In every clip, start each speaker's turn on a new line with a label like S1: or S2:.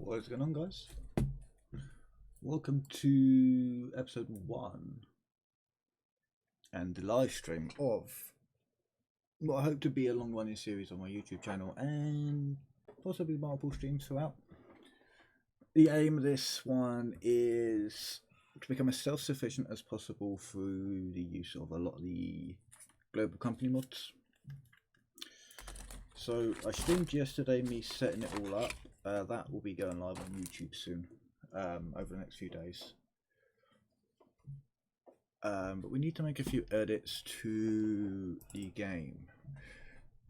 S1: What's going on, guys? Welcome to episode 1 and the live stream of what I hope to be a long running series on my YouTube channel and possibly multiple streams throughout. The aim of this one is to become as self-sufficient as possible through the use of a lot of the global company mods. So I streamed yesterday me setting it all up. That will be going live on YouTube soon, over the next few days. But we need to make a few edits to the game.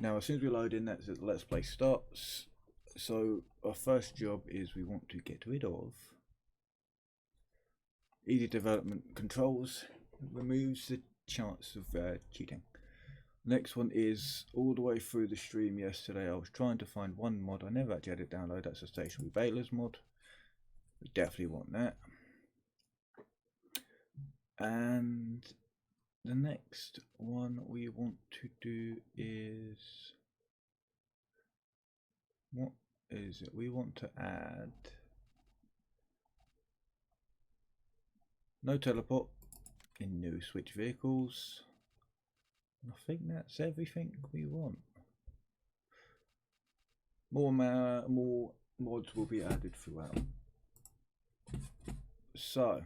S1: Now, as soon as we load in, that's Let's Play starts. So our first job is we want to get rid of easy development controls. It removes the chance of cheating. Next one is all the way through the stream yesterday. I was trying to find one mod I never actually had it download. That's a stationary balers mod. We definitely want that. And the next one we want to do is, what is it? We want to add no teleport in new switch vehicles. I think that's everything we want. More mods will be added throughout. So,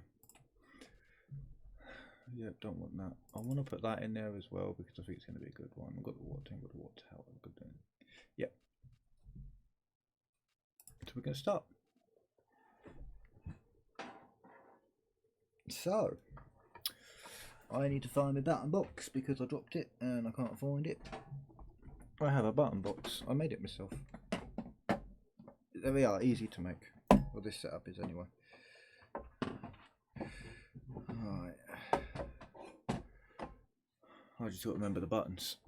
S1: yeah, don't want that. I want to put that in there as well because I think it's going to be a good one. I've got the water tank, got the water tower, good thing. Yep. So we're going to start. So, I need to find a button box because I dropped it and I can't find it. I have a button box. I made it myself. There we are, easy to make. Well, this setup is anyway. Right. I just got to remember the buttons.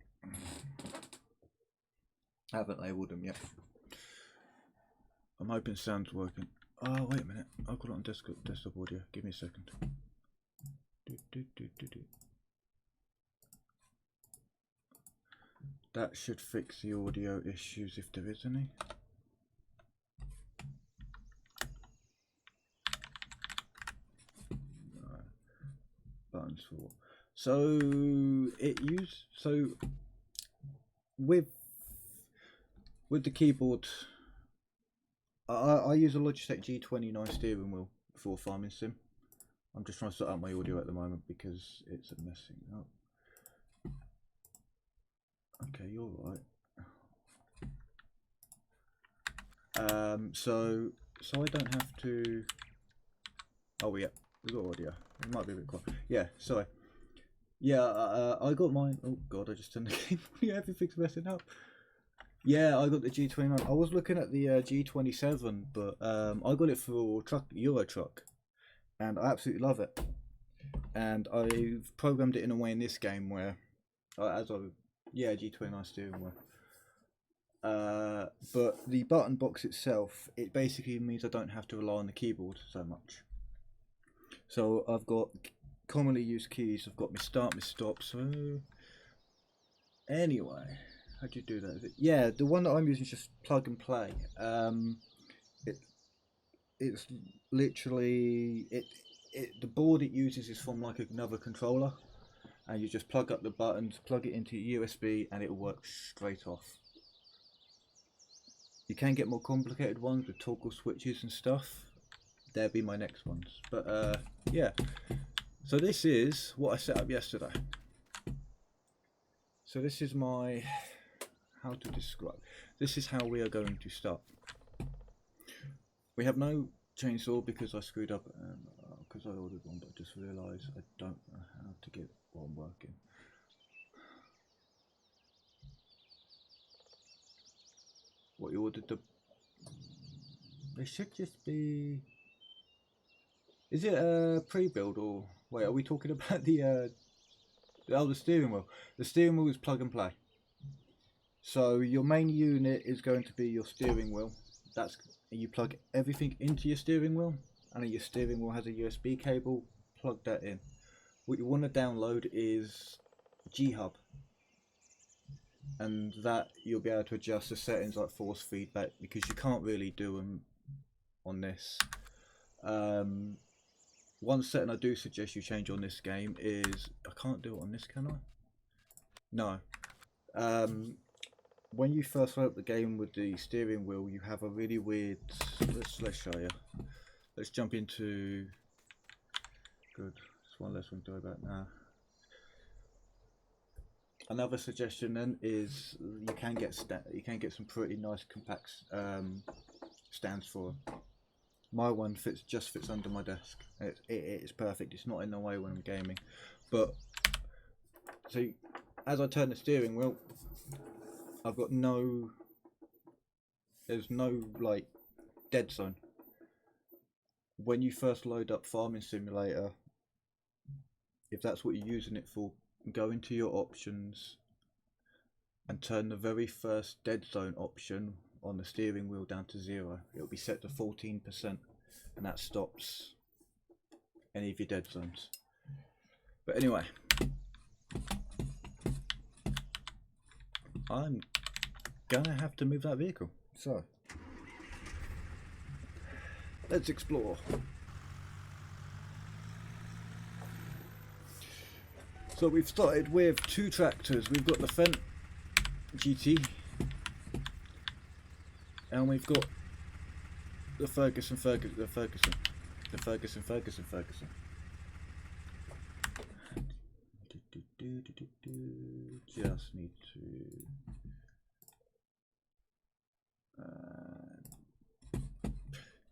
S1: I haven't labelled them yet. I'm hoping sound's working. Oh, wait a minute. I've got it on desktop audio. Give me a second. That should fix the audio issues if there is any. Right. Buttons for with the keyboard. I use a Logitech G29 steering wheel for Farming Sim. I'm just trying to sort out my audio at the moment because it's messing up. Okay, you're right. So I don't have to. Oh yeah, we got audio. It might be a bit quiet. Yeah, sorry. Yeah, I got mine. Oh god, I just turned the game. Yeah, everything's messing up. Yeah, I got the G29. I was looking at the G27, but I got it for Euro Truck, and I absolutely love it. And I've programmed it in a way in this game where, G29 steering wheel. But the button box itself, it basically means I don't have to rely on the keyboard so much. So I've got commonly used keys. I've got my start, my stop. So anyway, how do you do that? Yeah, the one that I'm using is just plug and play. It's literally the board it uses is from like another controller, and you just plug up the buttons, plug it into USB, and it'll work straight off. You can get more complicated ones with toggle switches and stuff. They'll be my next ones. But yeah, so this is what I set up yesterday. So this is my, how to describe, this is how we are going to start. We have no chainsaw because I screwed up, because I ordered one, but I just realised I don't know how to get one working. What you ordered, they should just be, is it a pre-build or, wait, are we talking about the steering wheel? The steering wheel is plug and play. So your main unit is going to be your steering wheel. You plug everything into your steering wheel, and then your steering wheel has a USB cable. Plug that in. What you want to download is G-Hub, and that you'll be able to adjust the settings like force feedback, because you can't really do them on this. One setting I do suggest you change on this game is, I can't do it on this, can I? No. When you first load up the game with the steering wheel, you have a really weird, let's show you. Let's jump into, good, there's one less one to do about now. Another suggestion then is you can get some pretty nice compact stands for them. My one just fits under my desk. It's perfect. It's not in the way when I'm gaming. But so as I turn the steering wheel, I've got there's no like dead zone. When you first load up Farming Simulator, if that's what you're using it for, go into your options and turn the very first dead zone option on the steering wheel down to 0. It'll be set to 14%, and that stops any of your dead zones. But anyway, I'm gonna have to move that vehicle, so let's explore. So we've started with 2 tractors. We've got the Fendt GT, and we've got the Ferguson. Just need to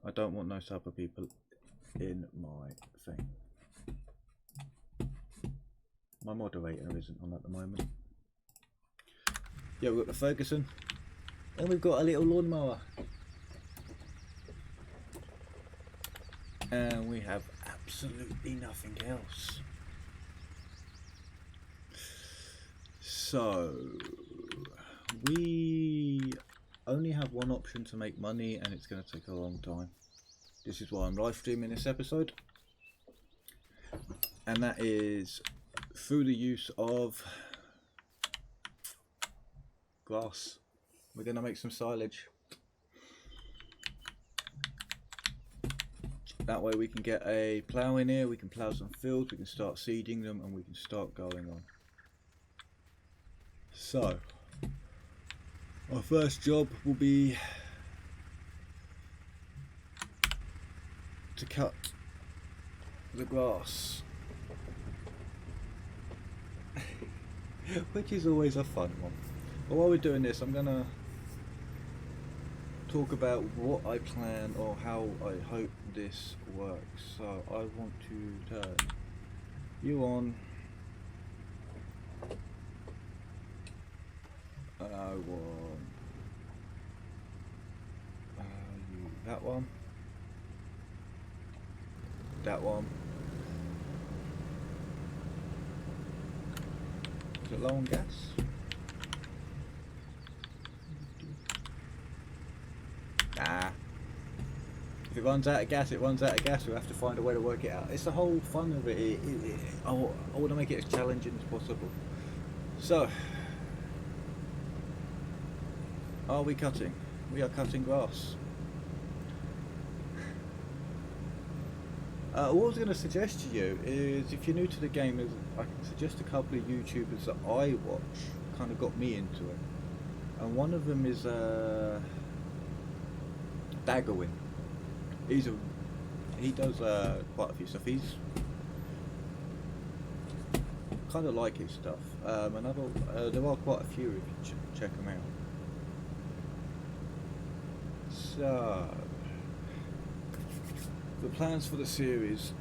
S1: I don't want those type of people in my thing. My moderator isn't on at the moment. Yeah, we've got the Ferguson, and we've got a little lawnmower, and we have absolutely nothing else. So we only have one option to make money, and it's going to take a long time. This is why I'm live streaming this episode, and that is through the use of grass. We're going to make some silage. That way we can get a plough in here, we can plough some fields, we can start seeding them, and we can start going on. So our first job will be to cut the grass, which is always a fun one. But while we're doing this, I'm gonna talk about what I plan or how I hope this works. So I want to turn you on. I want that one, that one. Is it low on gas? Nah. If it runs out of gas, it runs out of gas. We'll have to find a way to work it out. It's the whole fun of it. I want to make it as challenging as possible. So, are we cutting? We are cutting grass. What I was going to suggest to you is, if you're new to the game, I can suggest a couple of YouTubers that I watch, kind of got me into it. And one of them is Daggerwin. He does quite a few stuff. He's kind of like his stuff. There are quite a few if you check them out. So the plans for the series.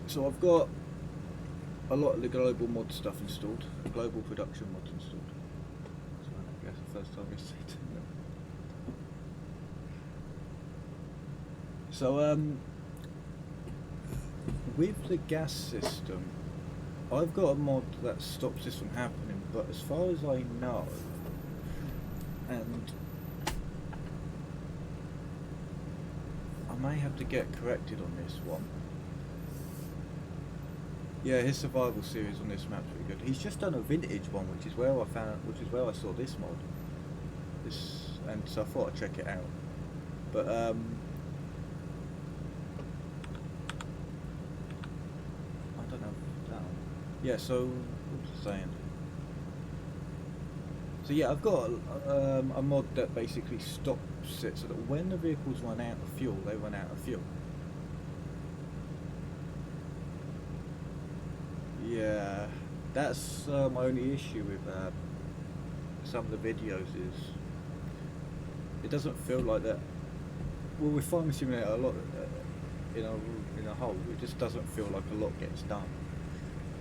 S1: So I've got a lot of the global mod stuff installed, global production mods installed. So I guess the first time we see it. So with the gas system, I've got a mod that stops this from happening, but as far as I know, and I may have to get corrected on this one. Yeah, his survival series on this map's pretty good. He's just done a vintage one, which is where I saw this mod. And so I thought I'd check it out. But yeah, so what was I saying? So yeah, I've got a mod that basically stops it so that when the vehicles run out of fuel, they run out of fuel. Yeah, that's my only issue with some of the videos is it doesn't feel like that. Well, with Farming Simulator, a lot in a whole, it just doesn't feel like a lot gets done.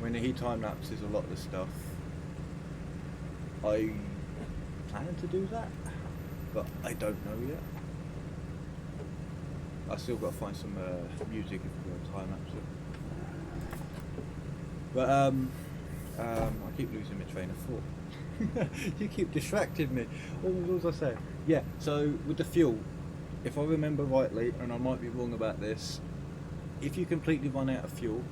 S1: When he time lapses a lot of the stuff, I plan to do that, but I don't know yet. I still got to find some music if we're going to time lapse it. But I keep losing my train of thought. You keep distracting me. What was I saying? Yeah. So with the fuel, if I remember rightly, and I might be wrong about this, if you completely run out of fuel,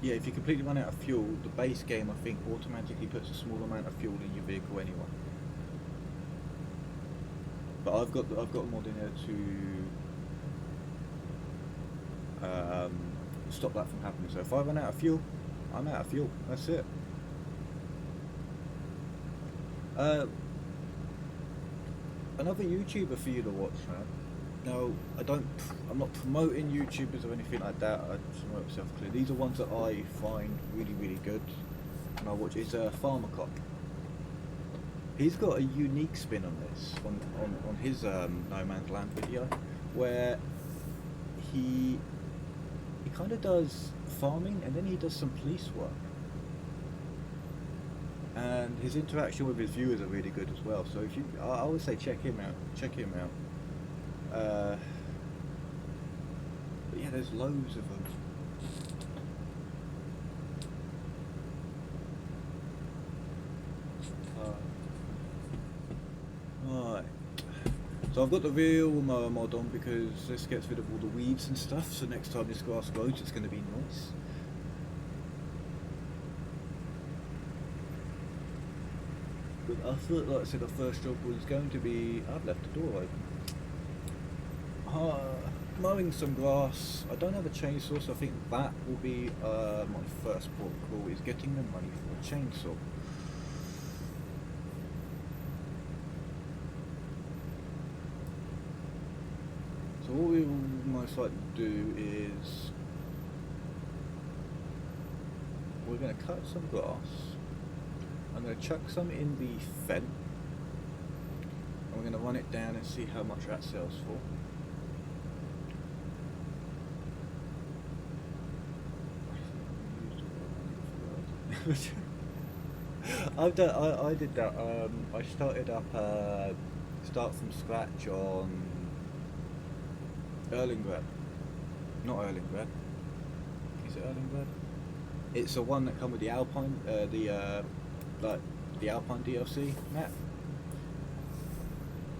S1: if you completely run out of fuel, the base game I think automatically puts a small amount of fuel in your vehicle anyway. But I've got a mod in there to stop that from happening. So if I run out of fuel, I'm out of fuel. That's it. Another YouTuber for you to watch, man. No, I'm not promoting YouTubers or anything like that. I promote myself clear. These are ones that I find really good, and I watch. Is Farmer Cop. He's got a unique spin on this, on his No Man's Land video, where he kind of does farming and then he does some police work. And his interaction with his viewers are really good as well. So if you, I would say check him out. But yeah, there's loads of them. Right. So I've got the real mower mod on because this gets rid of all the weeds and stuff. So next time this grass grows, it's going to be nice. But I thought, like I said, the first job was going to be, I've left the door open. Mowing some grass. I don't have a chainsaw, so I think that will be my first port of call, is getting the money for a chainsaw. So what we will most likely do is we're going to cut some grass. I'm going to chuck some in the Fendt, and we're going to run it down and see how much that sells for. I did that. I started up start from scratch on Erlingrad. Not Erlingrad. Is it Erlingrad? It's the one that come with the Alpine, like the Alpine DLC map.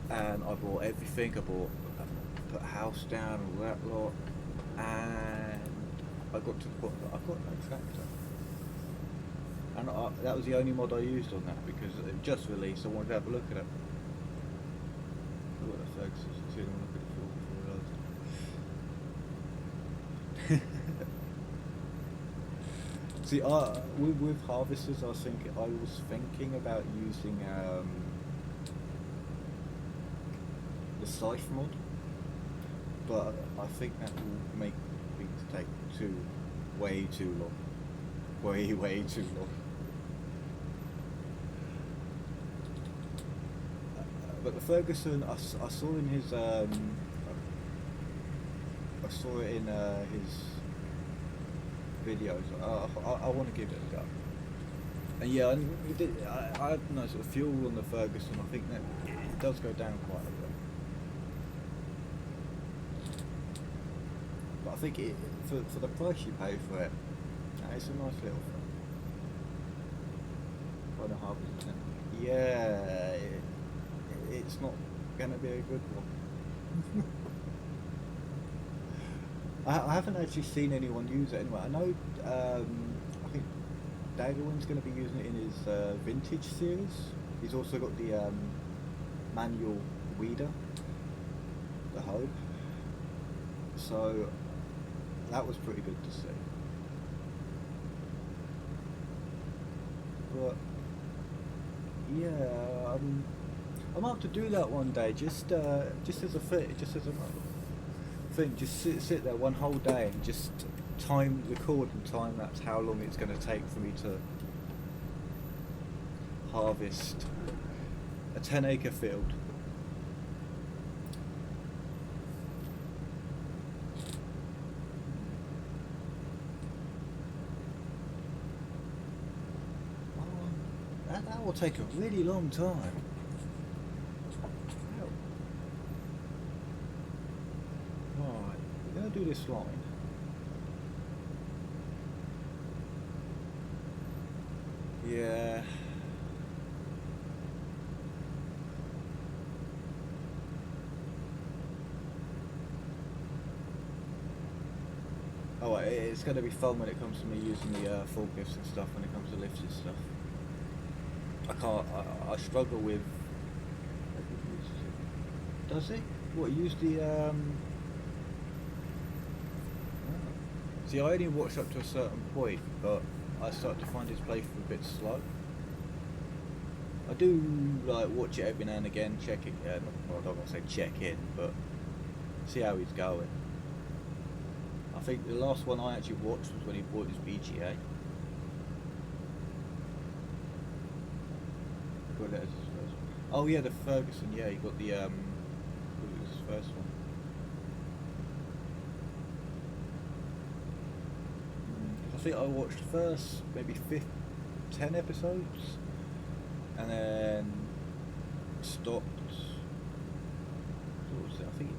S1: And I bought everything. Put a house down, all that lot, and I got to the point that I've got no tractor. And that was the only mod I used on that because it just released. I wanted to have a look at it. Look at the flags. See them look at the floor before I realised. See, with harvesters, I was thinking about using the scythe mod, but I think that will make things take way too long. Way too long. But the Ferguson, I saw in his, I saw it in his videos. I want to give it a go. And yeah, I have no sort of fuel on the Ferguson. I think that it does go down quite a bit. But I think for the price you pay for it, it's a nice little thing. 1.5%. Yeah, it's not going to be a good one. I haven't actually seen anyone use it anyway. I know, I think Daggerwin's going to be using it in his vintage series. He's also got the manual weeder, the hoe. So that was pretty good to see. But yeah, I might have to do that one day, just as a fit, just as a thing, just sit there one whole day and just record and time lapse how long it's going to take for me to harvest a 10-acre field. That will take a really long time. Right, we're going to do this line. Yeah. Oh, it's going to be fun when it comes to me using the forklifts and stuff, when it comes to lifts and stuff. I struggle with... Does it? What, use the... See, I only watched up to a certain point, but I started to find his playthrough a bit slow. I do like watch it every now and again, check it. Well, I don't want to say check in, but see how he's going. I think the last one I actually watched was when he bought his BGA. Oh yeah, the Ferguson. Yeah, he got the what was his first one? I think I watched the first maybe 10 episodes, and then stopped. What was it? I think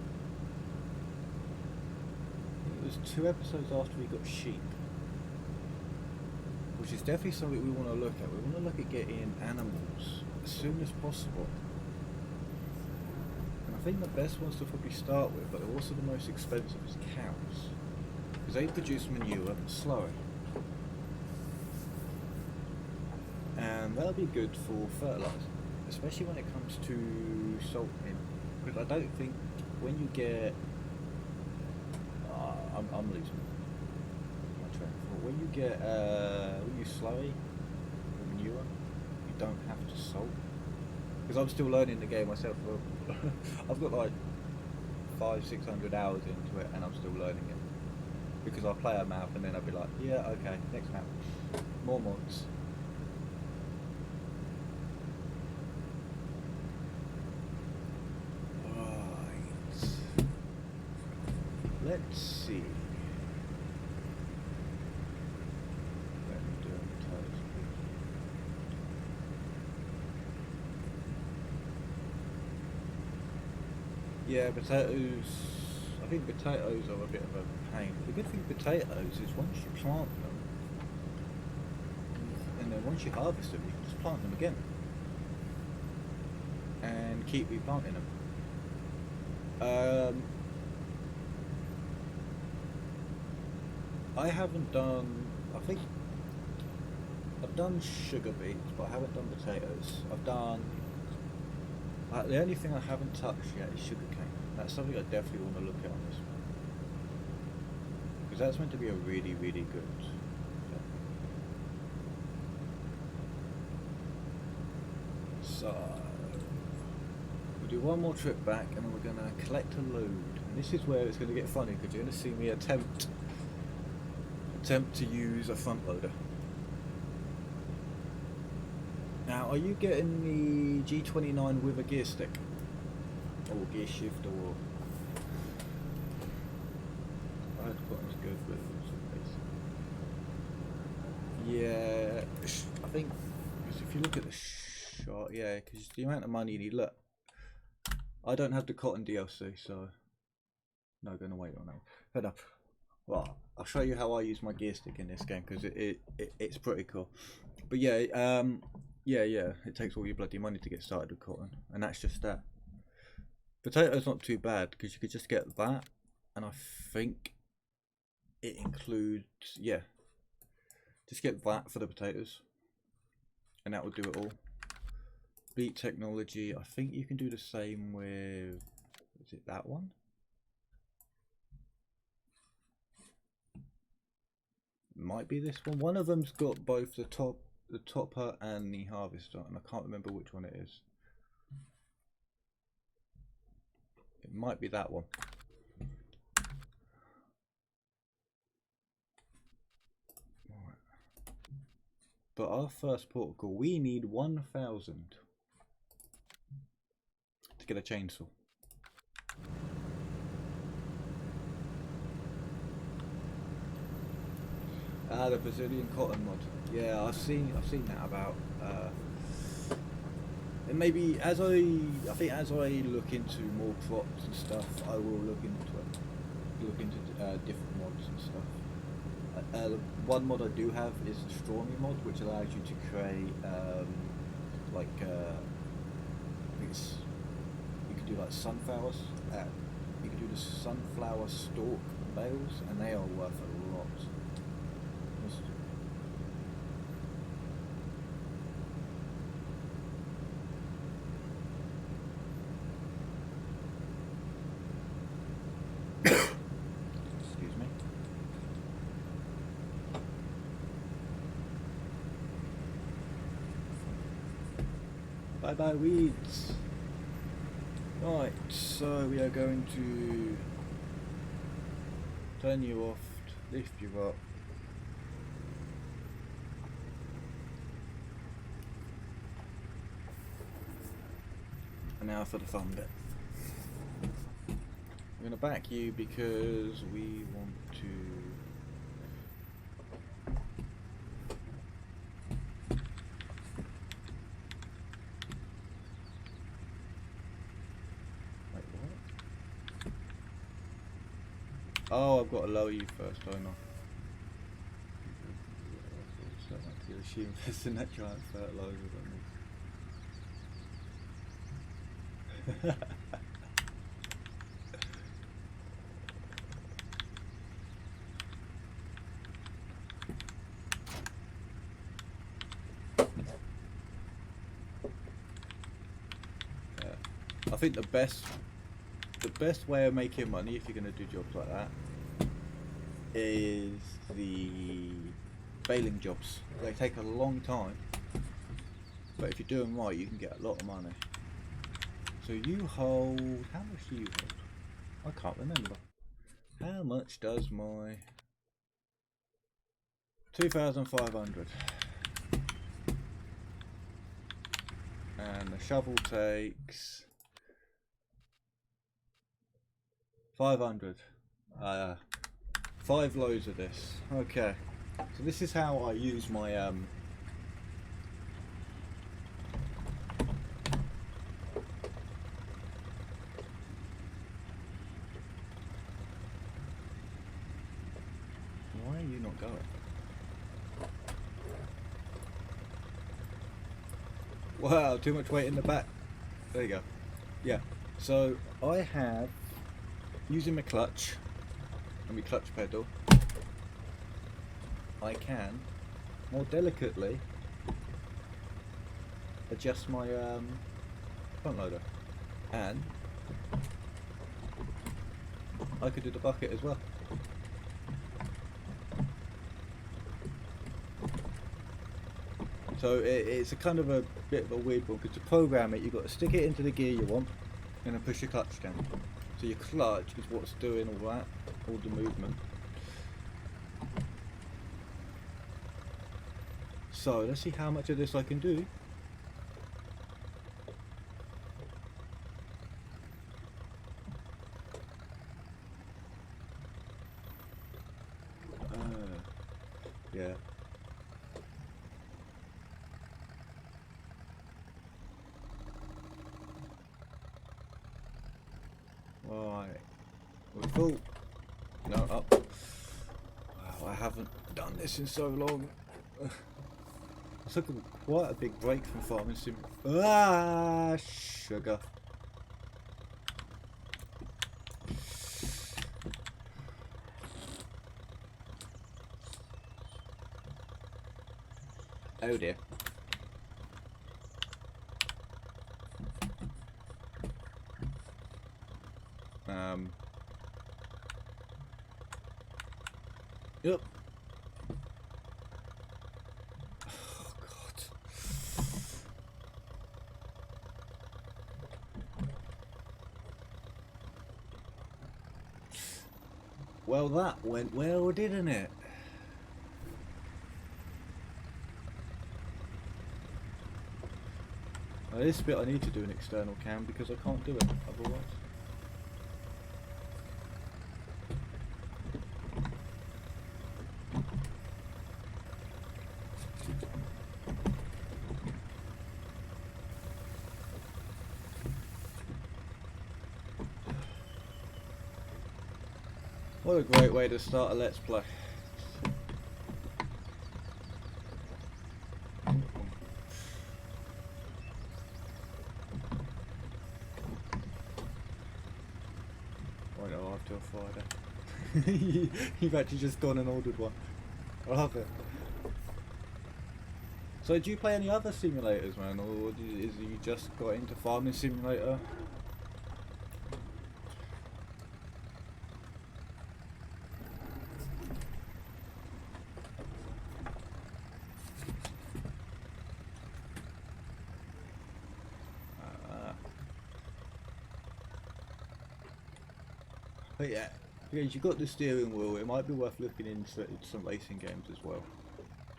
S1: it was 2 episodes after we got sheep, which is definitely something we want to look at. We want to look at getting animals as soon as possible. And I think the best ones to probably start with, but they're also the most expensive, is cows, because they produce manure slower. And that'll be good for fertilizer, especially when it comes to salting, because I don't think when you get I'm losing my train of thought. When you get when you slurry or manure, you don't have to salt, because I'm still learning the game myself. I've got like 500-600 hours into it and I'm still learning it, because I'll play a map and then I'll be like, yeah, okay, next map, more mods. Let's see. Yeah, potatoes. I think potatoes are a bit of a pain. The good thing with potatoes is once you plant them, and then once you harvest them, you can just plant them again and keep replanting them. I haven't done, I think I've done sugar beets, but I haven't done potatoes. I've done, the only thing I haven't touched yet is sugar cane. That's something I definitely want to look at on this one, because that's meant to be a really, really good thing. So, we'll do one more trip back and then we're going to collect a load. And this is where it's going to get funny, because you're going to see me attempt to use a front loader. Now, are you getting the G29 with a gear stick or gear shift, or I had quite as good with it. Yeah, I think because if you look at the shot, yeah, because the amount of money you need. Look, I don't have the cotton DLC, so no, gonna wait on that. Head up. Well, I'll show you how I use my gear stick in this game, because it's pretty cool. But yeah, yeah, it takes all your bloody money to get started with cotton, and that's just that. Potatoes not too bad, because you could just get that, and I think it includes, yeah, just get that for the potatoes, and that will do it all. Beet technology, I think you can do the same with, is it that one? might be this one. One of them's got both the topper and the harvester, and I can't remember which one it is. It might be that one. Right. But our first protocol, we need 1,000 to get a chainsaw. The Brazilian cotton mod. Yeah, I've seen that about. And maybe I think as I look into more crops and stuff, I will look into different mods and stuff. One mod I do have is the Strawmy mod, which allows you to create you could do like sunflowers. You could do the sunflower stalk bales, and they are worth a lot. Excuse me. Bye bye weeds. Right, so we are going to turn you off, lift you up. And now for the fun bit. I'm going to back you because we want to... Wait, what? Oh, I've got to lower you first, don't I? You assume there's in that giant fertilizer on this. I think the best way of making money if you're going to do jobs like that is the baling jobs. They take a long time, but if you do them right, you can get a lot of money. So you hold, how much do you hold? I can't remember. How much does my 2,500? And the shovel takes 500. 5 loads of this. Okay. So this is how I use my why are you not going? Wow, too much weight in the back. There you go. Yeah. So I have, using my clutch and my clutch pedal, I can more delicately adjust my front loader, and I could do the bucket as well. So it's a kind of a bit of a weird one, because to program it, you've got to stick it into the gear you want and then push your clutch down. So your clutch is what's doing all that, all the movement. So let's see how much of this I can do. Yeah. Right. We're full. No, up. Wow, I haven't done this in so long. I took quite a big break from farming sim. Ah, sugar. Oh dear. Yep. Well, that went well, didn't it? Now this bit I need to do an external cam because I can't do it otherwise. What a great way to start a Let's Play. Oh no, I have to have fired it. You've actually just gone and ordered one. I love it. So do you play any other simulators, man, or is you just got into Farming Simulator? But yeah, because you got the steering wheel, it might be worth looking into some racing games as well.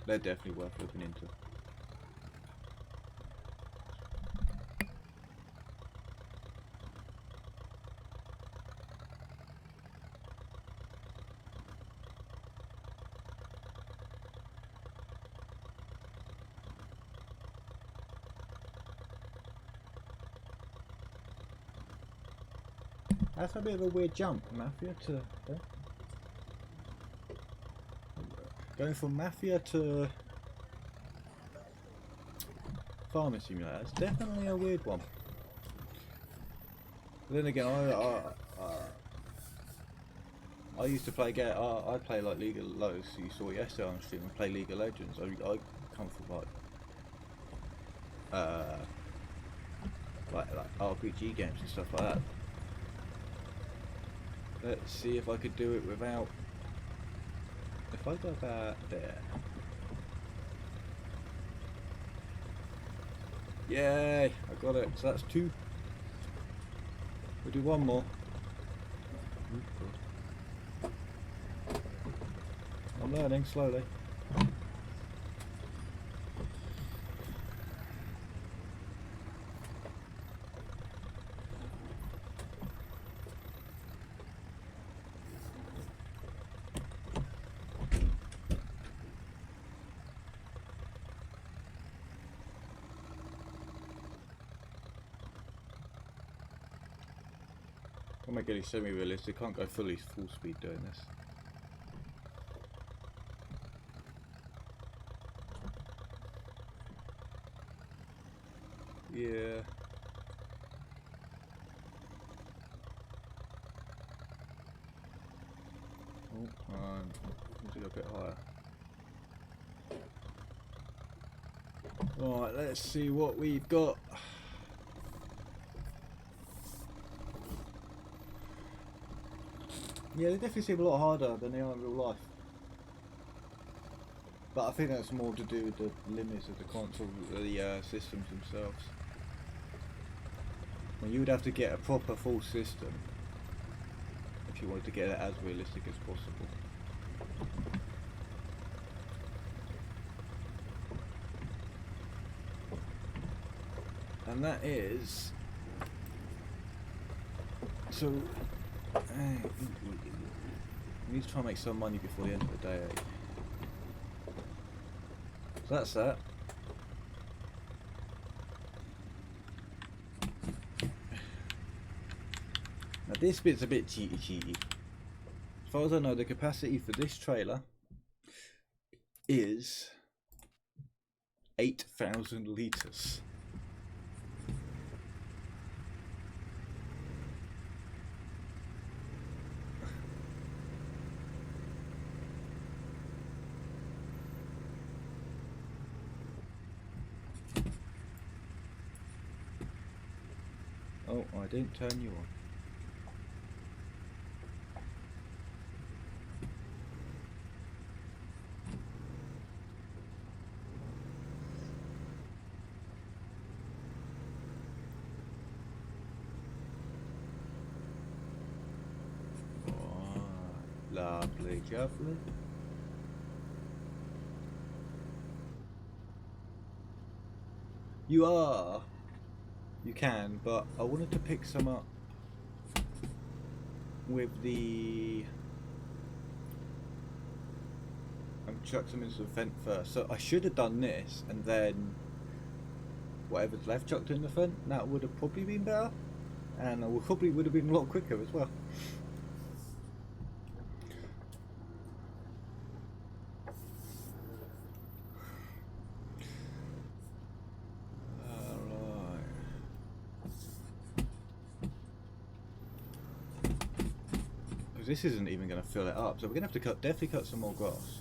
S1: They're definitely worth looking into. That's a bit of a weird jump, Mafia to... Going from Mafia to Farming Simulator, it's definitely a weird one. But then again, I used to play I play like League of Legends. You saw yesterday on stream, I play League of Legends. I come from like RPG games and stuff like that. Let's see if I could do it without. If I go about there. Yay! I got it. So that's 2. We'll do 1 more. I'm learning slowly. I'll make it semi-realistic. Can't go full speed doing this. Yeah. Oh, need to go a bit higher. Right, let's see what we've got. Yeah, they definitely seem a lot harder than they are in real life. But I think that's more to do with the limits of the console, the systems themselves. Well, you would have to get a proper full system if you wanted to get it as realistic as possible. And that is... So... we need to try and make some money before the end of the day. So that's that. Now this bit's a bit cheaty. As far as I know, the capacity for this trailer is 8,000 litres. Oh, I didn't turn you on. Lovely, lovely. You are. You can, but I wanted to pick some up with the... chuck some into the Fent first. So I should have done this and then whatever's left chucked in the Fent. That would have probably been better, and I probably would have been a lot quicker as well. Alright. Because this isn't even going to fill it up, so we're going to have to definitely cut some more grass.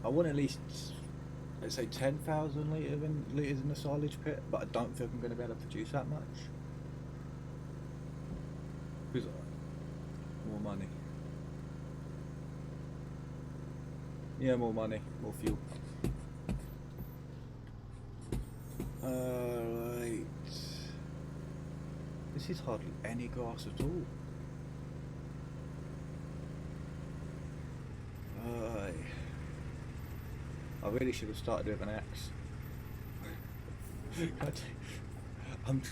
S1: I want at least, let's say, 10,000 litres in the silage pit, but I don't think I'm going to be able to produce that much. Because more money. Yeah, more money, more fuel. Right. This is hardly any grass at all. I really should have started with an axe. I'm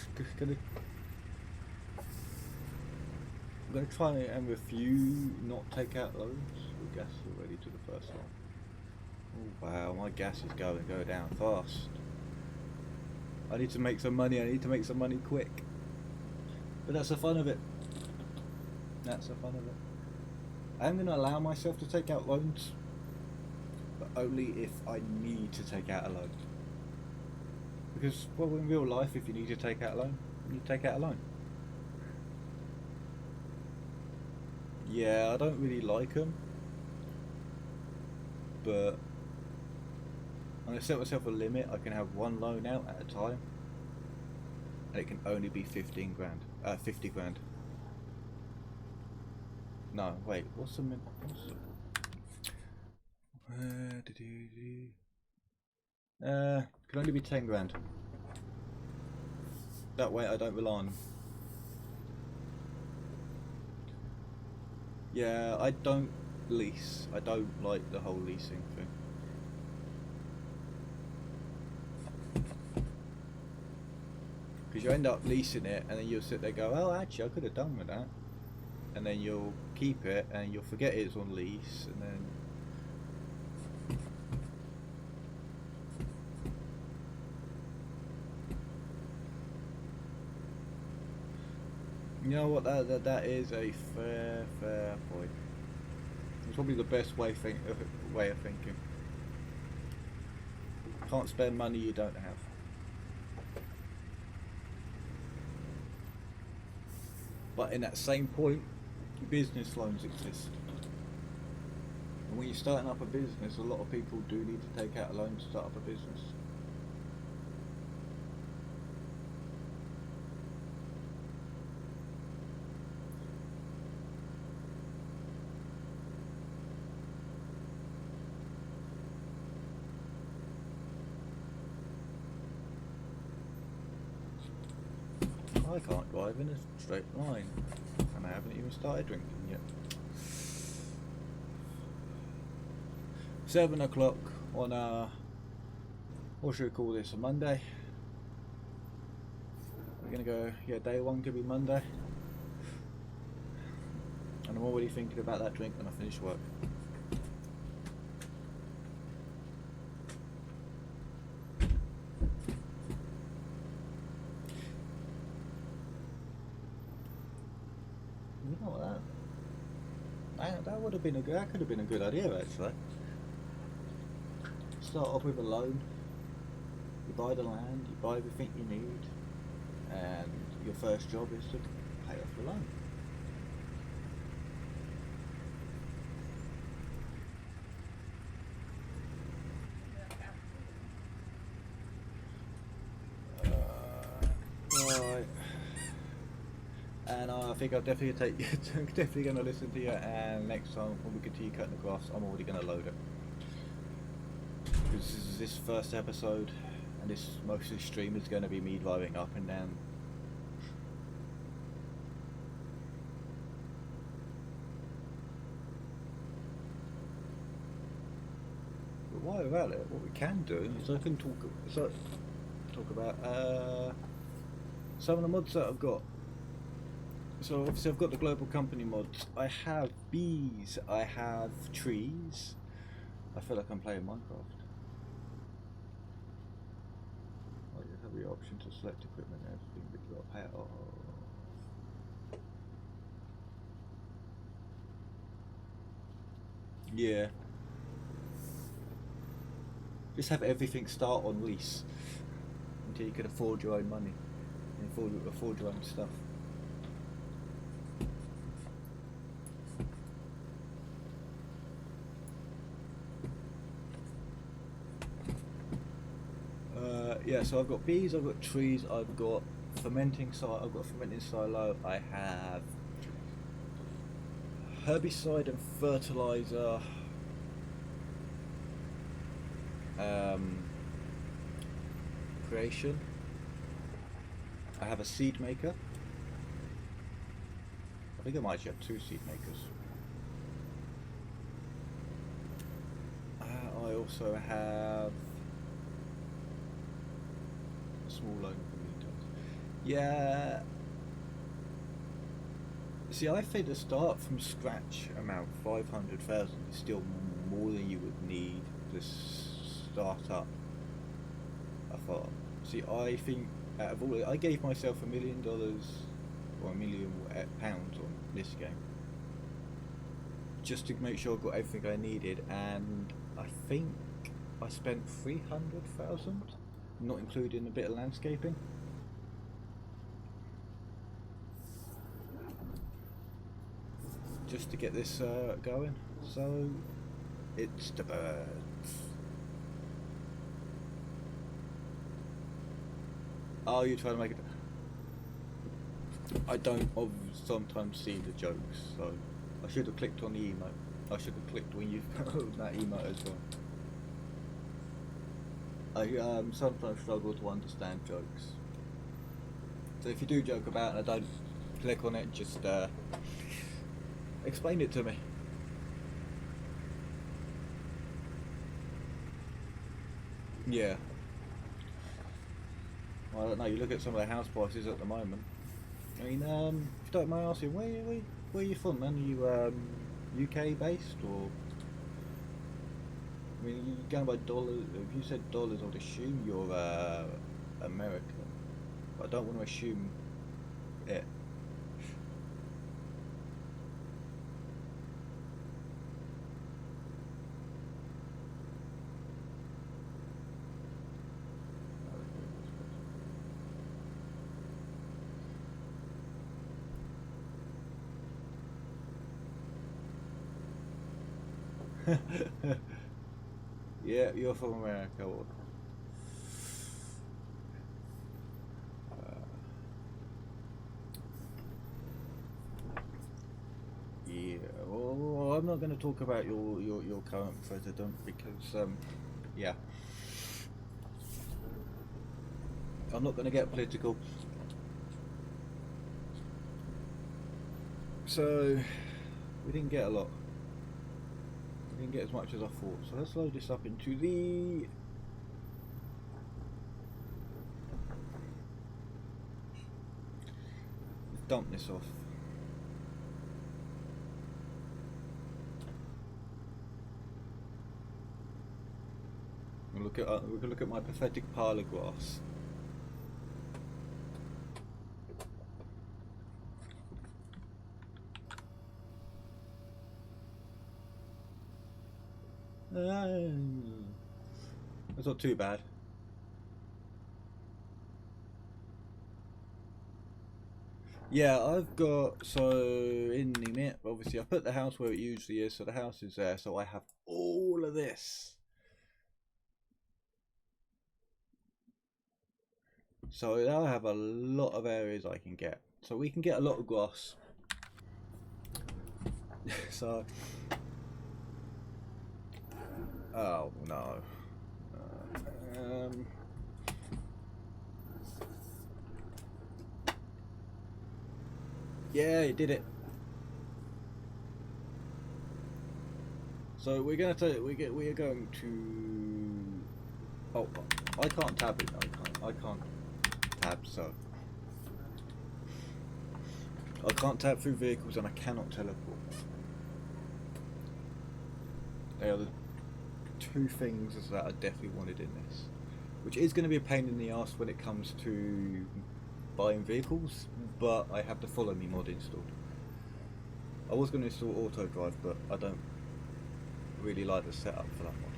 S1: gonna try and with few not take out loads. The gas already to the first one. Oh wow, my gas is going to go down fast. I need to make some money. I need to make some money quick. But that's the fun of it. That's the fun of it. I'm gonna allow myself to take out loans, but only if I need to take out a loan. Because, well, in real life, if you need to take out a loan, you take out a loan. Yeah, I don't really like them, but I'm going to set myself a limit. I can have one loan out at a time, and it can only be 15 grand, 50 grand. No, wait, what's the min? Can only be 10 grand. That way I don't rely on them. Yeah, I don't lease. I don't like the whole leasing thing. Because you end up leasing it and then you'll sit there and go, oh, actually I could have done with that. And then you'll keep it and you'll forget it's on lease, and then you know what, that is a fair point. It's probably the best way of thinking. Can't spend money you don't have. But in that same point, business loans exist. And when you're starting up a business, a lot of people do need to take out a loan to start up a business. I can't drive in a straight line, and I haven't even started drinking yet. 7 o'clock on a, what should we call this, a Monday? We're gonna go, yeah, day one could be Monday. And I'm already thinking about that drink when I finish work. You know what, that would have been that could have been a good idea actually. Start off with a loan. You buy the land, you buy everything you need, and your first job is to pay off the loan. Right. And I think I'll definitely definitely going to listen to you, and next time when we continue cutting the grass, I'm already going to load it. Because this first episode, and this most of the stream is going to be me driving up and down about it, what we can do is I can talk about some of the mods that I've got. So obviously I've got the global company mods. I have bees, I have trees. I feel like I'm playing Minecraft. Oh, you have the option to select equipment and everything, but you've got to pay it off. Yeah. Just have everything start on lease until you can afford your own money and afford your own stuff. Yeah, so I've got bees, I've got trees, I've got fermenting silo, I have herbicide and fertilizer, creation. I have a seed maker. I think I might actually have 2 seed makers. I also have a small loan for meters. Yeah. See, I think to start from scratch amount 500,000 is still more than you would need to start up a farm. See, I think out of all, I gave myself $1 million or £1 million on this game just to make sure I got everything I needed, and I think I spent 300,000, not including a bit of landscaping. Just to get this going. So it's the birds. Oh, you're trying to make it. I don't sometimes see the jokes, so I should have clicked on the emote. I should have clicked when you've got that emote as well. I sometimes struggle to understand jokes. So if you do joke about and I don't click on it, just explain it to me. Yeah. Well, I don't know, you look at some of the house prices at the moment. I mean, if you don't mind asking, where are you from, man? Are you UK based, or? I mean, you're going by dollars. If you said dollars, I'd assume you're American. But I don't want to assume it. Yeah, you're from America. Yeah, well, I'm not going to talk about your current president because, yeah, I'm not going to get political. So, we didn't get a lot. We didn't get as much as I thought. So let's load this up into the... Dump this off. We can look at my pathetic pile of grass. That's not too bad. Yeah, I've got, so in the map, obviously I put the house where it usually is, so the house is there, so I have all of this. So now I have a lot of areas I can get. So we can get a lot of grass. So, oh no. Yeah, it did it. So we are going to. Oh, I can't tab it. I can't tab. So I can't tab through vehicles, and I cannot teleport. They are the two things that I definitely wanted in this, which is going to be a pain in the ass when it comes to buying vehicles. But I have the Follow Me mod installed. I was going to install Auto Drive, but I don't really like the setup for that mod.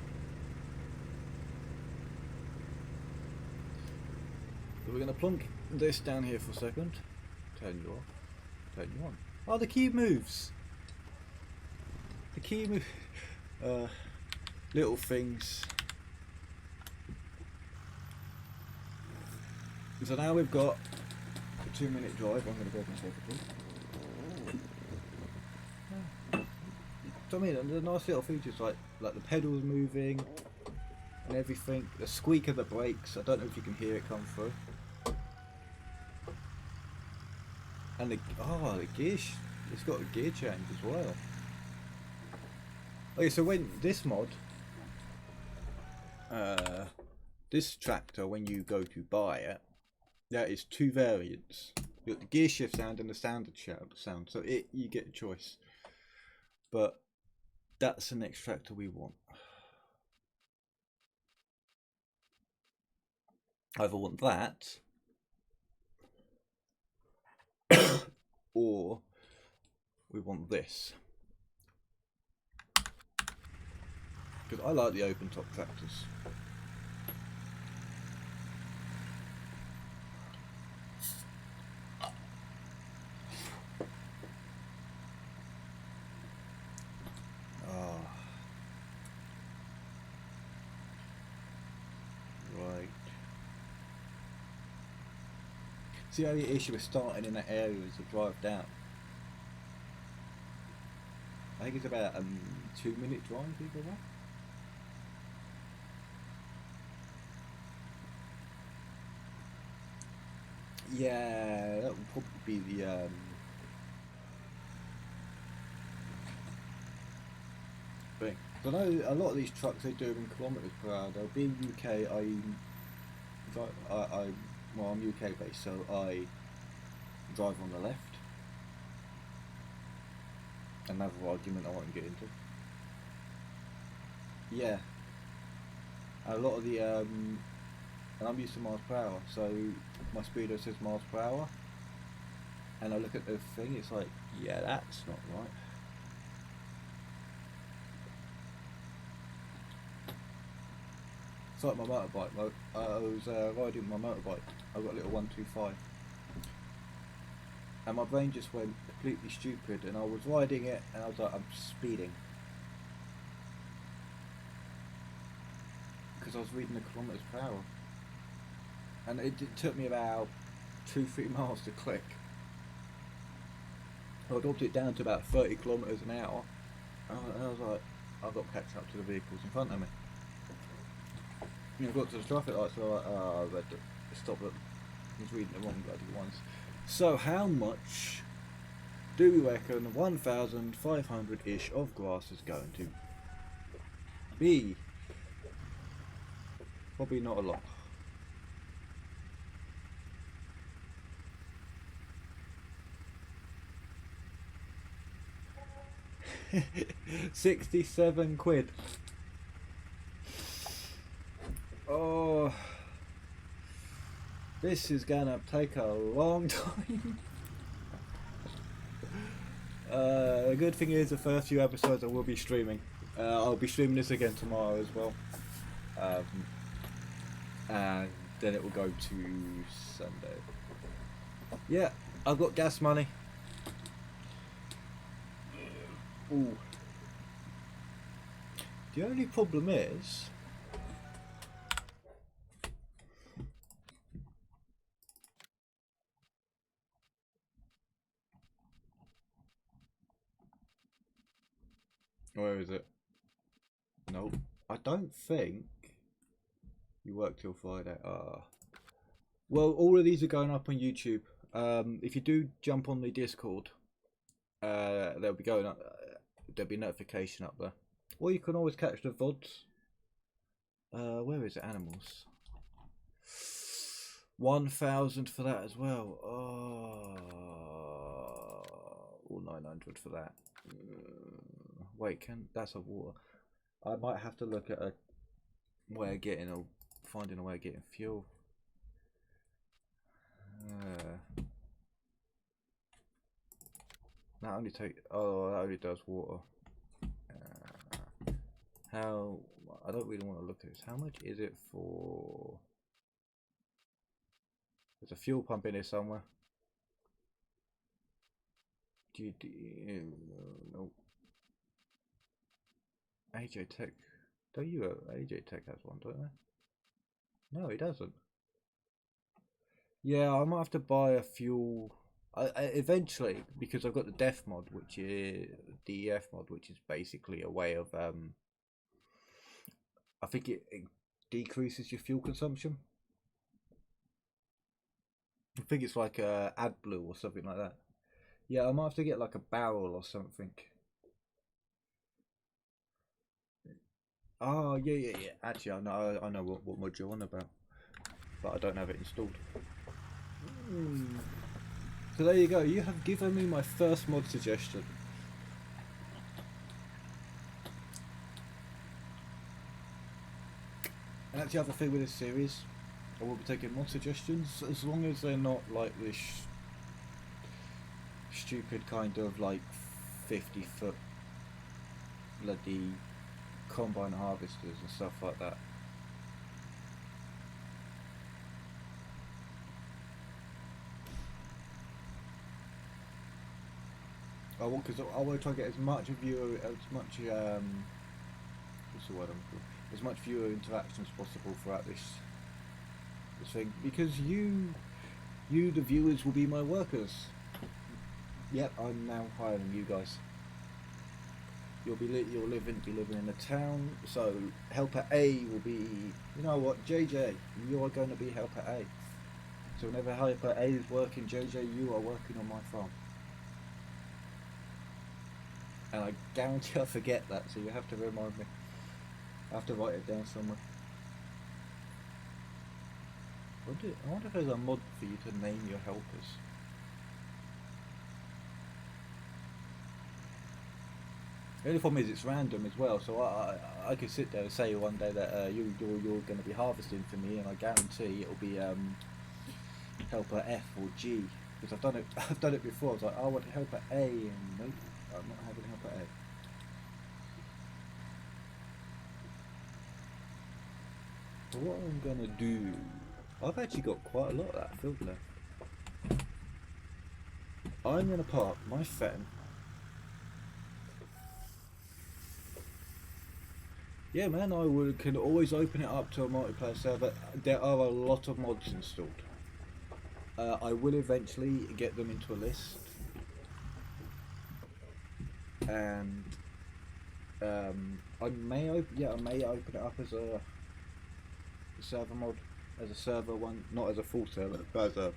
S1: So we're going to plonk this down here for a second. Turn you off. Turn you on. Oh, the key moves. The key move. Little things. So now we've got a 2-minute drive. I'm going to grab myself a drink. So I mean, the nice little features like the pedals moving and everything. The squeak of the brakes. I don't know if you can hear it come through. And the gear. It's got a gear change as well. Okay, so when this mod, this tractor, when you go to buy it, there is two variants. You got the gear shift sound and the standard sound. So you get a choice. But that's the next tractor we want. I either want that, or we want this. Because I like the open top tractors. See, the only issue with starting in that area is to drive down. I think it's about a 2-minute drive either way. Yeah, that would probably be the thing. I know a lot of these trucks they do in kilometres per hour. They'll be in UK. Well, I'm UK based, so I drive on the left. Another argument I won't get into. Yeah. A lot of the and I'm used to miles per hour, so my speedo says miles per hour, and I look at the thing, it's like, yeah, that's not right. It's like my motorbike. I was riding my motorbike. I've got a little 125, and my brain just went completely stupid, and I was riding it, and I was like, I'm speeding. Because I was reading the kilometres per hour. And it took me about 2-3 miles to click. I dropped it down to about 30 kilometres an hour, and I was like, I've got to catch up to the vehicles in front of me. And I got to the traffic lights, so I was like, oh, I read the stop them. I was reading the wrong bloody ones. So how much do we reckon 1,500-ish of grass is going to be? Probably not a lot. £67. Oh, this is gonna take a long time. The good thing is the first few episodes I will be streaming. I'll be streaming this again tomorrow as well. And then it will go to Sunday. Yeah, I've got gas money. Ooh. The only problem is where is it? Nope. I don't think you work till Friday. Well, all of these are going up on YouTube. If you do jump on the Discord, they'll be going up. There'll be a notification up there. Or you can always catch the VODs. Where is it? Animals. 1,000 for that as well. Oh, or 900 for that. Wait, that's a water. I might have to look at a way of getting or finding a way of getting fuel. That only that only does water. How? I don't really want to look at this. How much is it for? There's a fuel pump in here somewhere. No. AJ Tech. Don't you? AJ Tech has one, don't they? No, he doesn't. Yeah, I might have to buy a fuel. Eventually, because I've got the DEF mod, which is DEF mod, which is basically a way of I think it decreases your fuel consumption. I think it's like AdBlue or something like that. Yeah, I might have to get like a barrel or something. Oh yeah. Actually, I know what mod you're on about, but I don't have it installed. So there you go. You have given me my first mod suggestion. And that's the other thing with this series. I will be taking mod suggestions as long as they're not like this stupid kind of like 50-foot bloody combine harvesters and stuff like that. I want to try to get as much viewer, what's the word I'm looking for? As much viewer interaction as possible throughout this thing, because you the viewers will be my workers. Yep, I'm now hiring you guys. You'll be living in a town, so helper A will be, you know what, JJ, you are going to be helper A. So whenever helper A is working, JJ, you are working on my farm. And I guarantee I forget that, so you have to remind me. I have to write it down somewhere. I wonder if there's a mod for you to name your helpers. The only problem is it's random as well, so I could sit there and say one day that you're going to be harvesting for me, and I guarantee it'll be helper F or G, because I've done it before. I was like, I want helper A, and nope, I'm not having helper A. So what I'm gonna do, I've actually got quite a lot of that field left. I'm gonna park my fen. Yeah, man, can always open it up to a multiplayer server. There are a lot of mods installed. I will eventually get them into a list, and I may open it up as a server mod, as a server one, not as a full server, but as a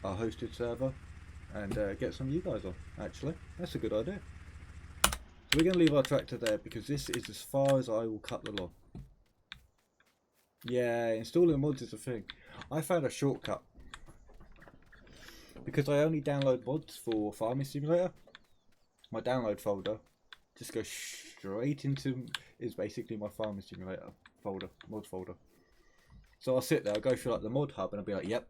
S1: hosted server, and get some of you guys on. Actually, that's a good idea. So we're going to leave our tractor there because this is as far as I will cut the lawn. Yeah, installing mods is a thing. I found a shortcut. Because I only download mods for Farming Simulator, my download folder just goes straight into, is basically my Farming Simulator folder, mod folder. So I'll sit there, I'll go through like the mod hub and I'll be like, yep.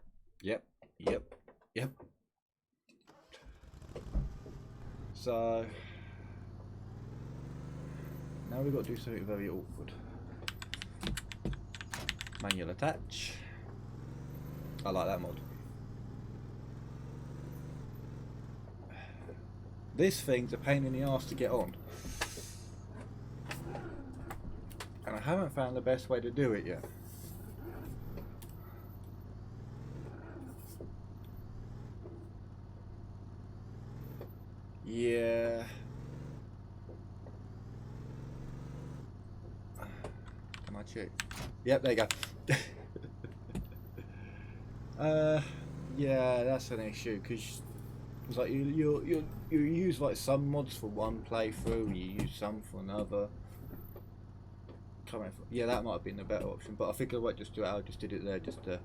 S1: So now we've got to do something very awkward. Manual attach. I like that mod. This thing's a pain in the arse to get on. And I haven't found the best way to do it yet. Yeah. Can I check? Yep, there you go. Yeah, that's an issue because It's like you use like some mods for one playthrough, and you use some for another. Yeah, that might have been a better option, but I think I won't just do it. I just did it there just to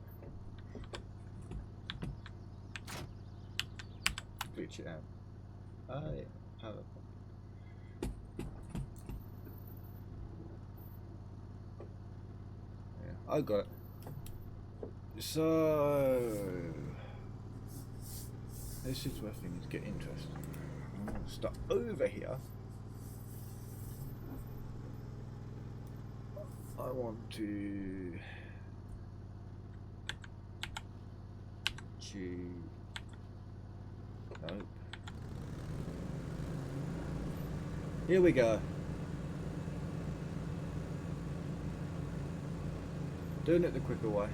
S1: glitch it out. Yeah. I got it. So this is where things get interesting. I'm going to start over here. I want to choose. Nope. Here we go. Doing it the quicker way.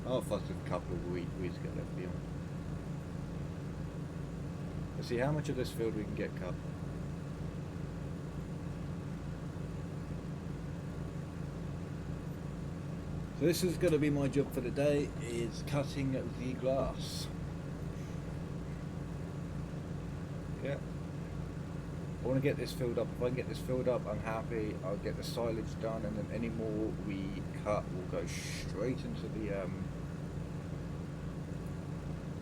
S1: I'll fuss with a couple of weeds get left behind. Let's see how much of this field we can get cut. So this is going to be my job for the day, is cutting the glass. Yeah. I want to get this filled up. If I can get this filled up, I'm happy. I'll get the silage done, and then any more we cut will go straight into the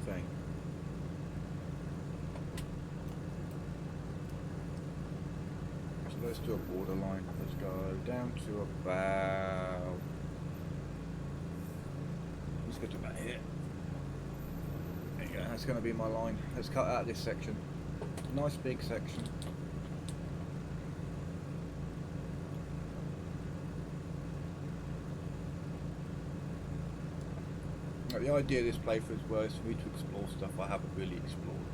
S1: thing. So let's do a borderline. Let's go down to about. Let's go to about here. There you go. That's going to be my line. Let's cut out this section. Nice big section. The idea of this playthrough as well is for me to explore stuff I haven't really explored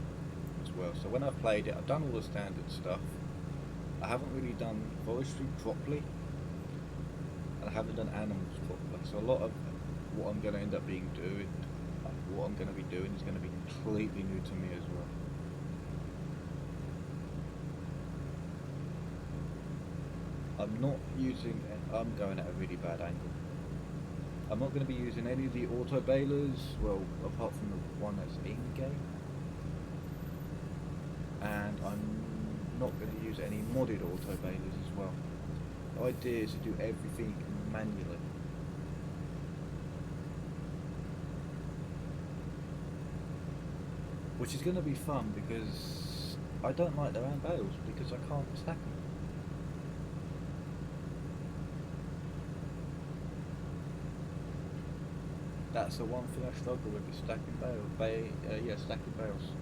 S1: as well. So when I've played it, I've done all the standard stuff. I haven't really done forestry properly, and I haven't done animals properly. So a lot of what I'm going to end up being doing, what I'm going to be doing, is going to be completely new to me as well. I'm not using. I'm going at a really bad angle. I'm not going to be using any of the auto balers, well, apart from the one that's in-game. And I'm not going to use any modded auto balers as well. The idea is to do everything manually. Which is going to be fun, because I don't like their own bales, because I can't stack them. That's the one thing I struggle with, is stacking bales. Yeah, stacking bales.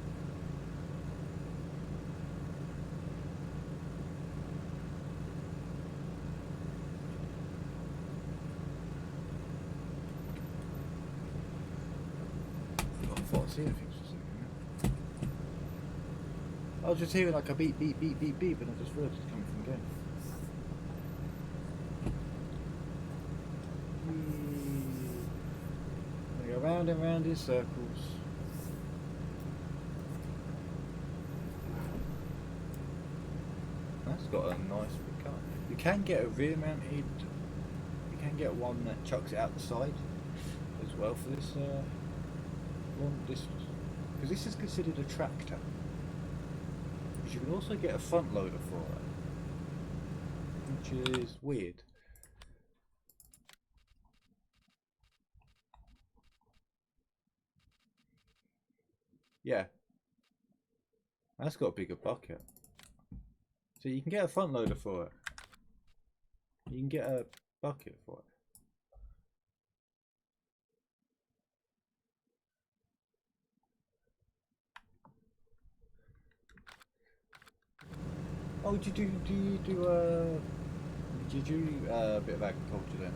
S1: I thought I'd see anything for a second. I was just hearing like a beep, beep, beep, beep, beep, and I just realised it's coming from the game. Round and round in circles. That's got a nice big cut. You can get a rear mounted, you can get one that chucks it out the side as well for this long distance. Because this is considered a tractor. But you can also get a front loader for it, which is weird. Yeah, that's got a bigger bucket. So you can get a front loader for it. You can get a bucket for it. Oh, did you do a bit of agriculture then?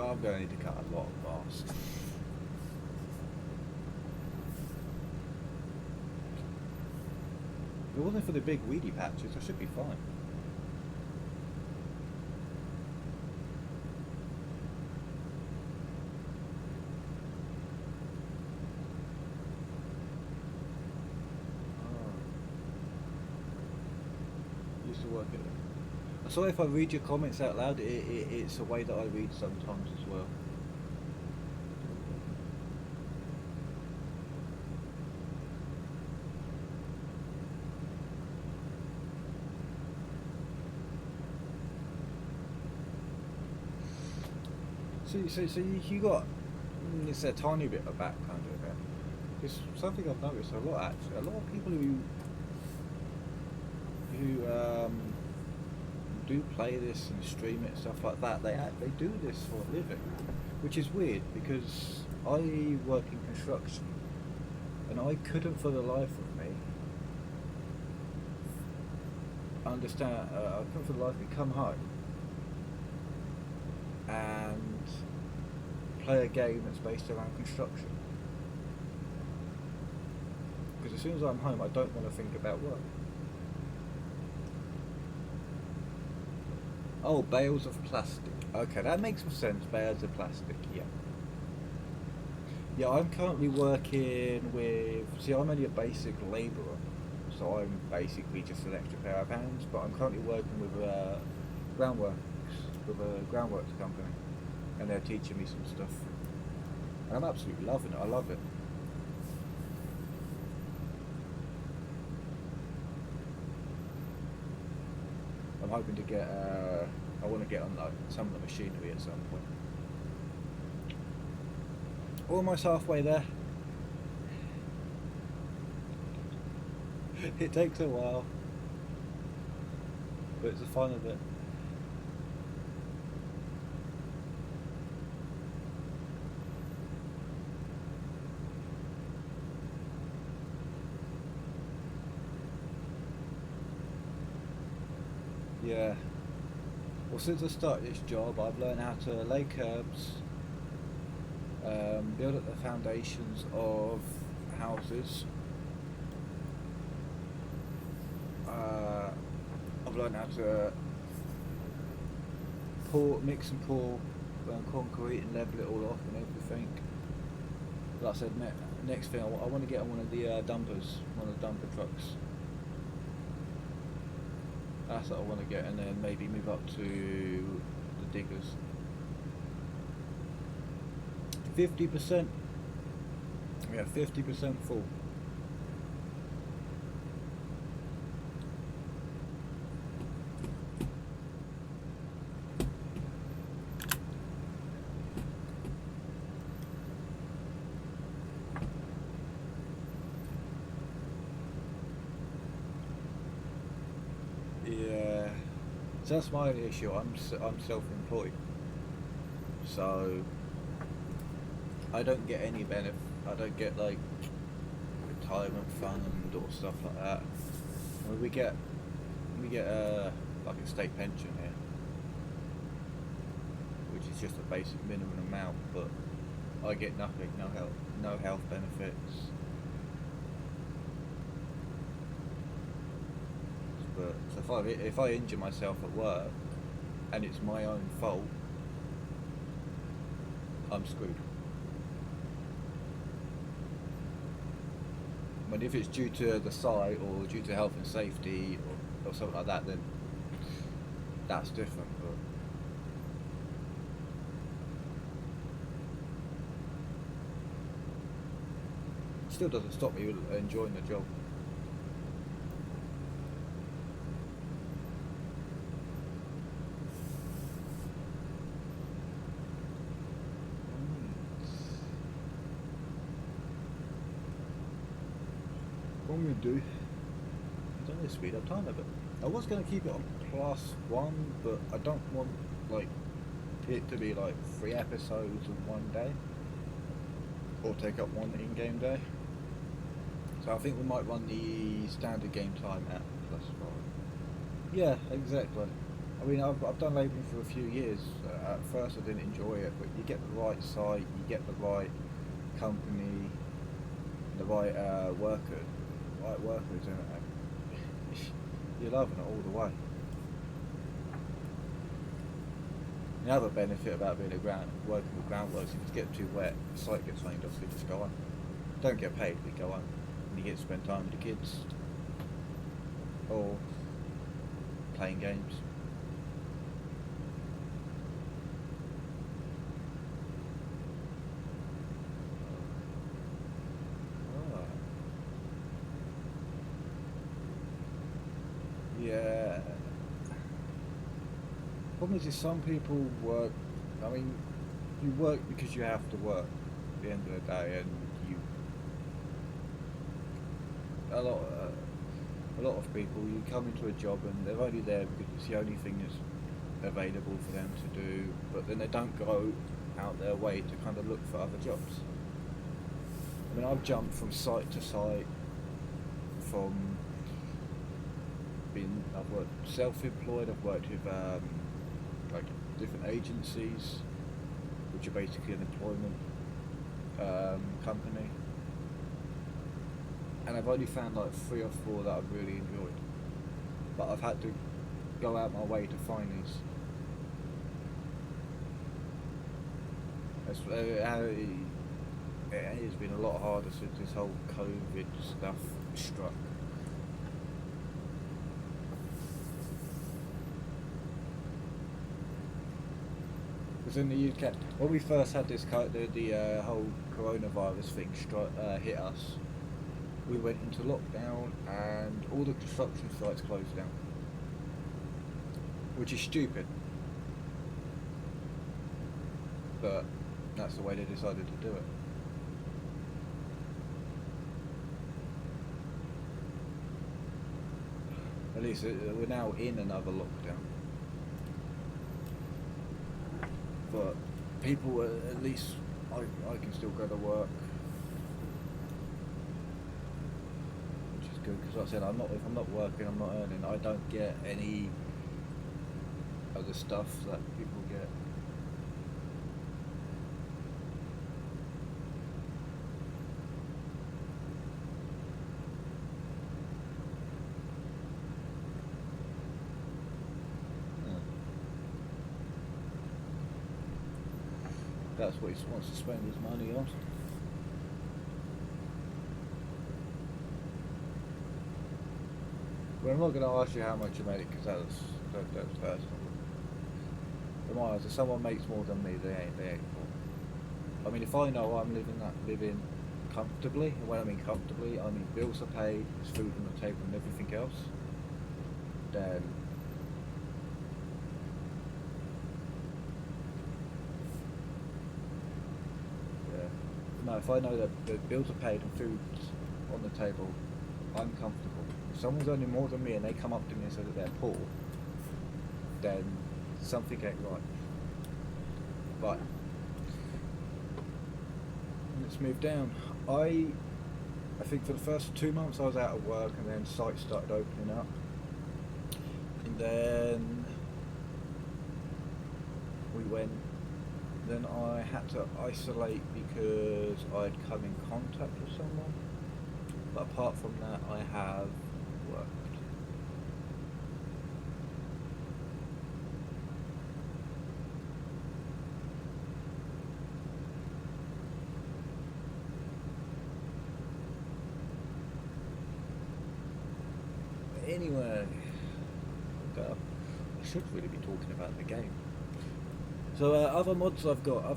S1: I'm going to need to cut a lot of grass. it wasn't for the big weedy patches, I should be fine. Used to work at it. So if I read your comments out loud, it's a way that I read sometimes as well. So you got it's a tiny bit of background of it. It's something I've noticed a lot actually. A lot of people who do play this and stream it and stuff like that, they do this for a living, which is weird because I work in construction and I couldn't for the life of me understand. I couldn't for the life of me come home and play a game that's based around construction, because as soon as I'm home I don't want to think about work. Oh, bales of plastic. Okay, that makes some sense. Bales of plastic, yeah. Yeah, I'm currently working with... See, I'm only a basic labourer, so I'm basically just an extra pair of hands, but I'm currently working with a groundworks company, and they're teaching me some stuff. And I'm absolutely loving it. I love it. I'm hoping to get, I want to get on like some of the machinery at some point. Almost halfway there. It takes a while, but it's the fun of it. Yeah. Well, since I started this job, I've learned how to lay curbs, build up the foundations of houses. I've learned how to mix and pour concrete and level it all off and everything. Like I said, next thing I want to get on one of the dumpers, one of the dumper trucks. That's what I want to get, and then maybe move up to the diggers. 50%. Yeah, 50% full. Yeah, so that's my only issue. I'm self-employed, so I don't get any benefit. I don't get like retirement fund or stuff like that. I mean, we get like a state pension here, which is just a basic minimum amount, but I get nothing, no health benefits. But so if I injure myself at work and it's my own fault, I'm screwed. But if it's due to the site or due to health and safety or something like that, then that's different. But it still doesn't stop me enjoying the job. What I'm going to do, I don't need to speed up time a bit. I was going to keep it on +1, but I don't want like it to be like 3 episodes in one day, or take up one in-game day. So I think we might run the standard game time at +5. Yeah, exactly. I mean, I've done labouring for a few years. At first I didn't enjoy it, but you get the right site, you get the right company, the right workers, and you're loving it all the way. The other benefit about being working with groundworks, if it gets too wet, the site gets rained off, so you just go on. Don't get paid, but go on. And you get to spend time with the kids. Or playing games. Yeah. Problem is some people work. I mean, you work because you have to work. At the end of the day, and a lot of people, you come into a job and they're only there because it's the only thing that's available for them to do. But then they don't go out their way to kind of look for other jobs. I mean, I've jumped from site to site. I've worked self-employed. I've worked with like different agencies, which are basically an employment company, and I've only found like 3 or 4 that I've really enjoyed, but I've had to go out my way to find these. It has been a lot harder since this whole COVID stuff struck. Because in the UK, when we first had this the whole coronavirus thing hit us, we went into lockdown and all the construction sites closed down, which is stupid, but that's the way they decided to do it. At least we're now in another lockdown. But people, at least I can still go to work, which is good, because like I said, if I'm not working, I'm not earning. I don't get any other stuff that people get. That's what he wants to spend his money on. But I'm not going to ask you how much you made it, because that's personal. If someone makes more than me, they ain't poor. I mean, if I know I'm living comfortably, and when I mean comfortably, I mean bills are paid, there's food on the table and everything else, then no, if I know that the bills are paid and food's on the table, I'm comfortable. If someone's earning more than me and they come up to me and say that they're poor, then something ain't right. But let's move down. I think for the first 2 months I was out of work, and then sites started opening up, and then I had to isolate because I'd come in contact with someone, but apart from that I have worked. Anyway, I should really be talking about the game. So other mods I've got. I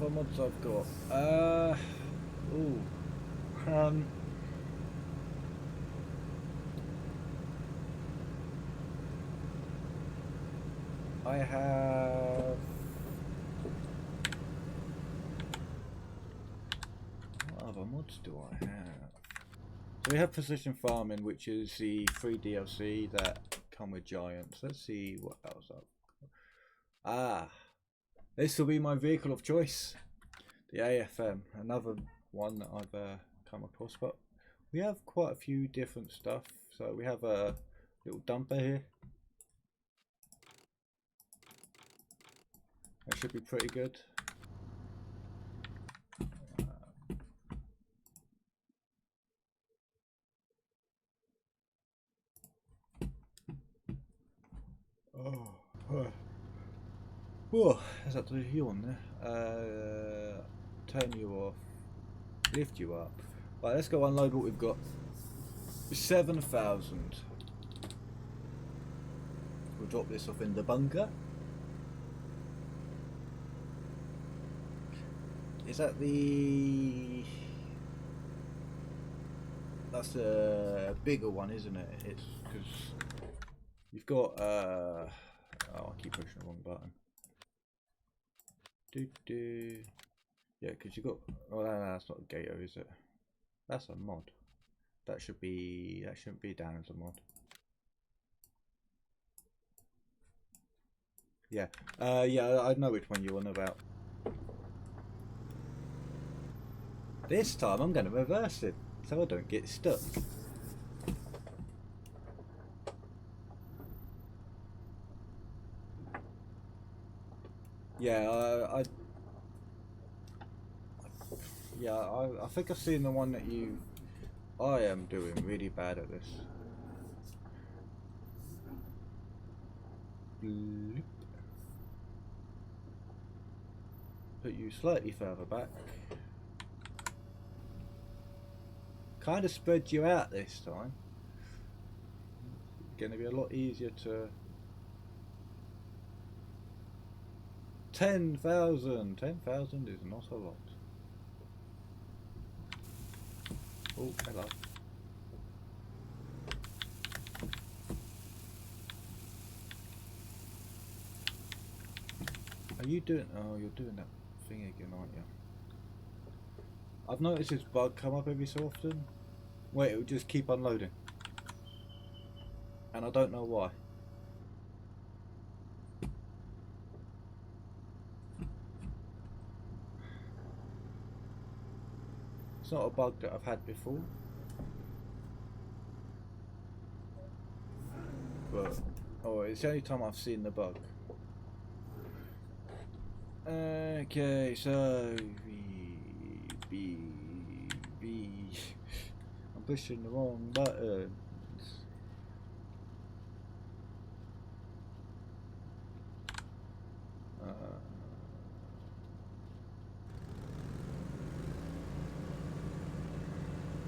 S1: have. What other mods do I have? So we have precision farming, which is the free DLC that come with giants. Let's see what else I've got. This will be my vehicle of choice, the AFM, another one that I've come across. But we have quite a few different stuff. So we have a little dumper here. That should be pretty good. Oh, there's that to you on there. Turn you off, lift you up. Right, let's go unload what we've got. 7,000. We'll drop this off in the bunker. Is that the... That's a bigger one, isn't it? It's because you've got oh, I keep pushing the wrong button. Yeah, because you've got, oh no, that's not a gator, is it? That's a mod. That shouldn't be down as a mod. Yeah, yeah, I know which one you're on about. This time I'm going to reverse it so I don't get stuck. Yeah, I think I've seen the one that you... I am doing really bad at this. Bloop. Put you slightly further back. Kind of spread you out this time. It's going to be a lot easier to... 10,000! 10,000 is not a lot. Oh, hello. Are you doing... Oh, you're doing that thing again, aren't you? I've noticed this bug come up every so often. Wait, it will just keep unloading. And I don't know why. It's not a bug that I've had before. But, oh, it's the only time I've seen the bug. Okay, so B. I'm pushing the wrong buttons.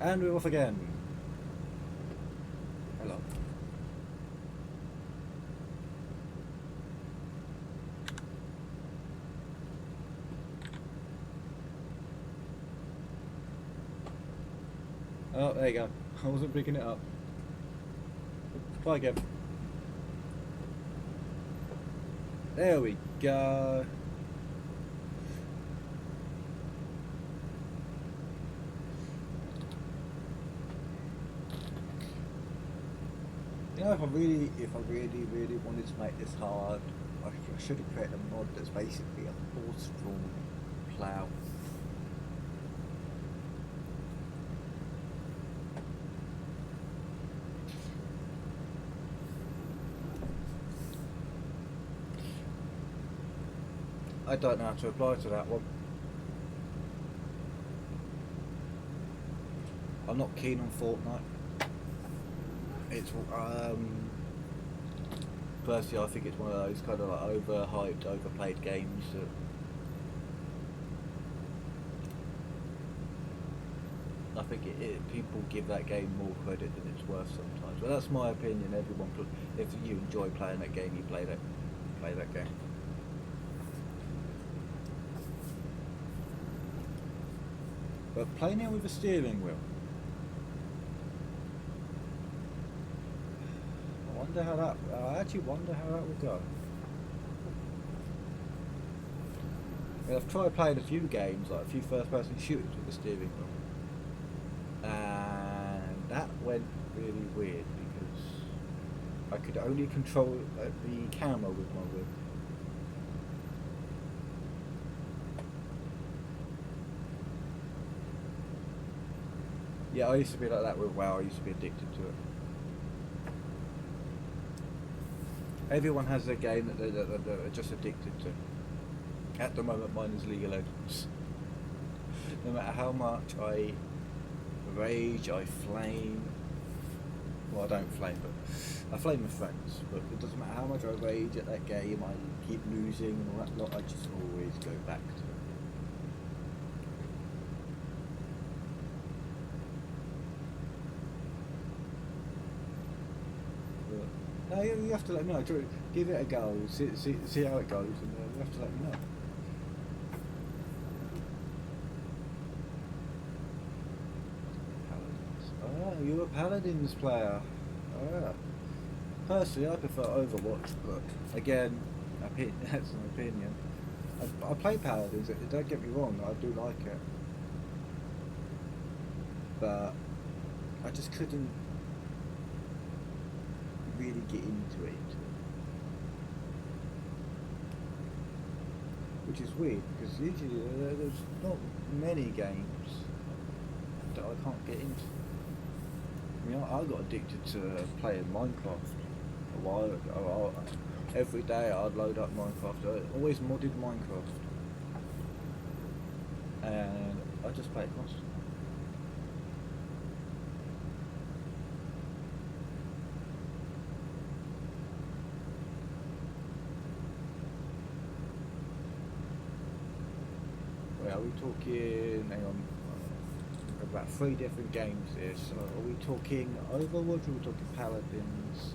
S1: And we're off again. Hello. Oh, there you go. I wasn't picking it up. Try again. There we go. You know, if I really wanted to make this hard, I should have created a mod that's basically a horse-drawn plough. I don't know how to apply to that one. I'm not keen on Fortnite. It's personally, I think it's one of those kind of like overhyped, overplayed games that I think people give that game more credit than it's worth sometimes. But that's my opinion. Everyone, if you enjoy playing that game, you play that game. But playing it with a steering wheel, I actually wonder how that would go. I mean, I've tried playing a few games, like a few first-person shooters with the steering wheel, and that went really weird because I could only control the camera with my wheel. Yeah, I used to be like that with WoW. I used to be addicted to it. Everyone has their game that they're just addicted to. At the moment, mine is League of Legends. No matter how much I rage, I flame. Well, I don't flame, but I flame with friends. But it doesn't matter how much I rage at that game, keep losing and all that lot, I just always go back to it. But, no, you have to let me know. Give it a go, see how it goes, and you have to let me know. Oh, you're a Paladins player. Oh. Personally, I prefer Overwatch, but again, that's an opinion. I play Paladins, don't get me wrong, I do like it. But I just couldn't really get into it. Which is weird, because usually there's not many games that I can't get into. I mean, I got addicted to playing Minecraft a while ago. Every day I'd load up Minecraft. I always modded Minecraft, and I just play it constantly. Wait, are we talking? Hang on. About 3 different games here. So are we talking Overwatch or are we talking Paladins?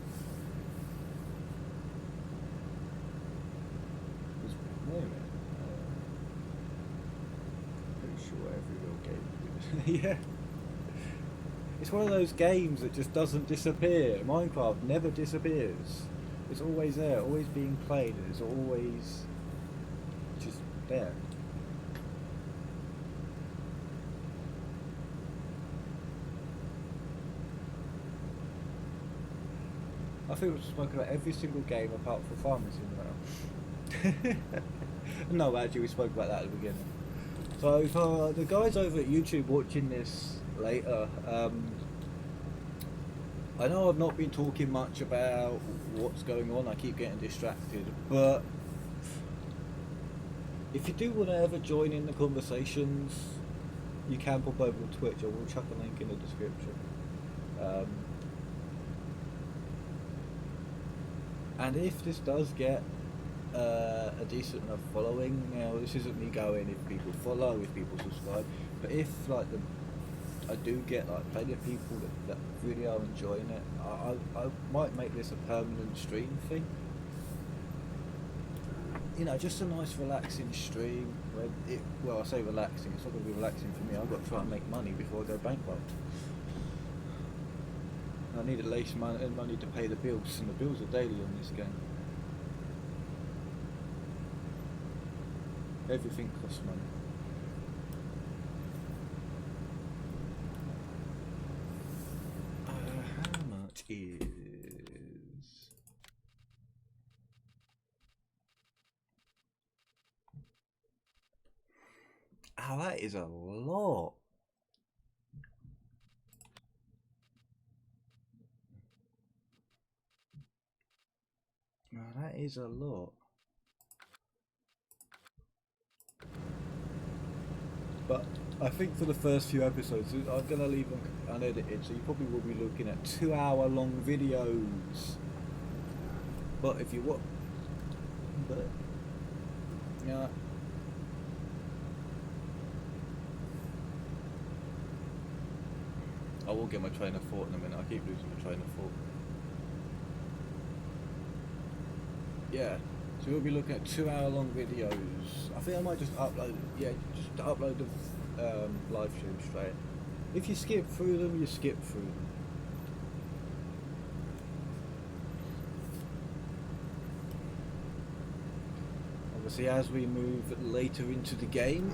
S1: Wait a minute. Pretty sure every real game. Yeah. It's one of those games that just doesn't disappear. Minecraft never disappears. It's always there, always being played, and it's always just there. I think we've spoken about every single game apart from Farming Simulator. No, actually, we spoke about that at the beginning. So for the guys over at YouTube watching this later, I know I've not been talking much about what's going on. I keep getting distracted, but if you do want to ever join in the conversations, you can pop over to Twitch. I will chuck a link in the description. And if this does get a decent enough following, you know, this isn't me going if people follow, if people subscribe, but if like I do get like plenty of people that really are enjoying it, I might make this a permanent stream thing. You know, just a nice relaxing stream. Well, I say relaxing, it's not going to be relaxing for me. I've got to try and make money before I go bankrupt. I need at least money to pay the bills, and the bills are daily on this game. Everything costs money. How much is... Oh, that is a lot. Oh, that is a lot. But I think for the first few episodes, I'm going to leave them unedited, so you probably will be looking at 2-hour-long videos. But if you want... But... Yeah... I will get my train of thought in a minute. I keep losing my train of thought. Yeah, so we'll be looking at 2-hour-long videos. I think I might just upload, just upload the live stream straight. If you skip through them, you skip through them. Obviously, as we move later into the game,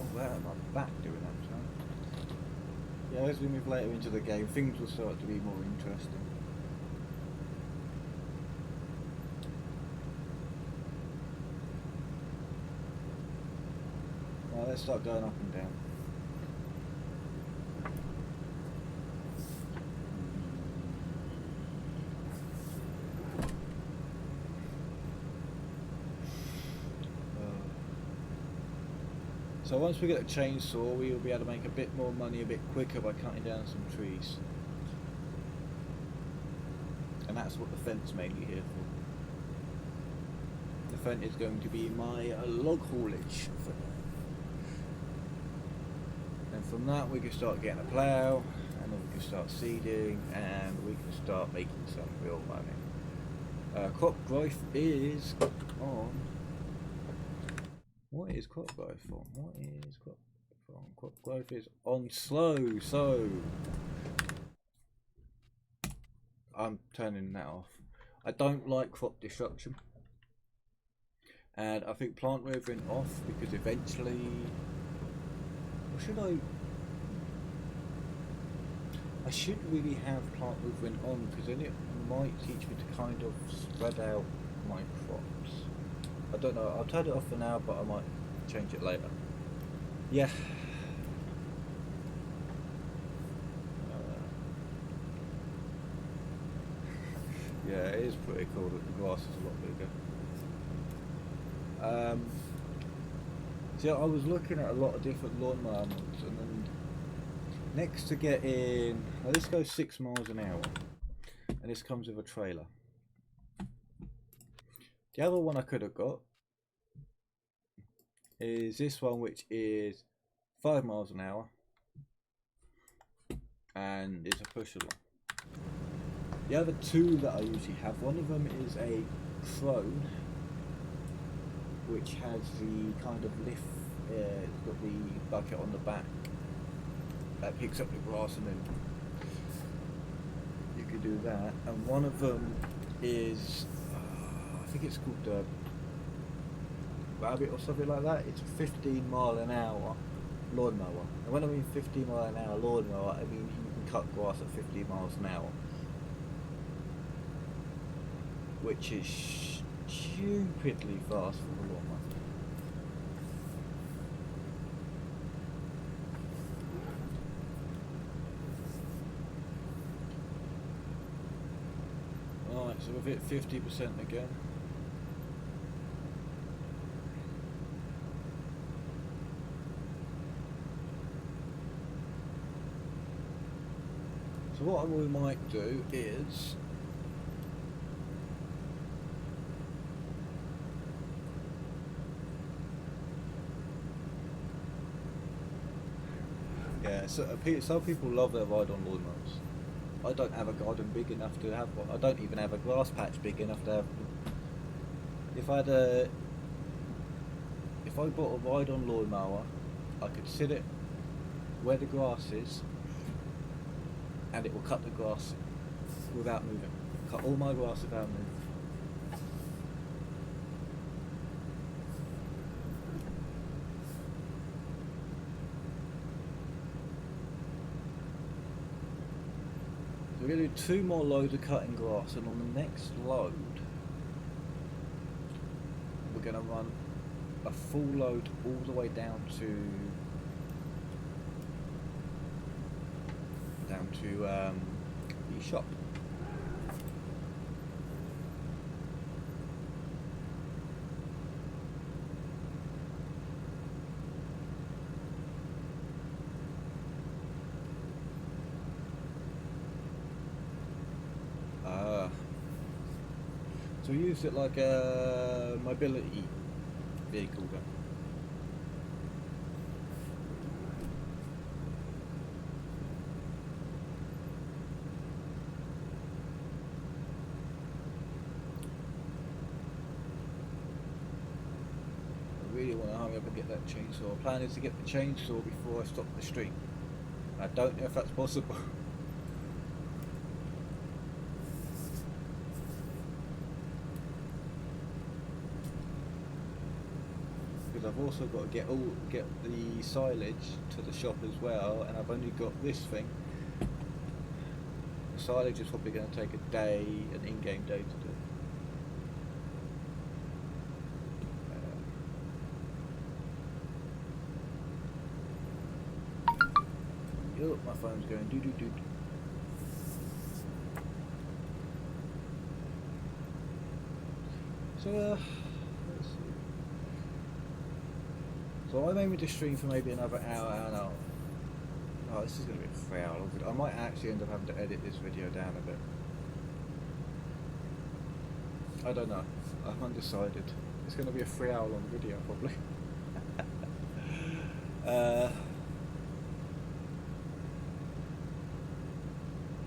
S1: oh wow, my back doing that. Yeah, as we move later into the game, things will start to be more interesting. Right, let's start going up and down. So once we get a chainsaw, we will be able to make a bit more money a bit quicker by cutting down some trees. And that's what the fence mainly here for. Deamontemps is going to be my log haulage for now. And from that we can start getting a plough, and then we can start seeding, and we can start making some real money. Crop growth is on. What is crop growth on? What is crop growth on? Crop growth is on slow, so I'm turning that off. I don't like crop destruction, and I think plant withering off, because eventually, or should I should really have plant withering on, because then it might teach me to kind of spread out my crops. I don't know, I'll turn it off for now, but I might change it later. Yeah. Yeah, it is pretty cool that the grass is a lot bigger. So I was looking at a lot of different lawnmower models, and then next to getting, now this goes 6 miles an hour, and this comes with a trailer. The other one I could have got is this one, which is 5 miles an hour, and it's a pusher one. The other two that I usually have, one of them is a crone, which has the kind of lift, it's got the bucket on the back that picks up the grass, and then you can do that. And one of them is, I think it's called the Rabbit or something like that. It's a 15-mile-an-hour lawnmower. And when I mean 15-mile-an-hour lawnmower, I mean you can cut grass at 15 miles an hour. Which is stupidly fast for the lawnmower. Alright, so we've hit 50% again. So what we might do is, yeah, so some people love their ride-on lawnmowers. I don't have a garden big enough to have one. I don't even have a grass patch big enough to have one. If I bought a ride-on lawnmower, I could sit it where the grass is, and it will cut the grass without moving. Cut all my grass without moving. So we're going to do 2 more loads of cutting grass, and on the next load we're going to run a full load all the way down to the shop. So we use it like a mobility vehicle then. I really want to hurry up and get that chainsaw. The plan is to get the chainsaw before I stop the stream. I don't know if that's possible. I've also got to get the silage to the shop as well, and I've only got this thing. The silage is probably going to take a day, an in-game day to do. Look, my phone's going doo doo doo. So let's see. So I'm aiming to stream for maybe another hour and a half. Oh, this is going to be a 3 hour long video. I might actually end up having to edit this video down a bit. I don't know. I'm undecided. It's going to be a 3-hour long video probably.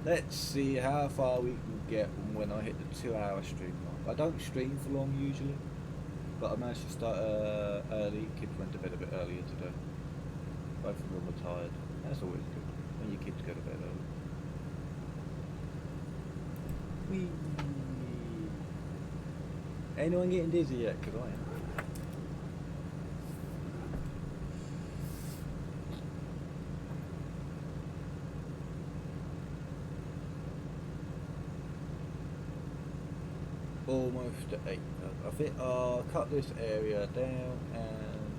S1: Let's see how far we can get when I hit the 2-hour stream mark. I don't stream for long usually, but I managed to start early. Kids went to bed a bit earlier today. Both of them were tired. That's always good when your kids go to bed early. Whee! Anyone getting dizzy yet? Because I am. Almost at 8. I think I'll cut this area down and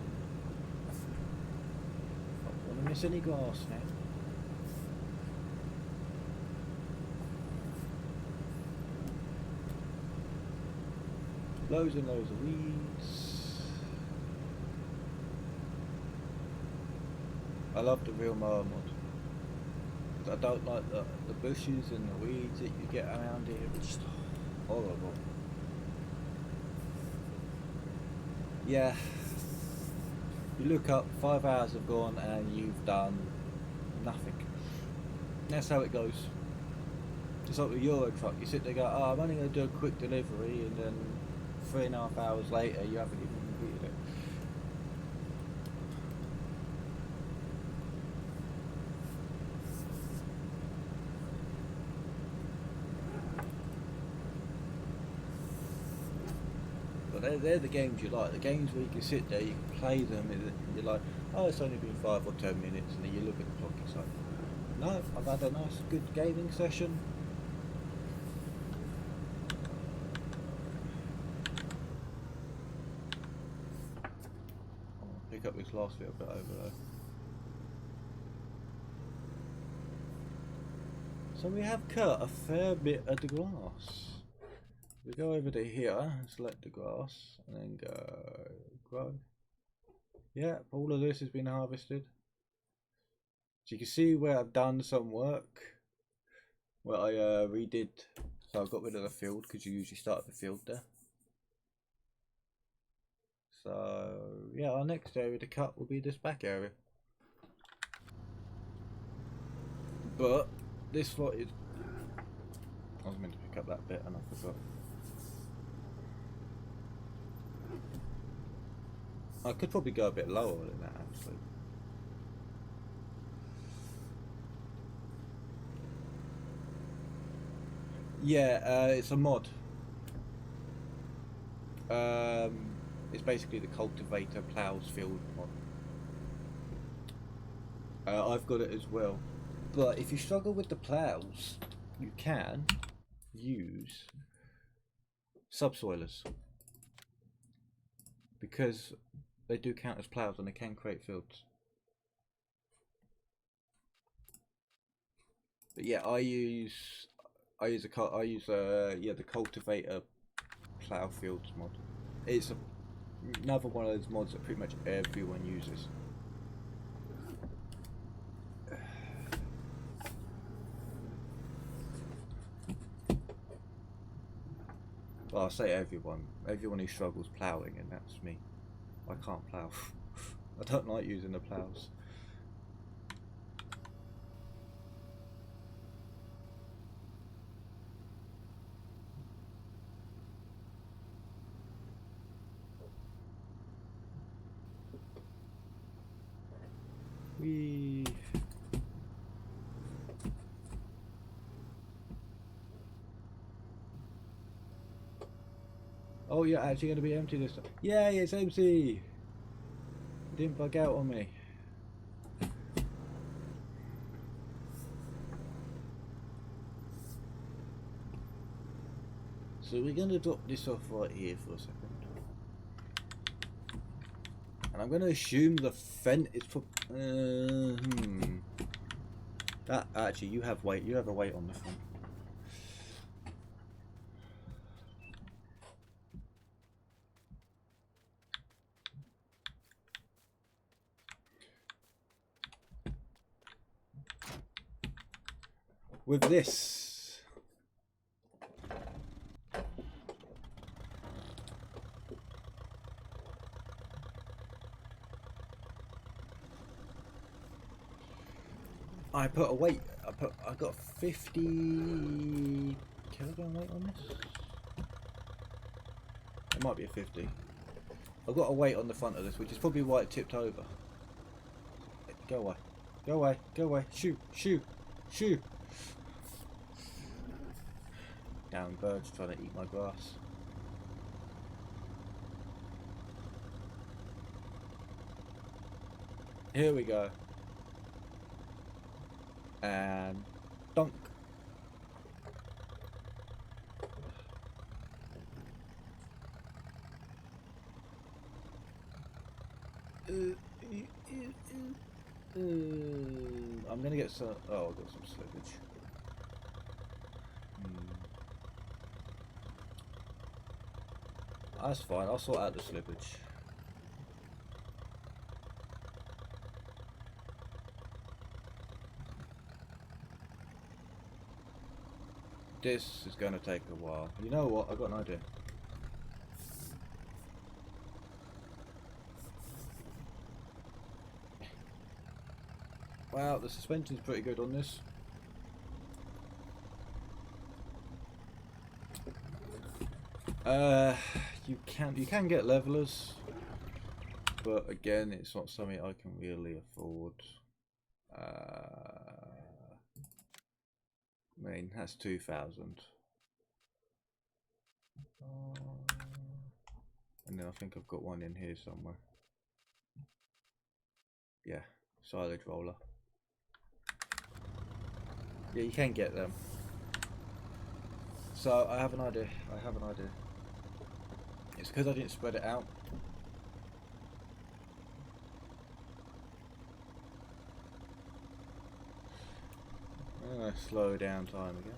S1: I don't want to miss any grass now. Loads and loads of weeds. I love the real mower mod. I don't like the bushes and the weeds that you get around here. It's just horrible. Yeah, you look up, 5 hours have gone and you've done nothing. That's how it goes. It's like the Euro truck, you sit there and go, oh, I'm only going to do a quick delivery, and then 3.5 hours later you haven't even completed it. They're the games you like, the games where you can sit there, you can play them, and you're like, oh, it's only been 5 or 10 minutes, and then you look at the clock, it's like, no, I've had a nice, good gaming session. I'll pick up this last little bit over there. So we have cut a fair bit of the grass. We go over to here and select the grass and then go grow. Yeah, all of this has been harvested. So you can see where I've done some work, where I redid. So I got rid of the field because you usually start the field there. So yeah, our next area to cut will be this back area. But this lot is, I was meant to pick up that bit and I forgot. I could probably go a bit lower than that actually. Yeah, it's a mod. It's basically the cultivator plows field mod. I've got it as well. But if you struggle with the plows, you can use subsoilers, because they do count as plows and they can create fields. But yeah, I use the cultivator plow fields mod. It's another one of those mods that pretty much everyone uses. Well, I say everyone who struggles ploughing, and that's me. I can't plough. I don't like using the ploughs. Whee! Oh, you're actually going to be empty this time. Yay, it's empty! It didn't bug out on me. So we're going to drop this off right here for a second. And I'm going to assume the fence is for... That, actually, you have weight. You have a weight on the front. With this, I put a weight. I got 50 kilogram weight on this. It might be a 50. I've got a weight on the front of this, which is probably why it tipped over. Go away. Go away. Go away. Shoot. Shoot. Shoot. Down birds trying to eat my grass. Here we go. And dunk. I'm gonna get some. Oh, I've got some slippage. That's fine. I'll sort out the slippage. This is going to take a while. You know what? I've got an idea. Wow, the suspension's pretty good on this. You can get levelers, but again, it's not something I can really afford. I mean, that's 2,000. And then I think I've got one in here somewhere. Yeah, silage roller. Yeah, you can get them. So I have an idea. It's because I didn't spread it out. Slow down time again.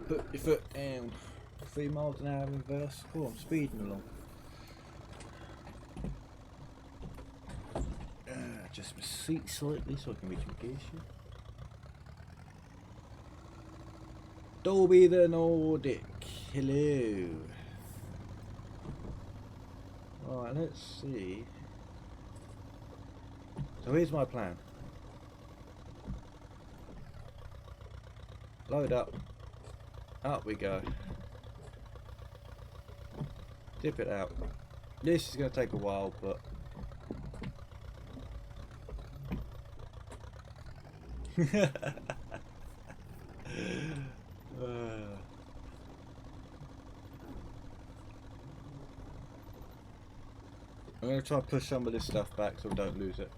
S1: Put your foot down. 3 miles an hour in reverse. Cool, I'm speeding along. Adjust my seat slightly so I can reach my gear shift. Dolby the Nordic. Hello. Alright, let's see. So here's my plan. Load up. Up we go. Dip it out. This is going to take a while, but I'm going to try and push some of this stuff back so we don't lose it.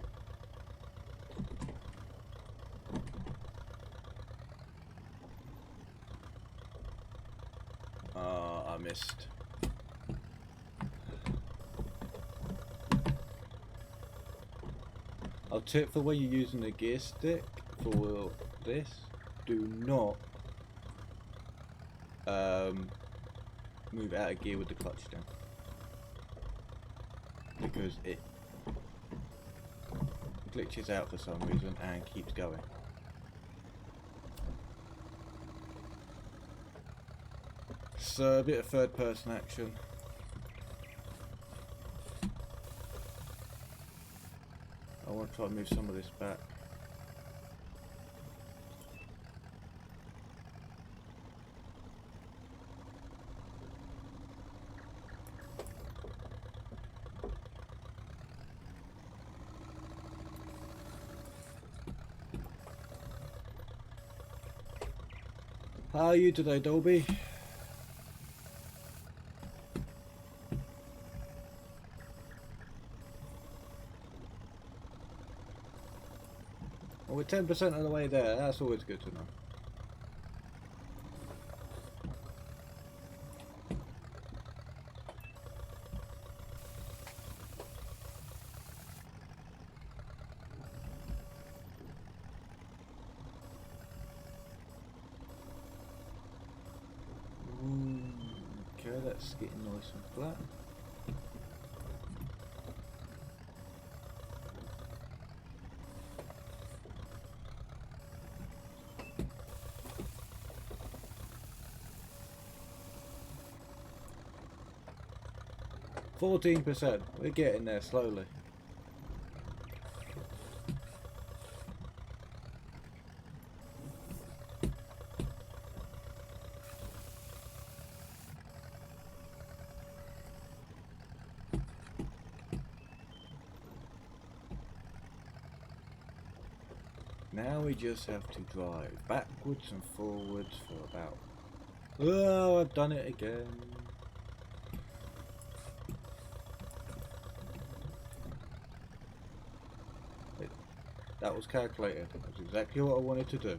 S1: I missed. I'll tip for when you're using the gear stick for this, do not move out of gear with the clutch down, because it glitches out for some reason and keeps going. So a bit of third person action. I want to try and move some of this back. How are you today, Dolby? Well, we're 10% of the way there. That's always good to know. Okay, that's getting nice and flat. 14%. We're getting there slowly. Now we just have to drive backwards and forwards for about... Oh, I've done it again. That was calculated. That's exactly what I wanted to do.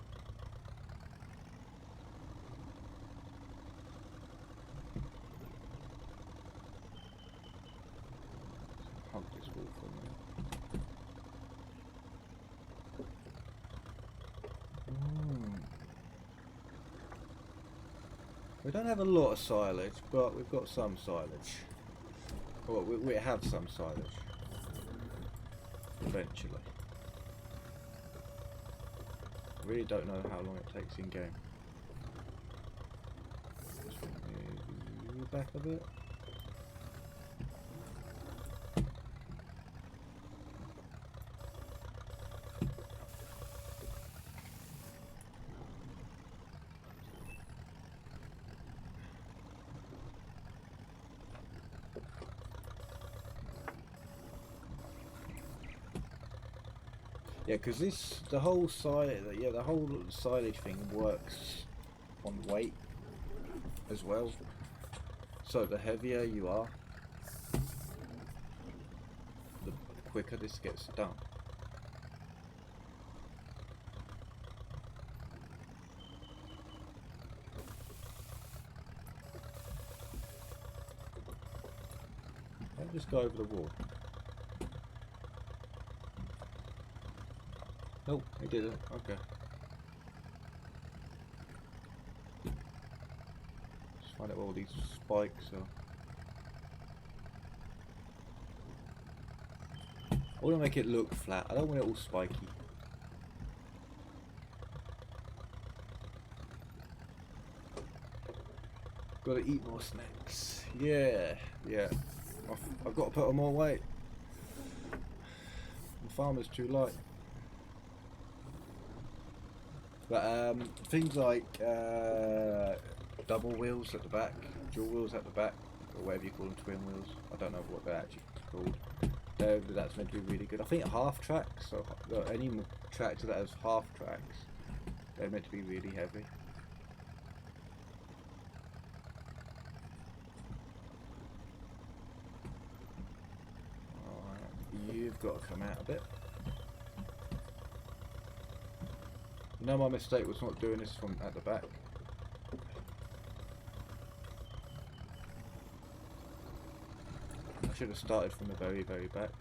S1: Hug this wall for a minute. We don't have a lot of silage, but we've got some silage. Well, we have some silage. Eventually. I really don't know how long it takes in game. Just move back a bit. Yeah, because the whole silage thing works on weight as well. So the heavier you are, the quicker this gets done. I'll just go over the wall. Nope, it didn't. Okay. Just find out where all these spikes are. I want to make it look flat. I don't want it all spiky. Gotta eat more snacks. Yeah, yeah. I've got to put on more weight. The farmer's too light. But things like double wheels at the back, dual wheels at the back, or whatever you call them, twin wheels. I don't know what they're actually called. That's meant to be really good. I think half tracks, so any tractor that has half tracks, they're meant to be really heavy. Alright, you've got to come out a bit. No, my mistake was not doing this from at the back. I should have started from the very, very back.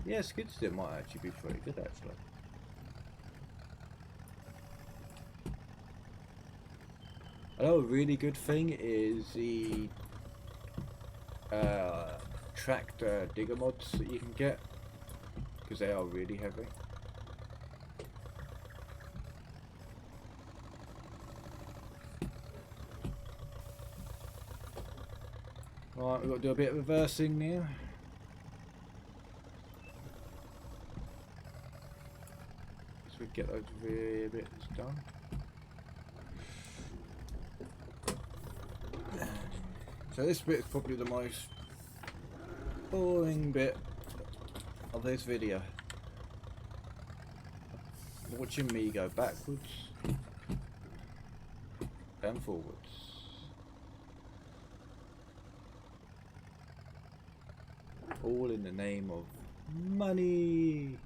S1: Yeah, skid steer might actually be pretty good actually. Another really good thing is the tractor digger mods that you can get, because they are really heavy. Right, we've got to do a bit of reversing now. So we get those rear bits done. So this bit is probably the most boring bit of this video. Watching me go backwards and forwards. All in the name of money.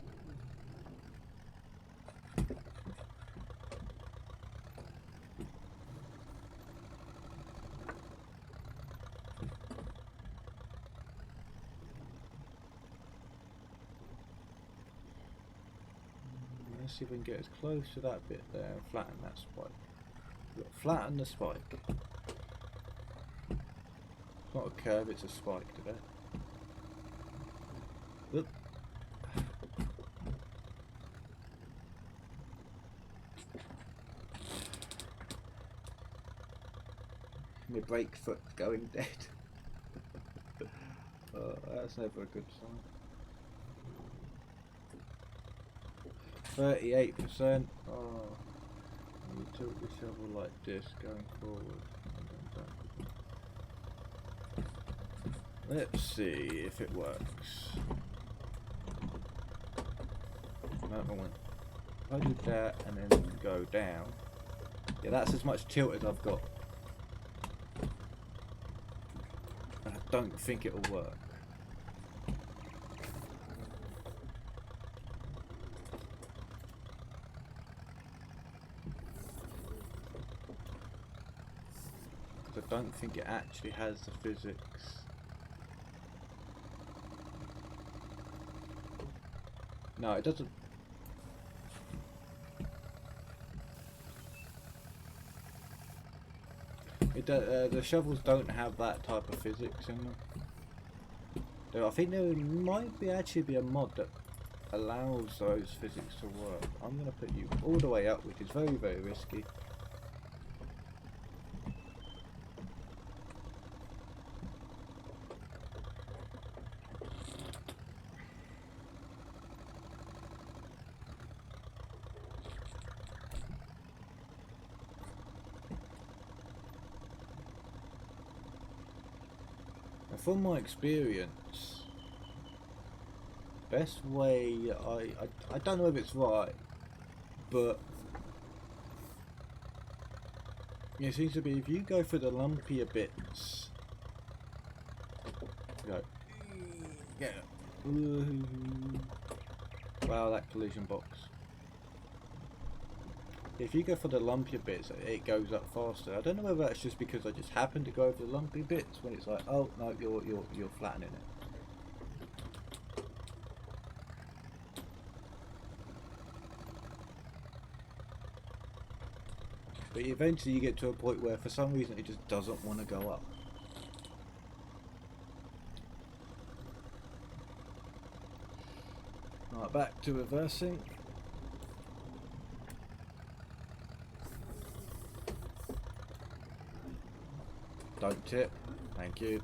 S1: Let's see if we can get as close to that bit there and flatten that spike. Look, flatten the spike. It's not a curve, it's a spike today. Look. the brake foot's going dead. That's never a good sign. 38%. Oh, you tilt the shovel like this going forward. Let's see if it works. No, I went. I did that and then go down. Yeah, that's as much tilt as I've got. And I don't think it'll work. Because I don't think it actually has the physics. No, it doesn't. The shovels don't have that type of physics in them. Though I think there might actually be a mod that allows those physics to work. I'm going to put you all the way up, which is very, very risky. From my experience, best way, I don't know if it's right, but it seems to be if you go for the lumpier bits, go, yeah, wow, that collision box. If you go for the lumpier bits, it goes up faster. I don't know whether that's just because I just happened to go over the lumpy bits when it's like, oh no, you're flattening it. But eventually you get to a point where for some reason it just doesn't want to go up. Right, back to reversing. Don't tip, thank you.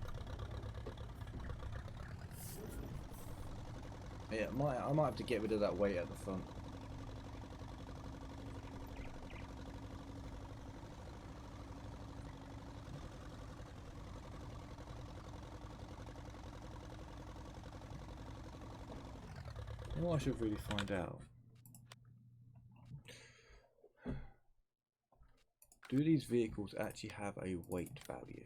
S1: Yeah, I might have to get rid of that weight at the front. You know what I should really find out? Do these vehicles actually have a weight value?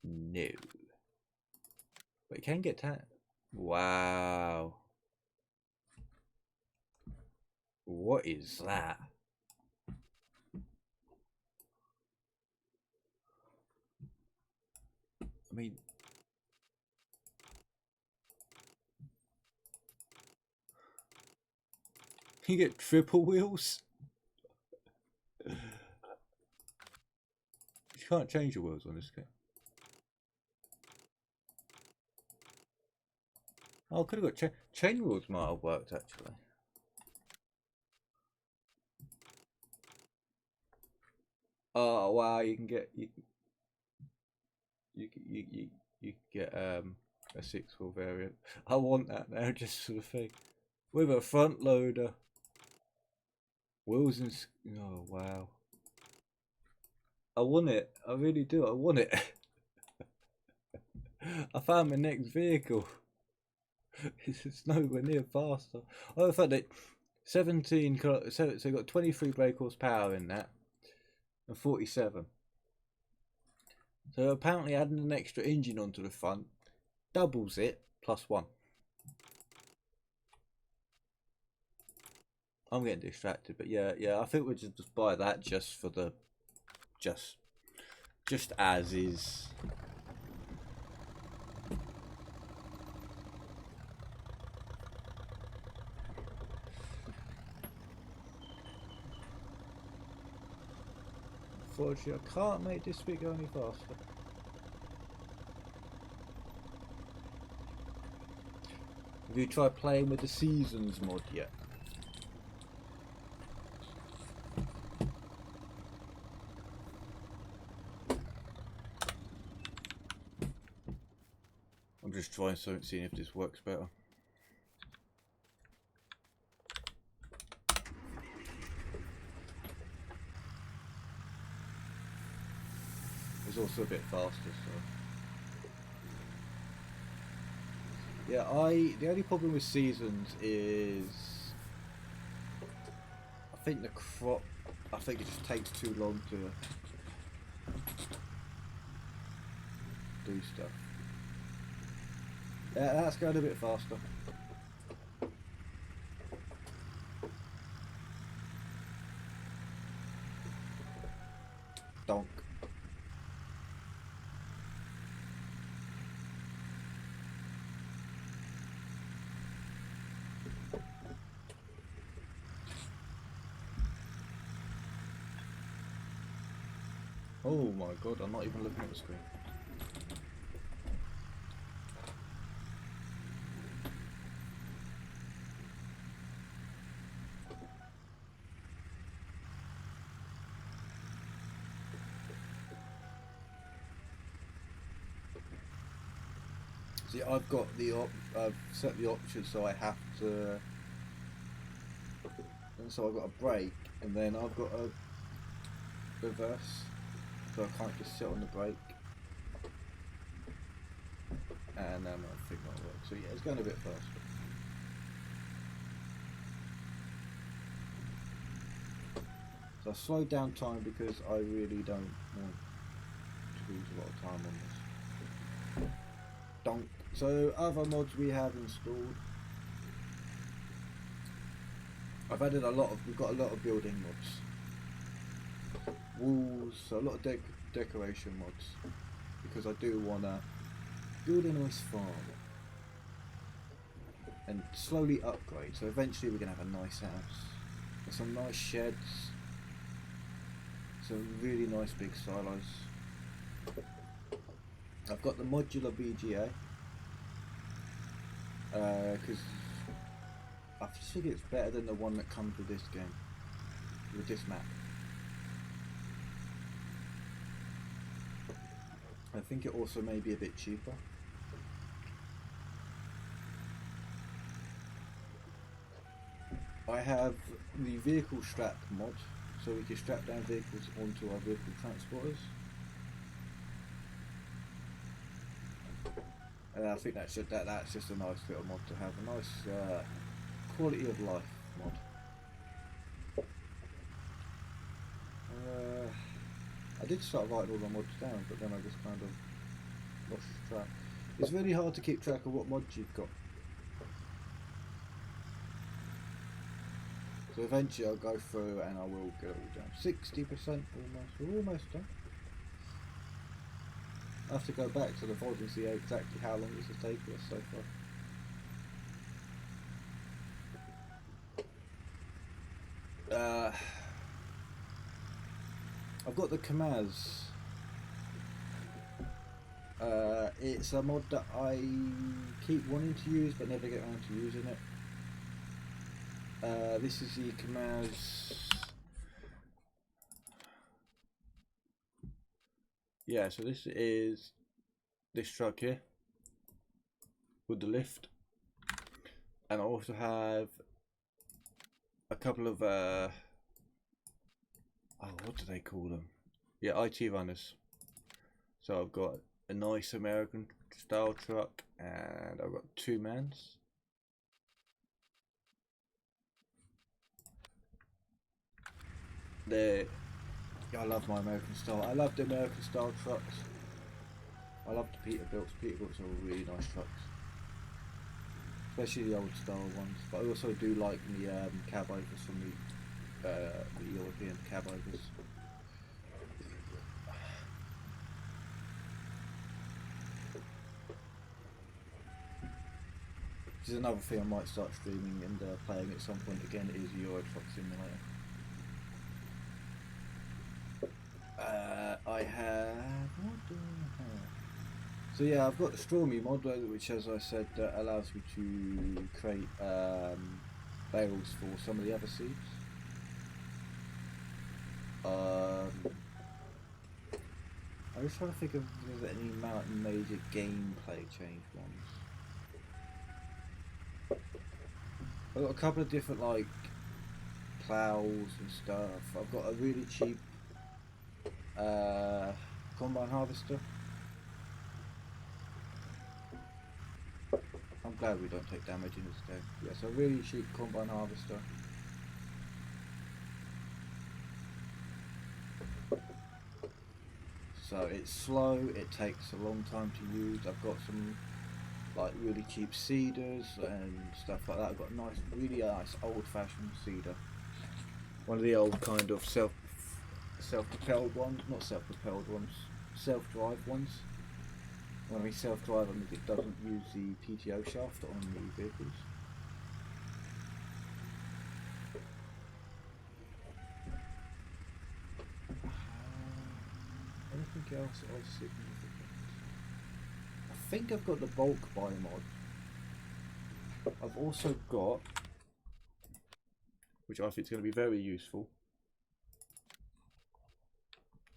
S1: No. But it can get Wow. What is that? I mean, you get triple wheels? You can't change your wheels on this game. Oh, I could have got chain wheels might have worked actually. Oh wow, you can get you get a 6-wheel variant. I want that now just for the thing. With a front loader. Wheels and oh wow. I want it. I really do. I want it. I found my next vehicle. It's nowhere near faster. Oh, the fact that 17, so you got 23 brake horsepower in that, and 47. So apparently adding an extra engine onto the front doubles it +1. I'm getting distracted, but yeah, I think we'll just buy that just for the just as is. Unfortunately, I can't make this bit go any faster. Have you tried playing with the seasons mod yet? just trying something, seeing if this works better. It's also a bit faster, so yeah. The only problem with seasons is I think the crop. I think it just takes too long to do stuff. Yeah, that's going a bit faster. Donk. Oh my god, I'm not even looking at the screen. See, I've got I've set the option so I have to, and so I've got a brake, and then I've got a reverse, so I can't just sit on the brake. And I think that'll work. So yeah, it's going a bit faster. So I slowed down time because I really don't want to lose a lot of time on this. Donk. So other mods we have installed. I've added we've got a lot of building mods. Walls, so a lot of decoration mods. Because I do want to build a nice farm. And slowly upgrade. So eventually we're going to have a nice house. With some nice sheds. Some really nice big silos. I've got the modular BGA. Because I just think it's better than the one that comes with this game. With this map. I think it also may be a bit cheaper. I have the vehicle strap mod, so we can strap down vehicles onto our vehicle transporters. And I think that's just a nice little mod to have, a nice quality of life mod. I did start writing all the mods down, but then I just kind of lost track. It's really hard to keep track of what mods you've got. So eventually I'll go through and I will get it all down. 60% almost. We're almost done. I have to go back to the VOD and see exactly how long this has taken us so far. I've got the Kamaz. It's a mod that I keep wanting to use but never get around to using it. This is the Kamaz. Yeah, so this is this truck here with the lift, and I also have a couple of oh, what do they call them? Yeah, IT runners. So I've got a nice American style truck, and I've got 2 mans. I love my American style. I love the American style trucks. I love the Peterbilts. Peterbilts are really nice trucks, especially the old style ones. But I also do like the cab overs from the European cab overs. This is another thing I might start streaming and playing at some point again, is Euro Truck Simulator. I have... what do I have? So yeah, I've got the Stormy mod, which, as I said, allows me to create bales for some of the other seeds. I'm just trying to think of if there's any major gameplay change ones. I've got a couple of different like plows and stuff. I've got a really cheap combine harvester. I'm glad we don't take damage in this game. Yeah, so a really cheap combine harvester. So it's slow, it takes a long time to use. I've got some like really cheap seeders and stuff like that. I've got a nice, really nice old-fashioned seeder. One of the old kind of self-propelled ones, not self-propelled ones, self-drive ones. When I mean self-drive, I mean it doesn't use the PTO shaft on the vehicles. Anything else of significant? I think I've got the bulk buy mod. I've also got, which I think is going to be very useful.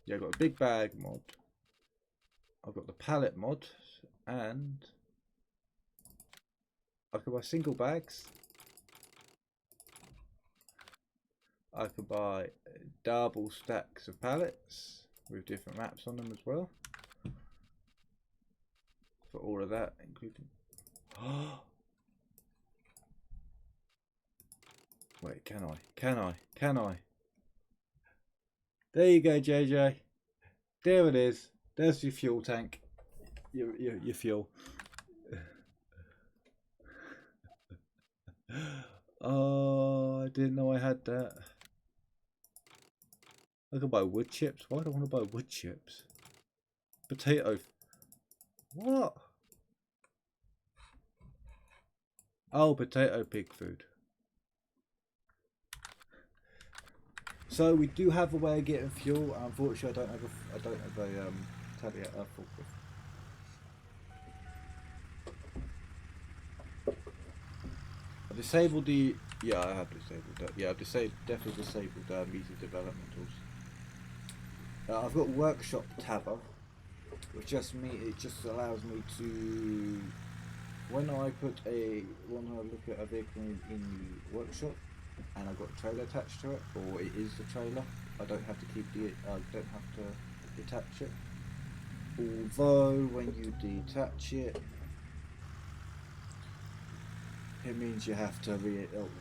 S1: Yeah, I've got a big bag mod. I've got the pallet mod, and I can buy single bags. I can buy double stacks of pallets with different maps on them as well. For all of that, including. Wait, can I? Can I? Can I? There you go, JJ. There it is. There's your fuel tank. Your fuel. Oh, I didn't know I had that. I can buy wood chips. Why do I want to buy wood chips? Potato. What? Oh, potato pig food. So we do have a way of getting fuel. Unfortunately, I don't have a caveat full. I've disabled the. Yeah, I have disabled that. Yeah, I've definitely disabled media development tools. I've got workshop tabber, which just allows me to, when I look at a vehicle in the workshop, and I've got a trailer attached to it, or it is the trailer, I don't have to detach it. Although when you detach it, it means you have to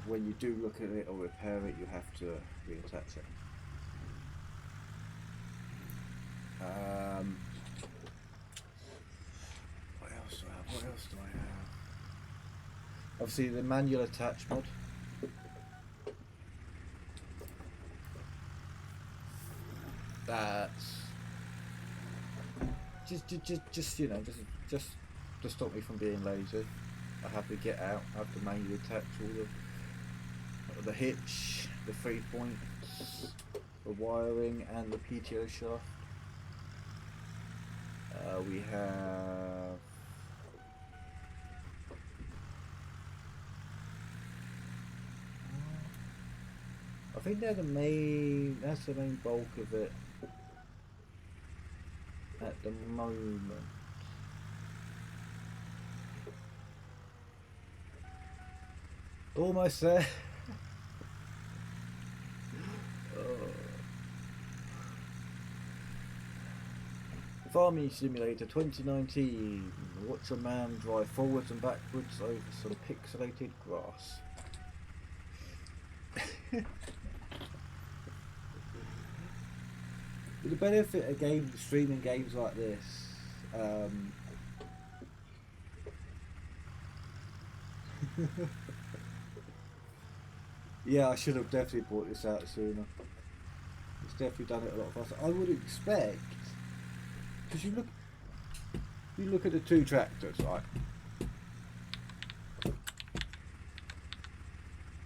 S1: when you do look at it or repair it, you have to reattach it. What else do I have? What else do I have? Obviously the manual attach mod. That's just you know, just to stop me from being lazy. I have to get out. I have to manually attach all the hitch, the 3 points, the wiring, and the PTO shaft. We have. I think that's the main bulk of it at the moment. Almost there. Farming Simulator 2019. Watch a man drive forwards and backwards over some pixelated grass. With the benefit of streaming games like this, yeah, I should have definitely brought this out sooner. It's definitely done it a lot faster. I would expect, because you look at the two tractors, right?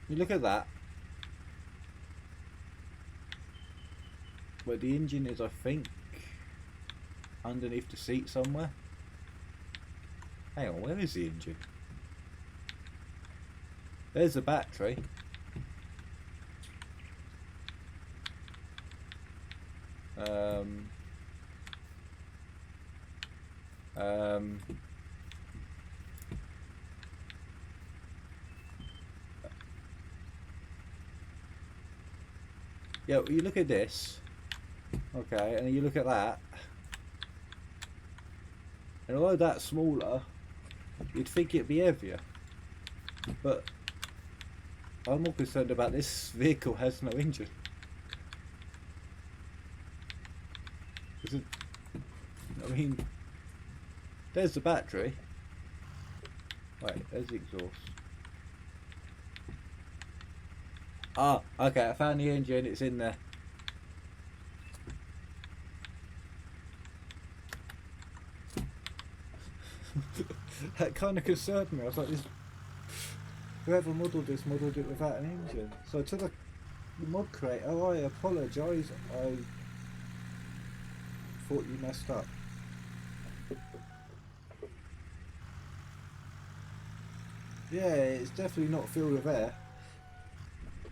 S1: You look at that, where the engine is, I think, underneath the seat somewhere. Hang on, where is the engine? There's the battery. Um, yeah, you look at this, okay, and then you look at that, and although that's smaller, you'd think it'd be heavier, but I'm more concerned about this vehicle has no engine. I mean, there's the battery. Wait, there's the exhaust. Ah, okay, I found the engine, it's in there. That kind of concerned me. I was like, whoever modelled this modelled it without an engine. So to the mod creator, I apologise. I thought you messed up. Yeah, it's definitely not filled with air.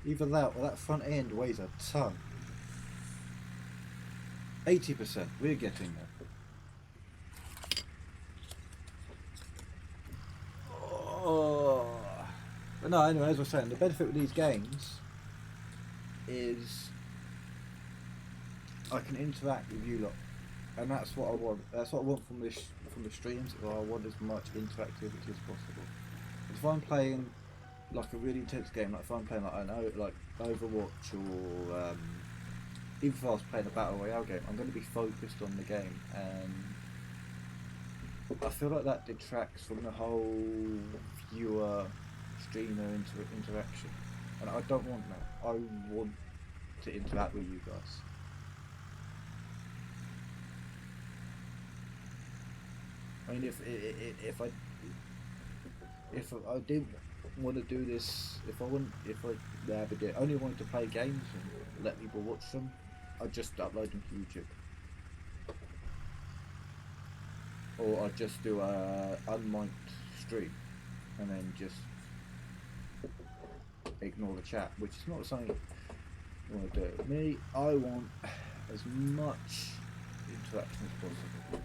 S1: Either that or that front end weighs a ton. 80%, we're getting there. Oh. But no, anyway, as I was saying, the benefit with these games is I can interact with you lot, and that's what I want. That's what I want from the streams. I want as much interactivity as possible. If I'm playing like a really intense game, like if I'm playing like I know like Overwatch or even if I was playing a battle royale game, I'm going to be focused on the game, and I feel like that detracts from the whole viewer streamer interaction, and I don't want that. I want to interact with you guys. I mean, if I didn't want to do this, if I only wanted to play games and let people watch them, I'd just upload them to YouTube, or I'd just do a unmiked stream and then just ignore the chat, which is not something I want to do. Me, I want as much interaction as possible.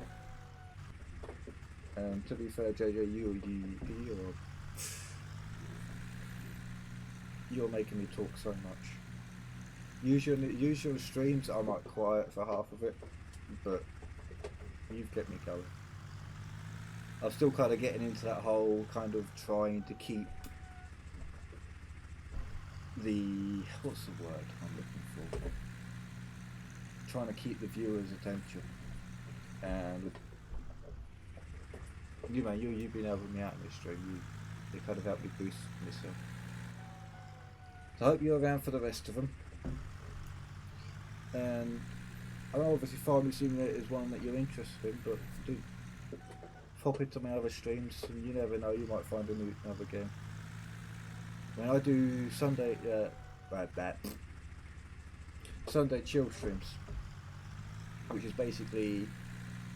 S1: To be fair, JJ, you're making me talk so much. Usual streams, I'm like quiet for half of it, but you've kept me going. I'm still kind of getting into that whole kind of trying to keep the, what's the word I'm looking for? Trying to keep the viewer's attention. And you man, you've been helping me out in this stream. You kind of helped me boost myself. So I hope you're around for the rest of them. And I know obviously Farming Simulator is one that you're interested in, but do pop into my other streams, and you never know, you might find another game. I mean, I do Sunday Sunday chill streams, which is basically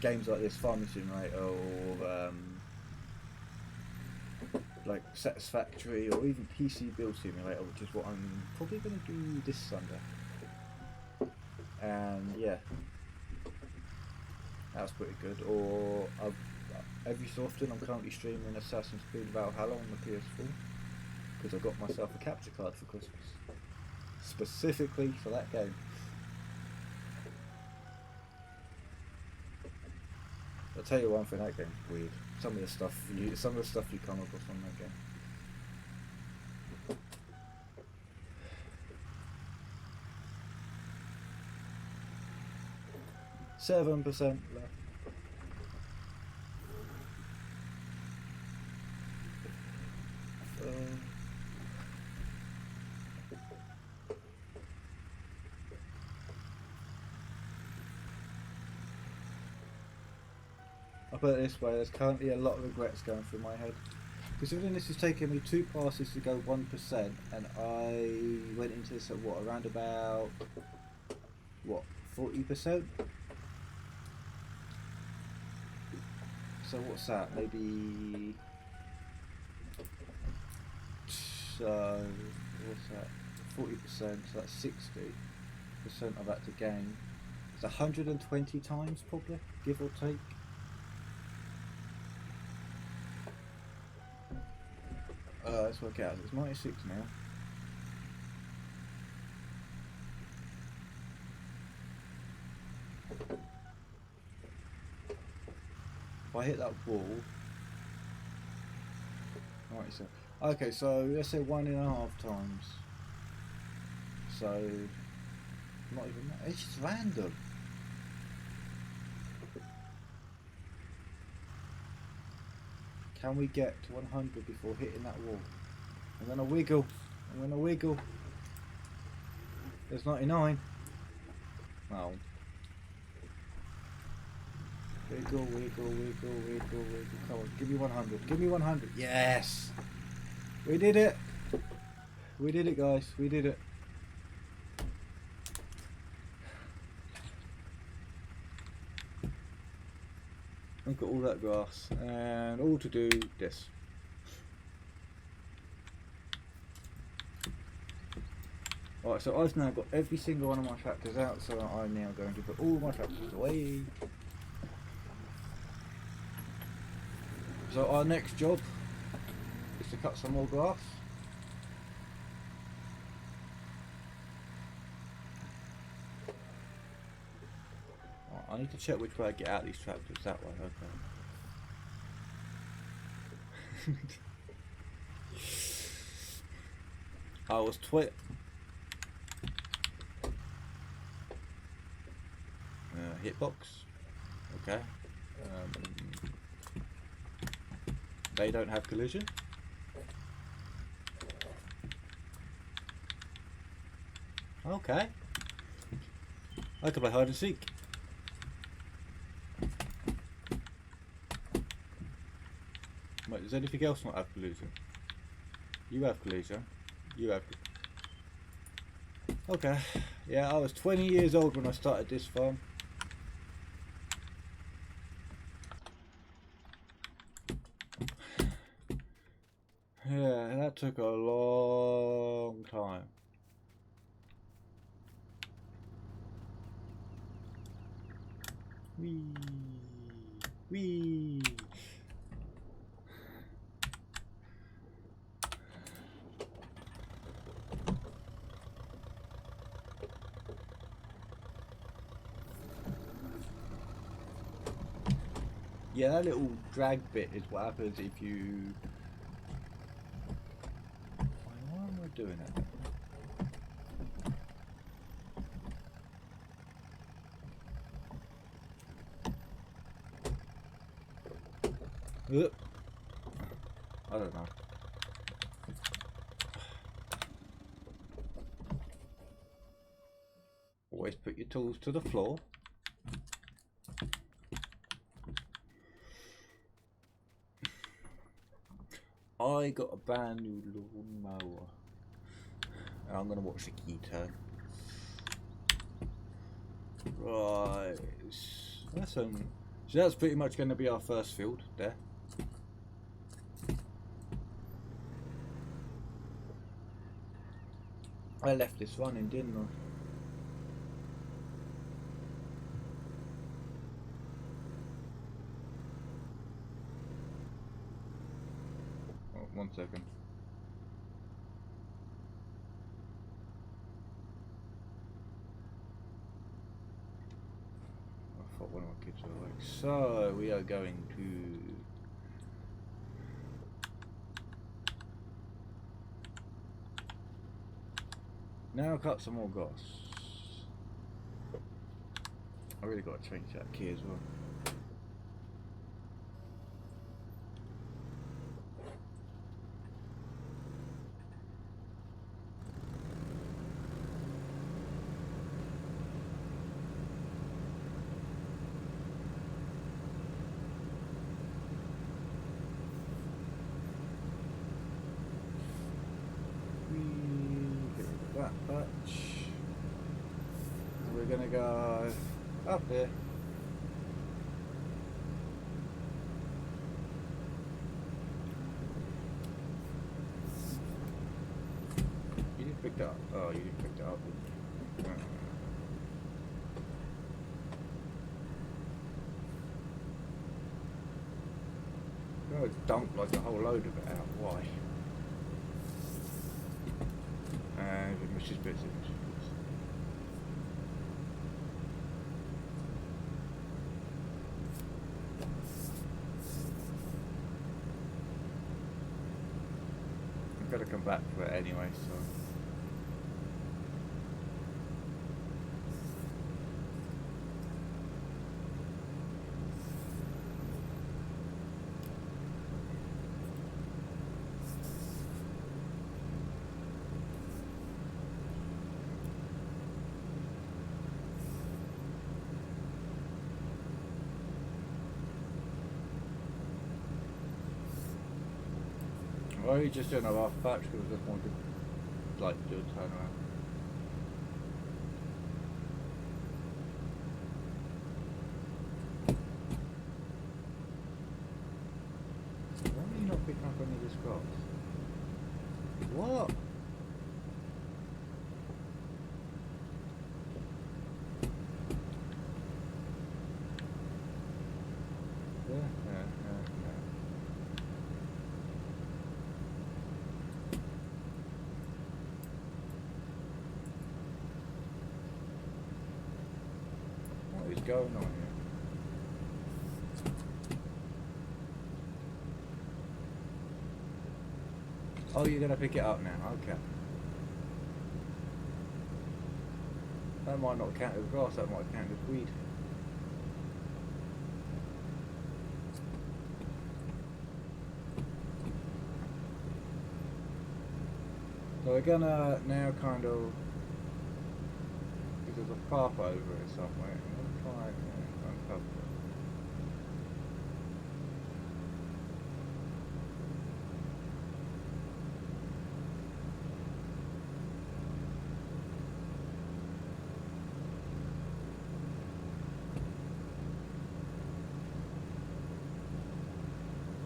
S1: games like this, Farming Simulator, or like Satisfactory, or even PC Build Simulator, which is what I'm probably going to do this Sunday. And yeah, that was pretty good. Or every so often I'm currently streaming Assassin's Creed Valhalla on the PS4, because I got myself a capture card for Christmas, specifically for that game. I'll tell you one thing, that game's weird. Some of the stuff you come across on that game. 7% left. I'll put it this way, there's currently a lot of regrets going through my head. Considering this has taken me 2 passes to go 1%, and I went into this at what, around about, what, 40%? So what's that, maybe, so, what's that, 40%, so that's 60% I've had to gain. It's 120 times probably, give or take. let's work out. It's 96 now. If I hit that wall, 97. Okay, so let's say 1.5 times. So not even that. It's just random. Can we get to 100 before hitting that wall? I'm gonna wiggle. I'm gonna wiggle. There's 99. No. Wiggle, wiggle, wiggle, wiggle, wiggle. Come on, give me 100. Give me 100. Yes! We did it! We did it, guys. We did it. Look at all that grass. And all to do this. Alright, so I've now got every single one of my tractors out, so I'm now going to put all my tractors away. So our next job is to cut some more grass. Right, I need to check which way I get out these tractors. That way, okay. I was hitbox. Okay. They don't have collision. Okay. I can play hide and seek. Wait, does anything else not have collision? You have collision. You have. Okay. Yeah, I was 20 years old when I started this farm. Yeah, that took a long time. Wee, wee. Yeah, that little drag bit is what happens if you... Why am I doing it? I don't know. Always put your tools to the floor. I got a brand new lawnmower. And I'm gonna watch the key turn. Right. So that's pretty much gonna be our first field there. I left this running, didn't I? Oh, 1 second. I thought one of my kids were awake. So we are going to... Now cut some more grass. I really got to change that key as well. We're gonna go up there. You didn't pick that up. Oh, you didn't pick that up. Oh, it's dumped like a whole load of it out. Why? Images, bits, images. I've got to come back for it anyway, so. Why are you just doing a half batch? Because I just wanted to like do a turnaround. Why are you not picking up any of this grass? What? Yeah. What is going on here? Oh, you're gonna pick it up now, okay. That might not count as grass, that might count as weed. So we're gonna now kind of, because there's a path over it somewhere, I'm gonna try and uncover it.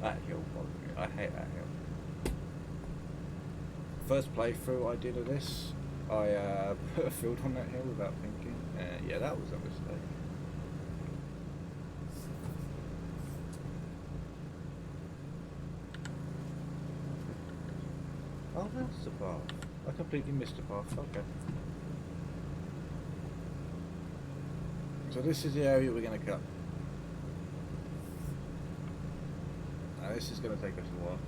S1: That hill bothers me. I hate that hill. First playthrough I did of this, I put a field on that hill without thinking. Yeah, that was a mistake. Oh, that's the path. I completely missed the path. Okay. So this is the area we're going to cut. Now this is going to take us a while.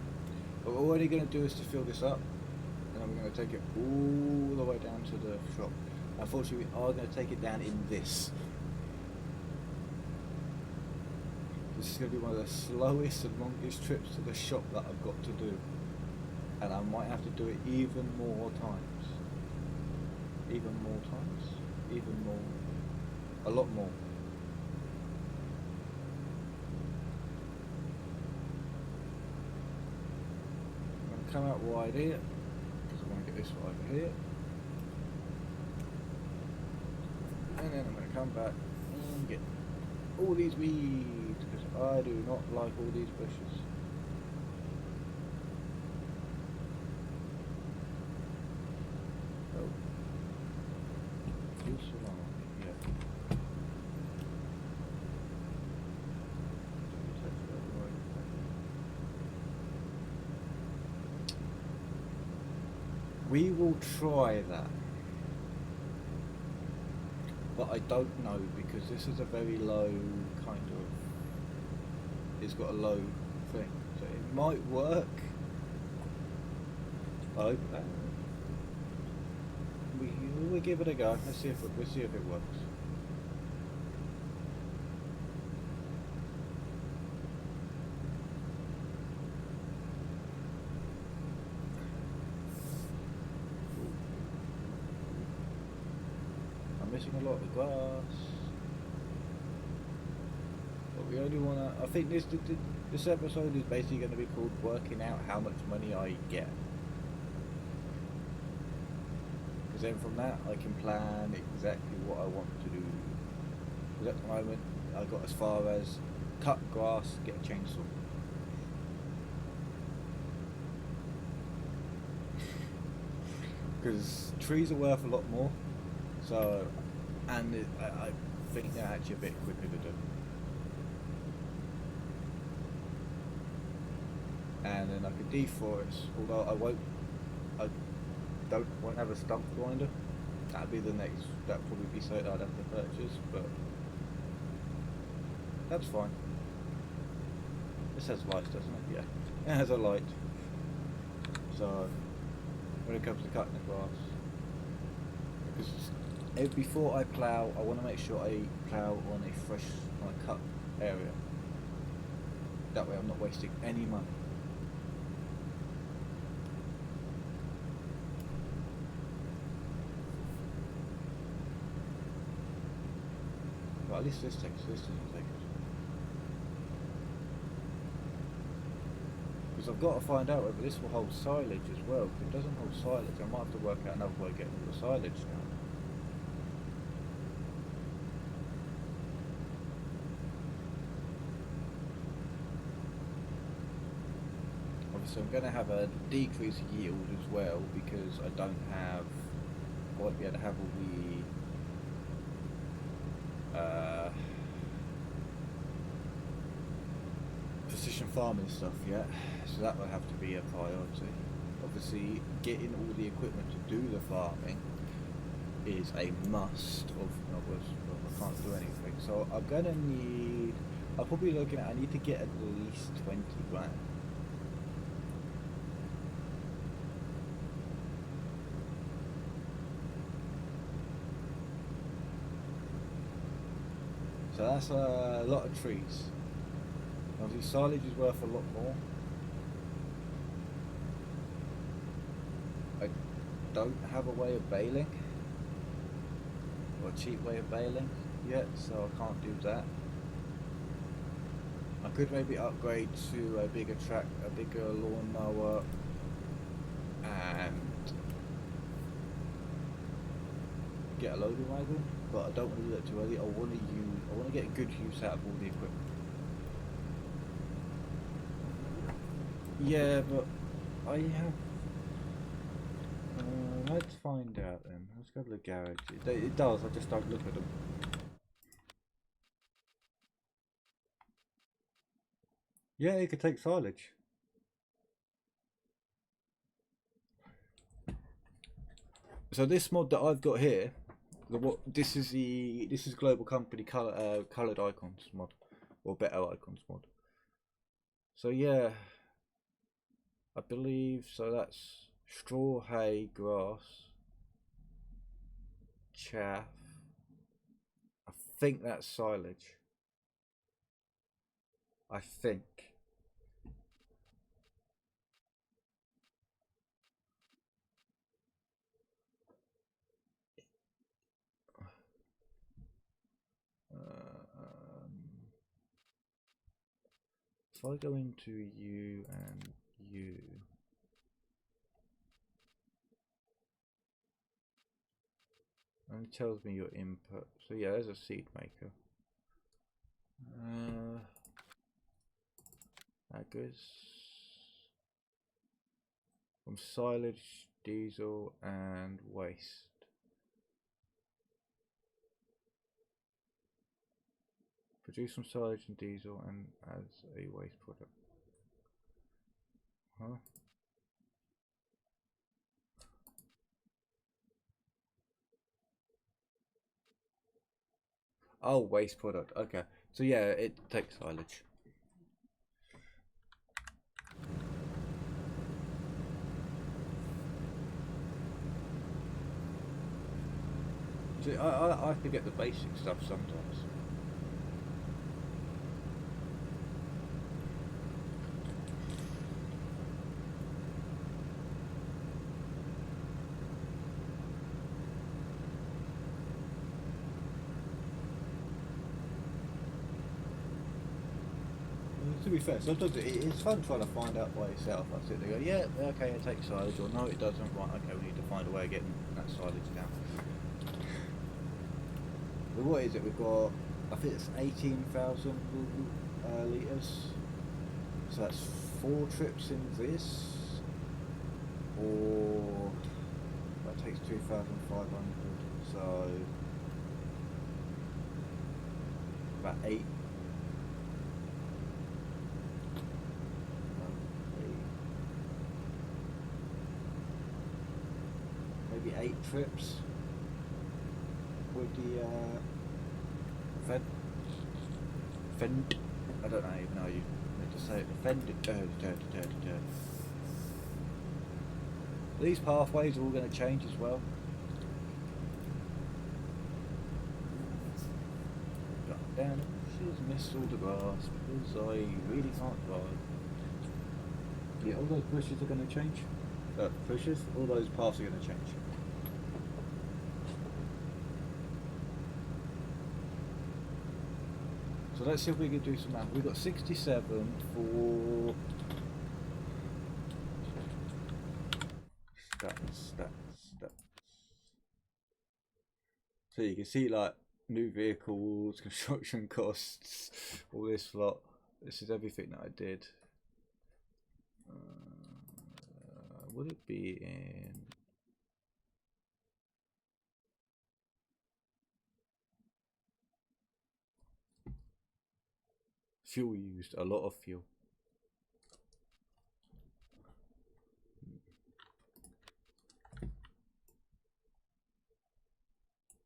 S1: What we're already going to do is to fill this up, and then we're going to take it all the way down to the shop. Unfortunately, we are going to take it down in this. This is going to be one of the slowest and longest trips to the shop that I've got to do. And I might have to do it even more times. Even more times? Even more. A lot more. I'm going to come out wide here, because I want to get this over here. And then I'm going to come back and get all these weeds, because I do not like all these bushes. Oh. Too long. Yeah. We will try that. But I don't know, because this is a very low kind of, it's got a low thing, so it might work. I hope that. We'll give it a go. Let's see if it works. Missing a lot of grass, but we only want to, I think this episode is basically going to be called working out how much money I get, because then from that I can plan exactly what I want to do. Because at the moment I got as far as cut grass, get a chainsaw. Because trees are worth a lot more, so, and I think they're actually a bit quicker to do. And then I could deforest, although I won't have a stump grinder. That'd be the next. That'd probably be something I'd have to purchase, but that's fine. This has lights, doesn't it? Yeah, it has a light. So when it comes to cutting the grass, because before I plough, I want to make sure I plough on a cut area. That way I'm not wasting any money. But at least this doesn't take it. Because I've got to find out whether this will hold silage as well. If it doesn't hold silage, I might have to work out another way of getting all the silage now. So I'm going to have a decrease in yield as well, because I won't be able to have all the precision farming stuff yet, so that will have to be a priority. Obviously getting all the equipment to do the farming is a must, I can't do anything, so I'm going to need, I'm probably looking at, I need to get at least 20 grand. So that's a lot of trees. Obviously silage is worth a lot more. I don't have a way of baling, or a cheap way of baling yet, so I can't do that. I could maybe upgrade to a bigger lawnmower and get a loading wagon, but I don't want to do that too early. I want to get good use out of all the equipment. Yeah, but I have. Let's find out then. Let's go to the garage. It does. I just don't look at them. Yeah, you could take silage. So this mod that I've got here, this is Global Company colored icons mod, or better icons mod. So yeah, I believe so. That's straw, hay, grass, chaff. I think that's silage. I think. If I go into you and you, and it tells me your input. So yeah, there's a seed maker. That goes from silage, diesel, and waste. Produce some silage and diesel and as a waste product. Huh? Oh, waste product. Okay. So yeah, it takes silage. See, I forget the basic stuff sometimes. To be fair, sometimes it's fun trying to find out by yourself. I sit there and go, yeah, okay, it takes silage, or no, it doesn't. Right, okay, we need to find a way of getting that silage down. But what is it? We've got, I think it's 18,000 litres. So that's 4 trips in this, or that takes 2,500. So about 8. 8 trips with the fend. I don't know even how you meant to say it. These pathways are all going to change as well. Got down the bushes, miss all the grass because I really can't drive. Yeah, all those bushes are going to change. Bushes, all those paths are going to change. So let's see if we can do some math. We've got 67 for stats. So you can see like new vehicles, construction costs, all this lot. This is everything that I did. Would it be in? Fuel used, a lot of fuel.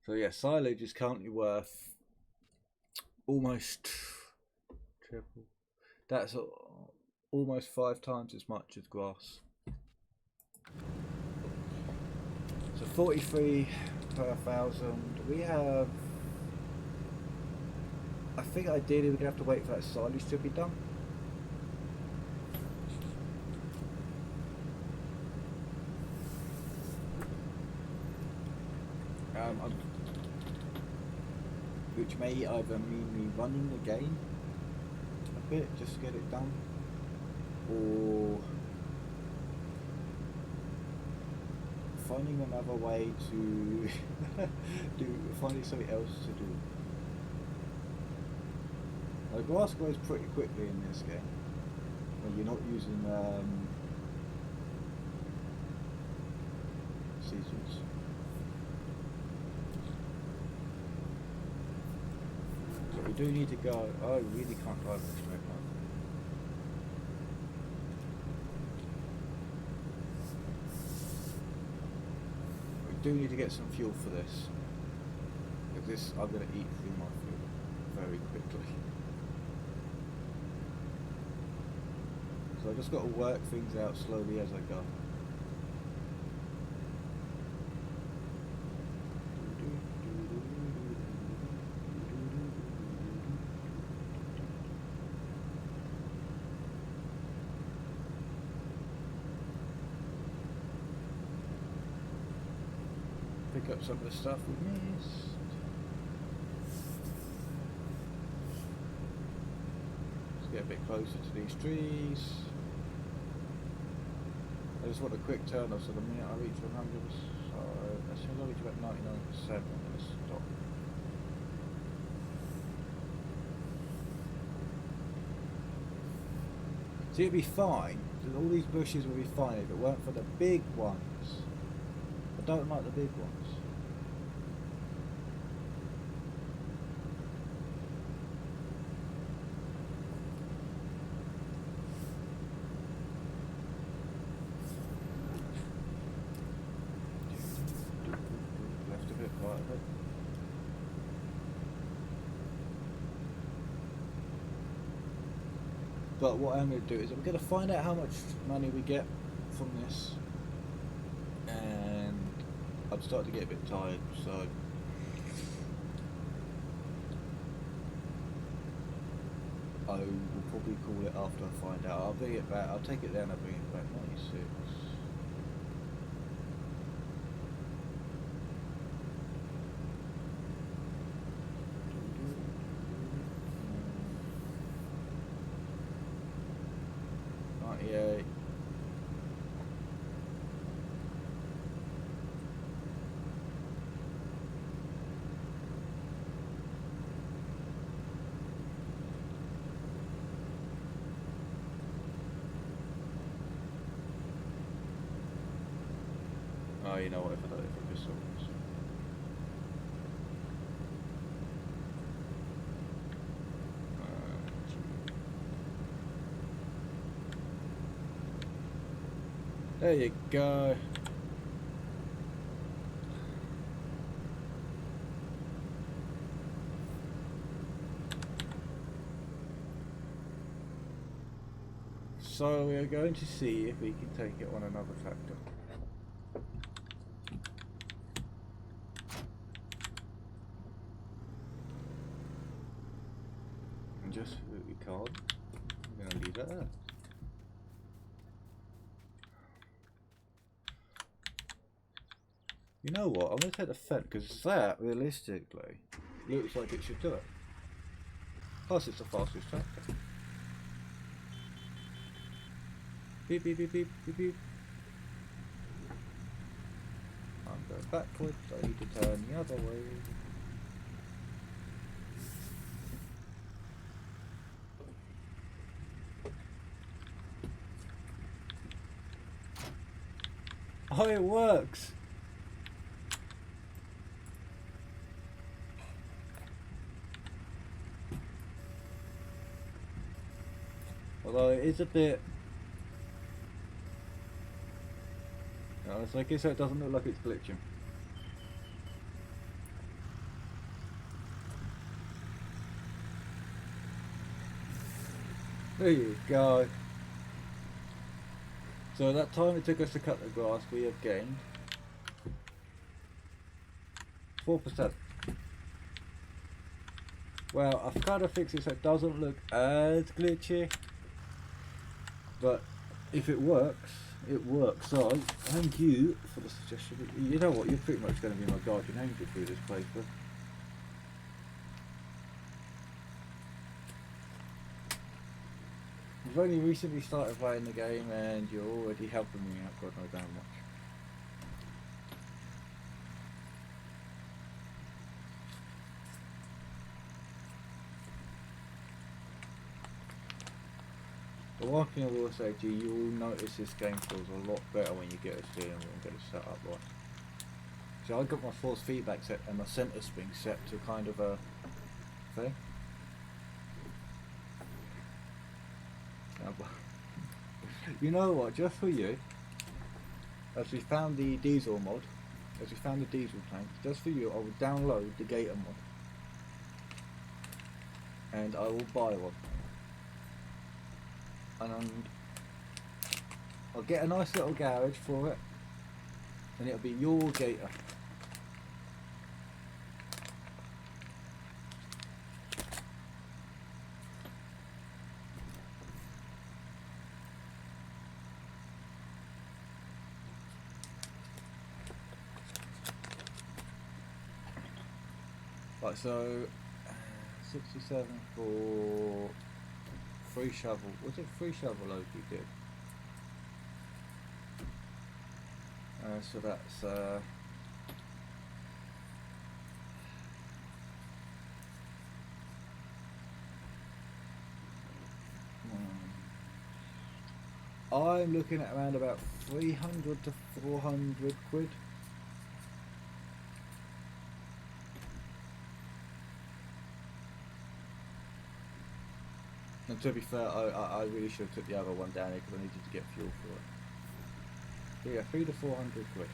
S1: So yeah, silage is currently worth almost triple. That's almost 5 times as much as grass. So 43 per 1,000. We have, I think ideally we're going to have to wait for that silage to be done. Which may either mean me running the game a bit just to get it done, or finding another way to finding something else to do. The grass grows pretty quickly in this game when you're not using seasons. So we do need to go. I really can't drive a straight line. We do need to get some fuel for this. Because this, I'm going to eat through my fuel very quickly. So I just got to work things out slowly as I go. Pick up some of the stuff we missed. Let's get a bit closer to these trees. I just want a quick turn off so the minute I reach 100, so as soon as I reach about 99%, I'm going to stop. See, it'd be fine, all these bushes would be fine if it weren't for the big ones. I don't like the big ones. Left a bit right of it. But what I'm going to do is I'm going to find out how much money we get from this, and I'm starting to get a bit tired, so I will probably call it after I find out. I'll bring it back, I'll take it down and bring it back. 96. Yeah. Oh, you know what? If I don't, if I just saw this. There you go. So we are going to see if we can take it on another tractor. And just we can't. We're going to leave it there. You know what? I'm going to take the fence because that realistically looks like it should do it. Plus, it's the fastest tractor. Beep beep beep beep beep beep. I'm going backwards. I need to turn the other way. Oh, it works! Although it is a bit... It's like so it doesn't look like it's glitching. There you go. So that time it took us to cut the grass, we have gained 4%. Well, I've kind of fixed it so it doesn't look as glitchy, but if it works, it works. So thank you for the suggestion. You know what, you're pretty much going to be my guardian angel through this playthrough. I've only recently started playing the game and you're already helping me out, God knows how much. The one thing I will say to you, you will notice this game feels a lot better when you get a steering wheel and get it set up right. So I got my force feedback set and my centre spring set to kind of a thing. You know what, just for you, as we found the diesel mod, as we found the diesel tank, just for you I will download the gator mod. And I will buy one. And I'll get a nice little garage for it. And it'll be your gator. Right, so 67 for free shovel. Was it free shovel load we did? So that's I'm looking at around about 300 to 400 quid. And to be fair, I really should have took the other one down here because I needed to get fuel for it. But yeah, 300 to 400 quid.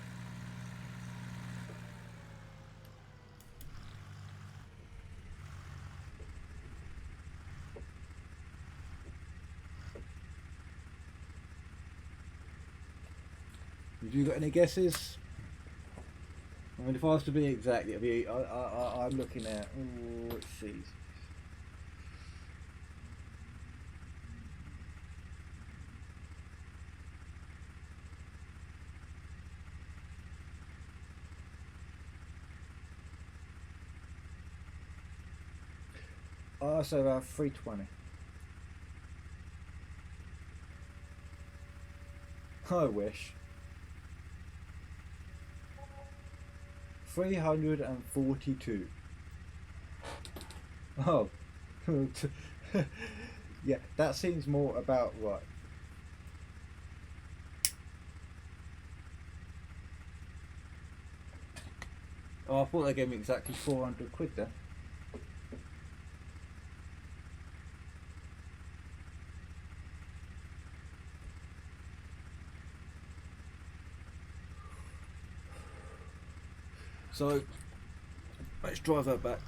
S1: Have you got any guesses? I mean, if I was to be exact, it'd be I'm looking at. Oh, let's see. I'll say about 320. I wish. 342. Oh. Yeah, that seems more about right. Oh, I thought they gave me exactly 400 quid there. So, let's drive that back.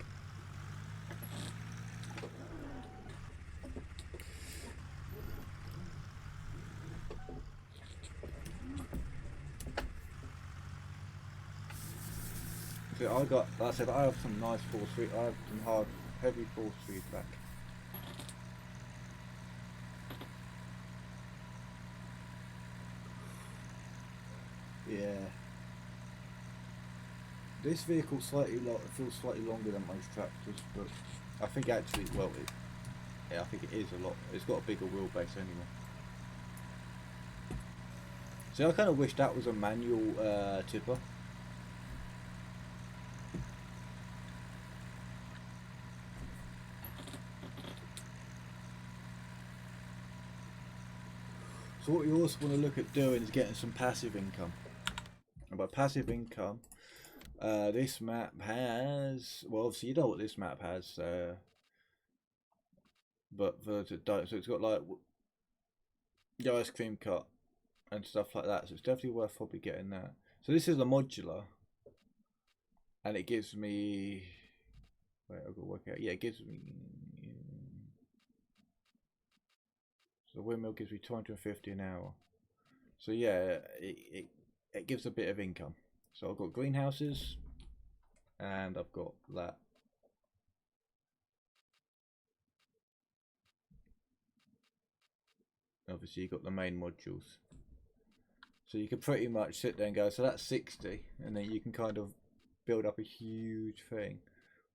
S1: So I got, like I said, I have some nice force feed. I have some hard, heavy force feedback. Yeah. This vehicle feels slightly longer than most tractors, but I think actually, well, yeah, I think it is a lot. It's got a bigger wheelbase anyway. See, I kind of wish that was a manual tipper. So what you also want to look at doing is getting some passive income. And by passive income, this map has, well, obviously you know what this map has, but so it's got like the ice cream cut and stuff like that, so it's definitely worth probably getting that. So this is a modular, and it gives me, wait, I've got to work out, yeah, it gives me, so the windmill gives me 250 an hour. So yeah, it gives a bit of income. So I've got greenhouses, and I've got that. Obviously you've got the main modules. So you can pretty much sit there and go, so that's 60, and then you can kind of build up a huge thing.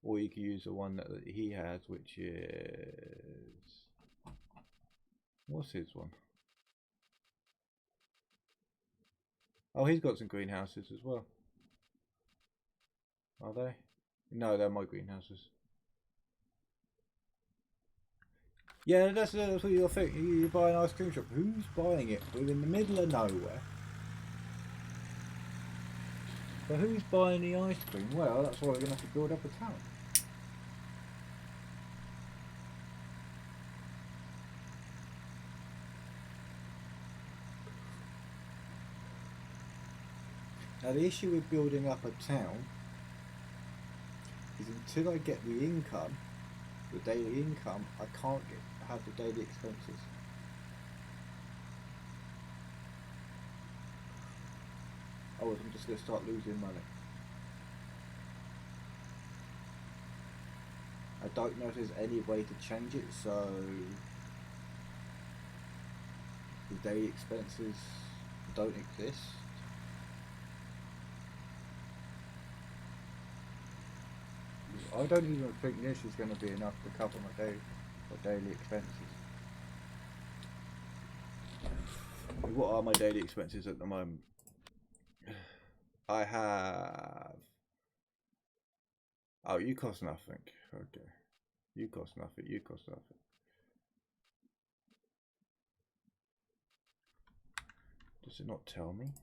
S1: Or you can use the one that he has, which is, what's his one? Oh, he's got some greenhouses as well. Are they? No, they're my greenhouses. Yeah, that's what you'll think. You buy an ice cream shop. Who's buying it? We're in the middle of nowhere. But who's buying the ice cream? Well, that's why we're going to have to build up a town. Now the issue with building up a town is until I get the income, the daily income, I can't have the daily expenses. Oh, I'm just going to start losing money. I don't know if there's any way to change it so the daily expenses don't exist. I don't even think this is going to be enough to cover my daily expenses. What are my daily expenses at the moment? I have, oh, you cost nothing. Okay, you cost nothing. You cost nothing. Does it not tell me?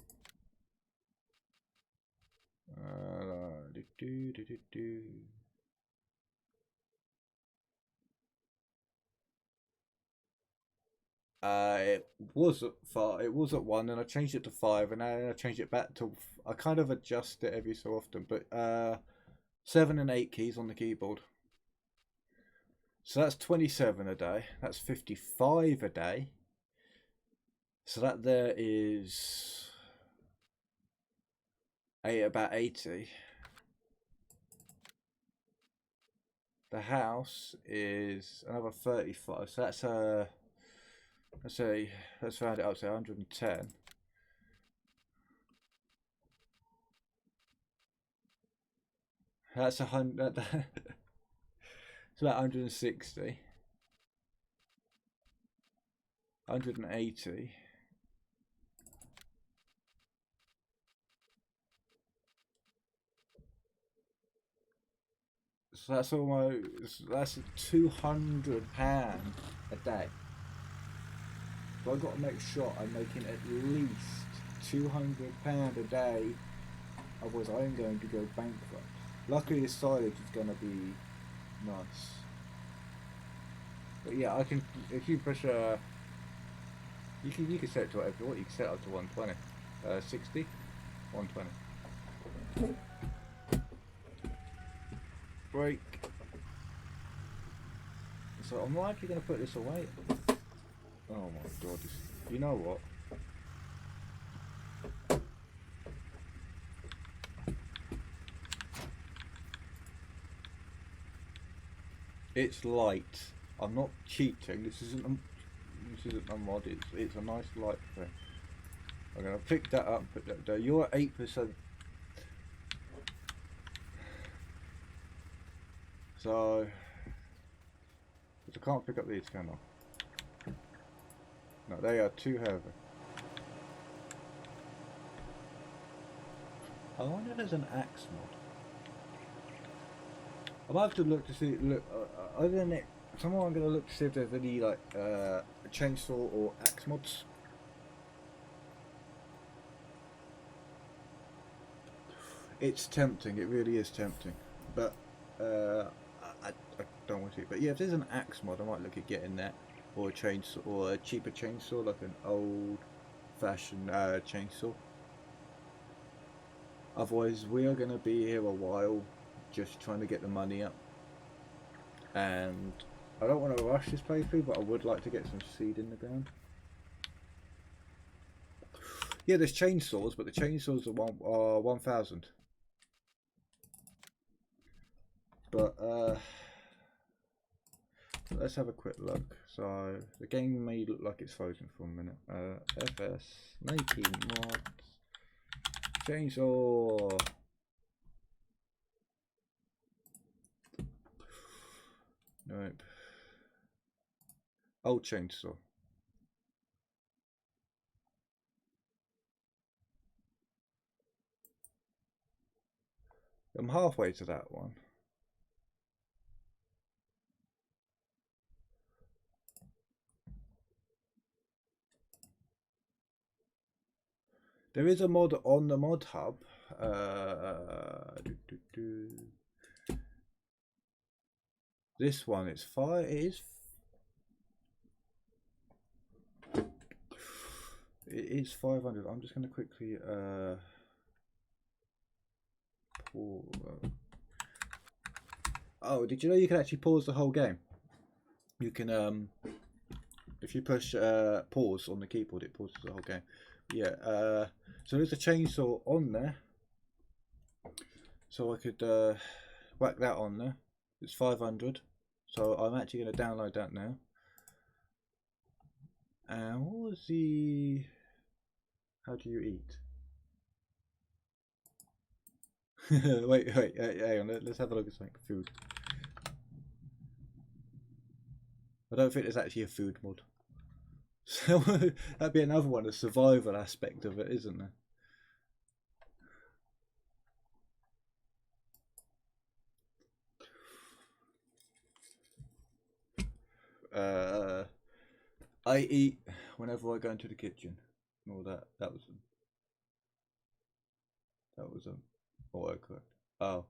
S1: It was at 5. It was at 1, and I changed it to 5, and then I changed it back to. I kind of adjust it every so often, but 7 and 8 keys on the keyboard. So that's 27 a day. That's 55 a day. So that there is about 80. The house is another 35. So that's let's round it up to 110. That's 100. It's about 160. 180. So that's that's £200 a day. So I've got to make sure I'm making at least £200 a day, otherwise I'm going to go bankrupt. Luckily the silage is going to be nice. But yeah, I can, if you push you can set it to whatever you want. You can set it up to 120, 60, 120. Break. So I'm not actually going to put this away. Oh my god, you know what? It's light. I'm not cheating. This isn't a mod. It's a nice light thing. I'm gonna pick that up. Put that down. You're at 8%. So, I can't pick up these, can I? No, they are too heavy. I wonder if there's an axe mod. I might have to look to see. Look, other than it, somehow I'm gonna look to see if there's any like chainsaw or axe mods. It's tempting. It really is tempting, but I don't want to. But yeah, if there's an axe mod, I might look at getting that, or a chainsaw, or a cheaper chainsaw, like an old-fashioned chainsaw. Otherwise, we are going to be here a while, just trying to get the money up. And I don't want to rush this playthrough, but I would like to get some seed in the ground. Yeah, there's chainsaws, but the chainsaws are 1,000. But let's have a quick look. So the game may look like it's frozen for a minute. FS making mods chainsaw. Nope. Old chainsaw. I'm halfway to that one. There is a mod on the mod hub. This one, it's fire. It is 500. I'm just going to quickly pause. Oh, did you know you can actually pause the whole game? You can if you push pause on the keyboard, it pauses the whole game. Yeah. So there's a chainsaw on there. So I could whack that on there. It's 500. So I'm actually going to download that now. And what was the... How do you eat? wait, hang on. Let's have a look at something. Food. I don't think there's actually a food mod. So that'd be another one, a survival aspect of it, isn't there? I eat whenever I go into the kitchen. Oh, that was autocorrect. Oh,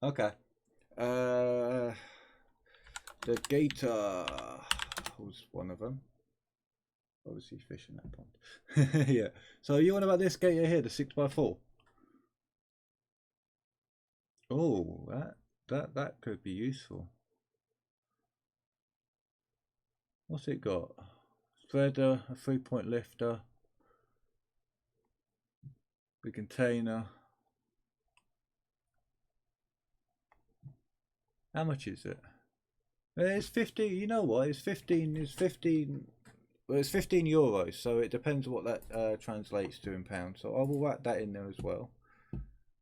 S1: okay. The gator was one of them. Obviously, fish in that pond. Yeah. So you want about this gator here, the 6x4? Oh, that could be useful. What's it got? Threader, a 3-point lifter, the container. How much is it? It's 50. You know what? It's 15. It's 15. Well, it's 15 euros. So it depends what that translates to in pounds. So I will whack that in there as well.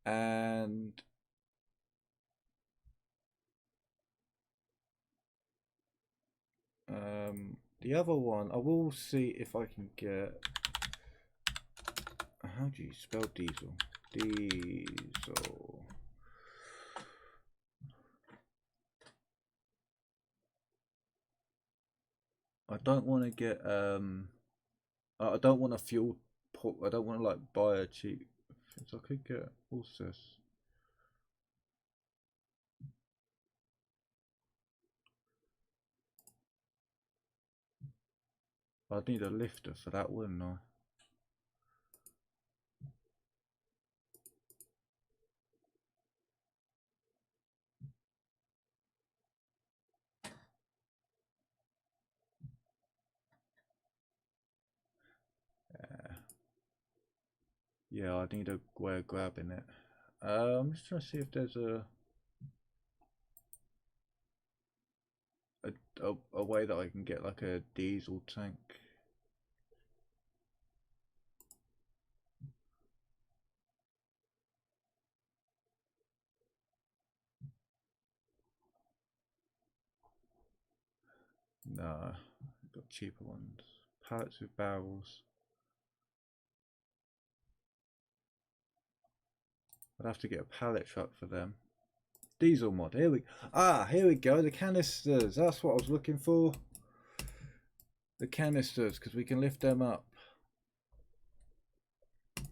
S1: And the other one, I will see if I can get. How do you spell diesel? Diesel. I don't want to get I don't want a fuel port. I don't want to like buy a cheap. So I could get what's this? I'd need a lifter for that, wouldn't I? Yeah, I need a way of grabbing it. I'm just trying to see if there's a. a way that I can get like a diesel tank. No, I've got cheaper ones. Pallets with barrels. I'd have to get a pallet truck for them. Diesel mod. Here we go. The canisters. That's what I was looking for. The canisters, because we can lift them up. So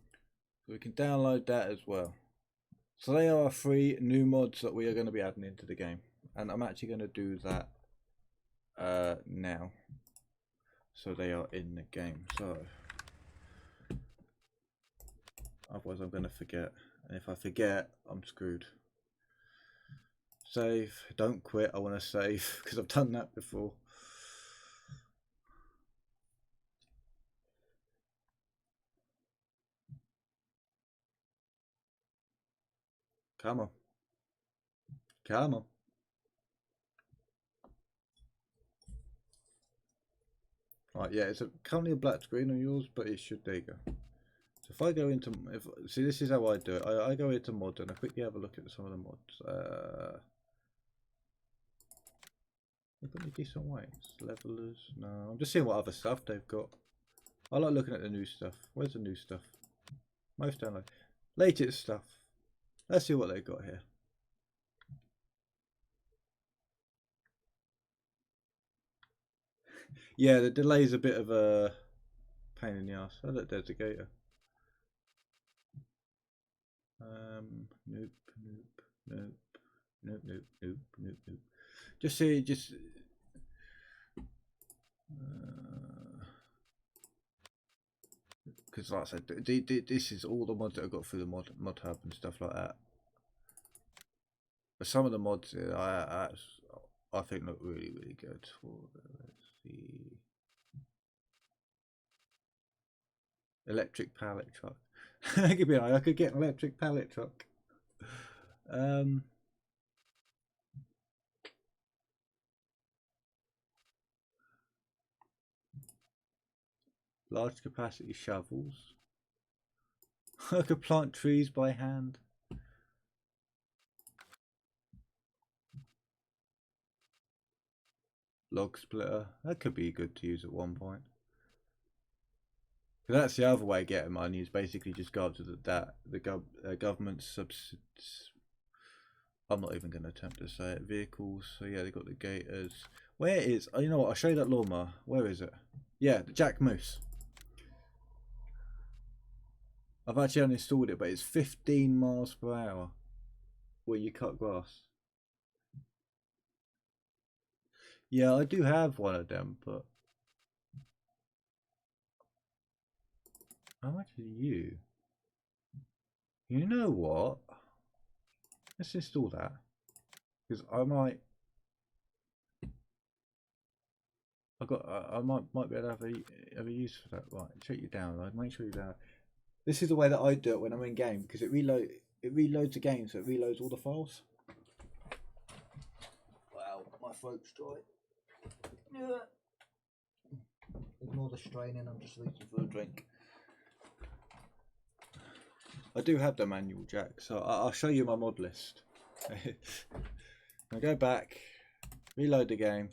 S1: we can download that as well. So they are 3 new mods that we are going to be adding into the game, and I'm actually going to do that now. So they are in the game. So otherwise I'm going to forget, and if I forget, I'm screwed. Save. Don't quit. I want to save because I've done that before. Come on. Come on. Right, yeah, it's currently a black screen on yours, but it should, there you go. So if I go into, see, this is how I do it. I go into mod and I quickly have a look at some of the mods. They've got any decent weights? Levelers? No, I'm just seeing what other stuff they've got. I like looking at the new stuff. Where's the new stuff? Most download. Latest stuff. Let's see what they've got here. Yeah, the delay's a bit of a pain in the ass. Oh, look, there's a gator. Nope, nope, nope, nope, nope, nope, nope, nope. Just see, just. Because like I said, this is all the mods that I got through the mod hub and stuff like that. But some of the mods I think look really, really good. Let's see. Electric pallet truck. I could get an electric pallet truck. Large capacity shovels. I could plant trees by hand. Log splitter. That could be good to use at one point. That's the other way of getting money, is basically just go up to the government subsidies. I'm not even going to attempt to say it. Vehicles. So yeah, they got the gators. Where is? Oh, you know what? I'll show you that lawnmower. Where is it? Yeah, the Jack Moose. I've actually uninstalled it, but it's 15 miles per hour where you cut grass. Yeah, I do have one of them, but how much are you? You know what? Let's install that, because I might be able to have a use for that. Right, check your download. Make sure you download. This is the way that I do it when I'm in game, because it reloads the game, so it reloads all the files. Wow, my throat's dry. Ignore the straining. I'm just reaching for a drink. I do have the manual jack, so I'll show you my mod list. I go back, reload the game.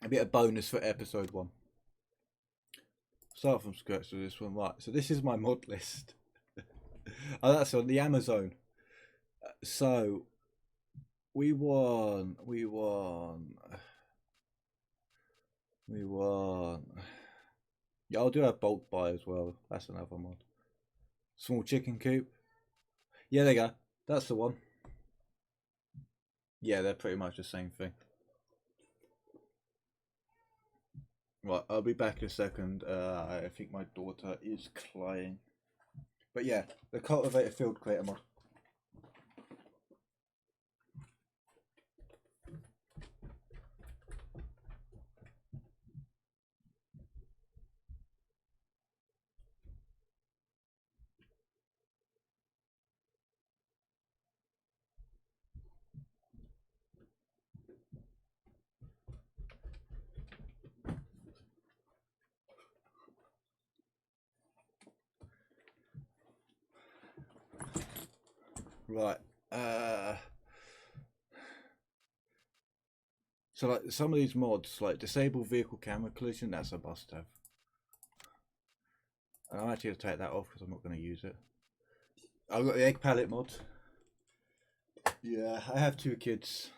S1: A bit of bonus for episode 1. Start from scratch with this one. Right, so this is my mod list. Oh, that's on the Amazon. So we won. Yeah, I'll do a bulk buy as well. That's another mod. Small chicken coop. Yeah, there you go. That's the one. Yeah, they're pretty much the same thing. Right, I'll be back in a second. I think my daughter is crying. But yeah, the cultivator field creator mod. Right. So like some of these mods, like disable vehicle camera collision, that's a must-have. I'm actually going to take that off because I'm not going to use it. I've got the egg pallet mod. Yeah, I have 2 kids.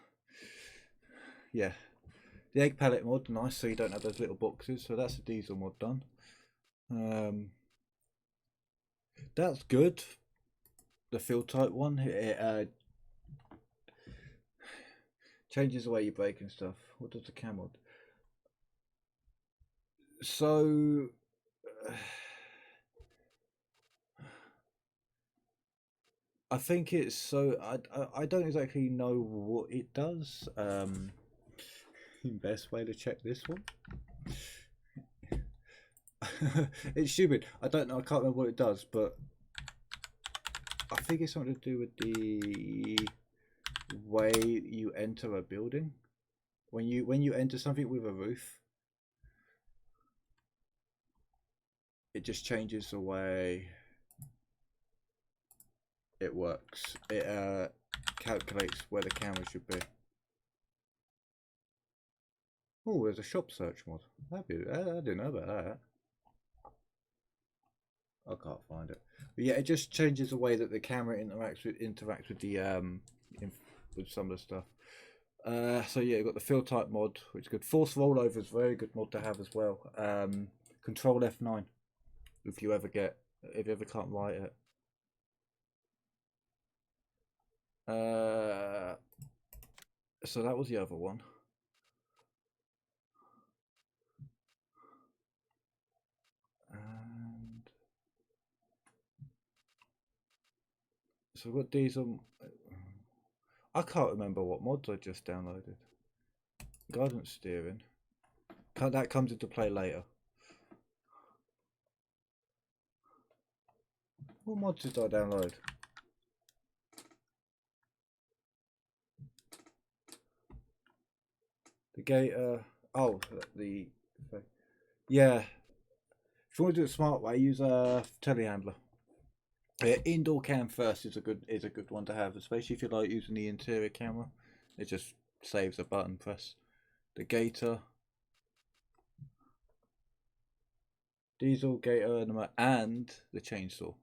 S1: Yeah, the egg pallet mod, nice, so you don't have those little boxes. So that's a diesel mod done. That's good. The field type one, it changes the way you brake and stuff. What does the cam mod? So I think it's so I don't exactly know what it does. Best way to check this one. It's stupid. I don't know. I can't remember what it does, but I think it's something to do with the way you enter a building. When you enter something with a roof, it just changes the way it works. It calculates where the camera should be. Oh, there's a shop search mod. I didn't know about that. I can't find it. But yeah, it just changes the way that the camera interacts with the with some of the stuff. So yeah, you've got the field type mod, which is good. Force rollover is a very good mod to have as well. Control F9 if you ever can't write it. So that was the other one. And so we've got these on. I can't remember what mods I just downloaded. Guidance steering. That comes into play later. What mods did I download? The gator. Oh, yeah. If you want to do it smart way, use a telehandler. Yeah, indoor cam first is a good one to have, especially if you like using the interior camera. It just saves a button press. The gator, diesel, gator, and the chainsaw.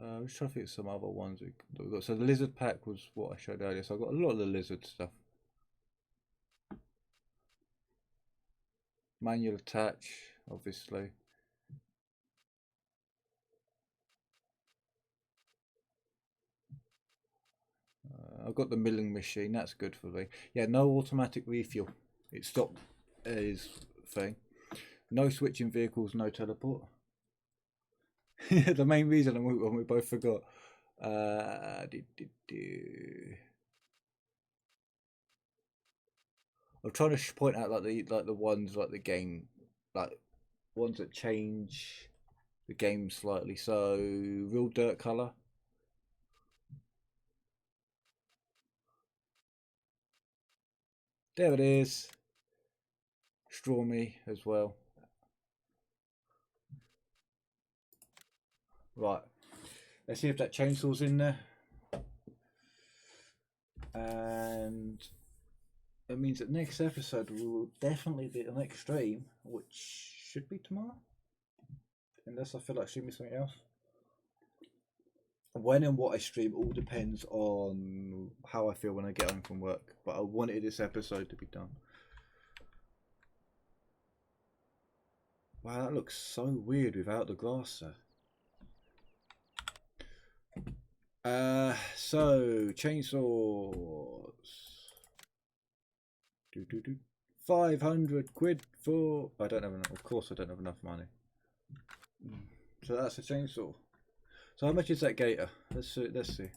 S1: I was trying to think of some other ones that we got. So the lizard pack was what I showed earlier. So I've got a lot of the lizard stuff. Manual attach, obviously. I've got the milling machine. That's good for me. Yeah, no automatic refuel. It stopped his thing. No switching vehicles. No teleport. The main reason we both forgot. I'm trying to point out like the ones like the game, like ones that change the game slightly. So real dirt color. There it is. Straw me as well. Right. Let's see if that chainsaw's in there. And it means that next episode will definitely be the next stream, which should be tomorrow. Unless I feel like streaming something else. When and what I stream all depends on how I feel when I get home from work. But I wanted this episode to be done. Wow, that looks so weird without the grass there. So chainsaws. 500 quid for. I don't have enough. Of course, I don't have enough money. So that's a chainsaw. So how much is that gator? Let's see.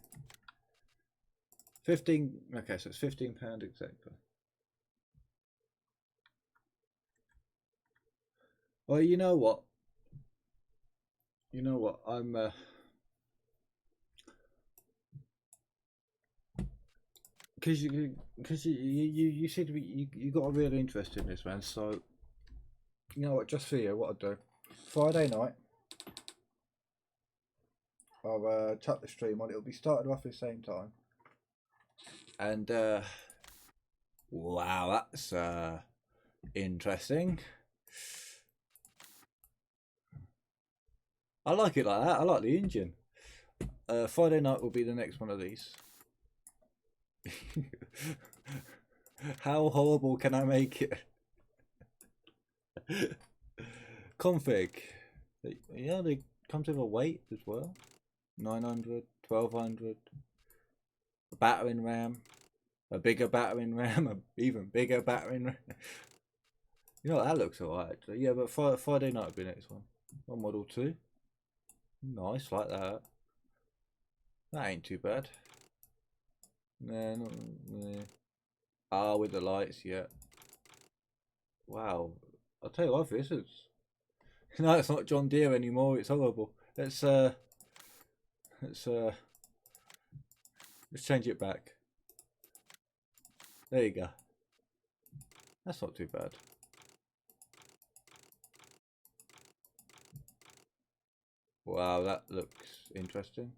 S1: 15. Okay, so it's £15 exactly. Well, you know what? I'm because you seem to be you got a real interest in this, man. So you know what? Just for you, what I'll do Friday night. I'll chuck the stream on. It'll be started roughly the same time. And wow, that's interesting. I like it like that. I like the engine. Friday night will be the next one of these. How horrible can I make it? Config. Yeah, they comes with a weight as well. 900, 1200. A battering ram. A bigger battering ram. A even bigger battering ram. You know, that looks alright actually. Yeah, but Friday night will be the next one. On Model 2. Nice, like that. That ain't too bad. Nah, not, nah. Ah, with the lights, yeah. Wow. I'll tell you what, this is... No, it's not John Deere anymore. It's horrible. Let's change it back. There you go. That's not too bad. Wow, that looks interesting.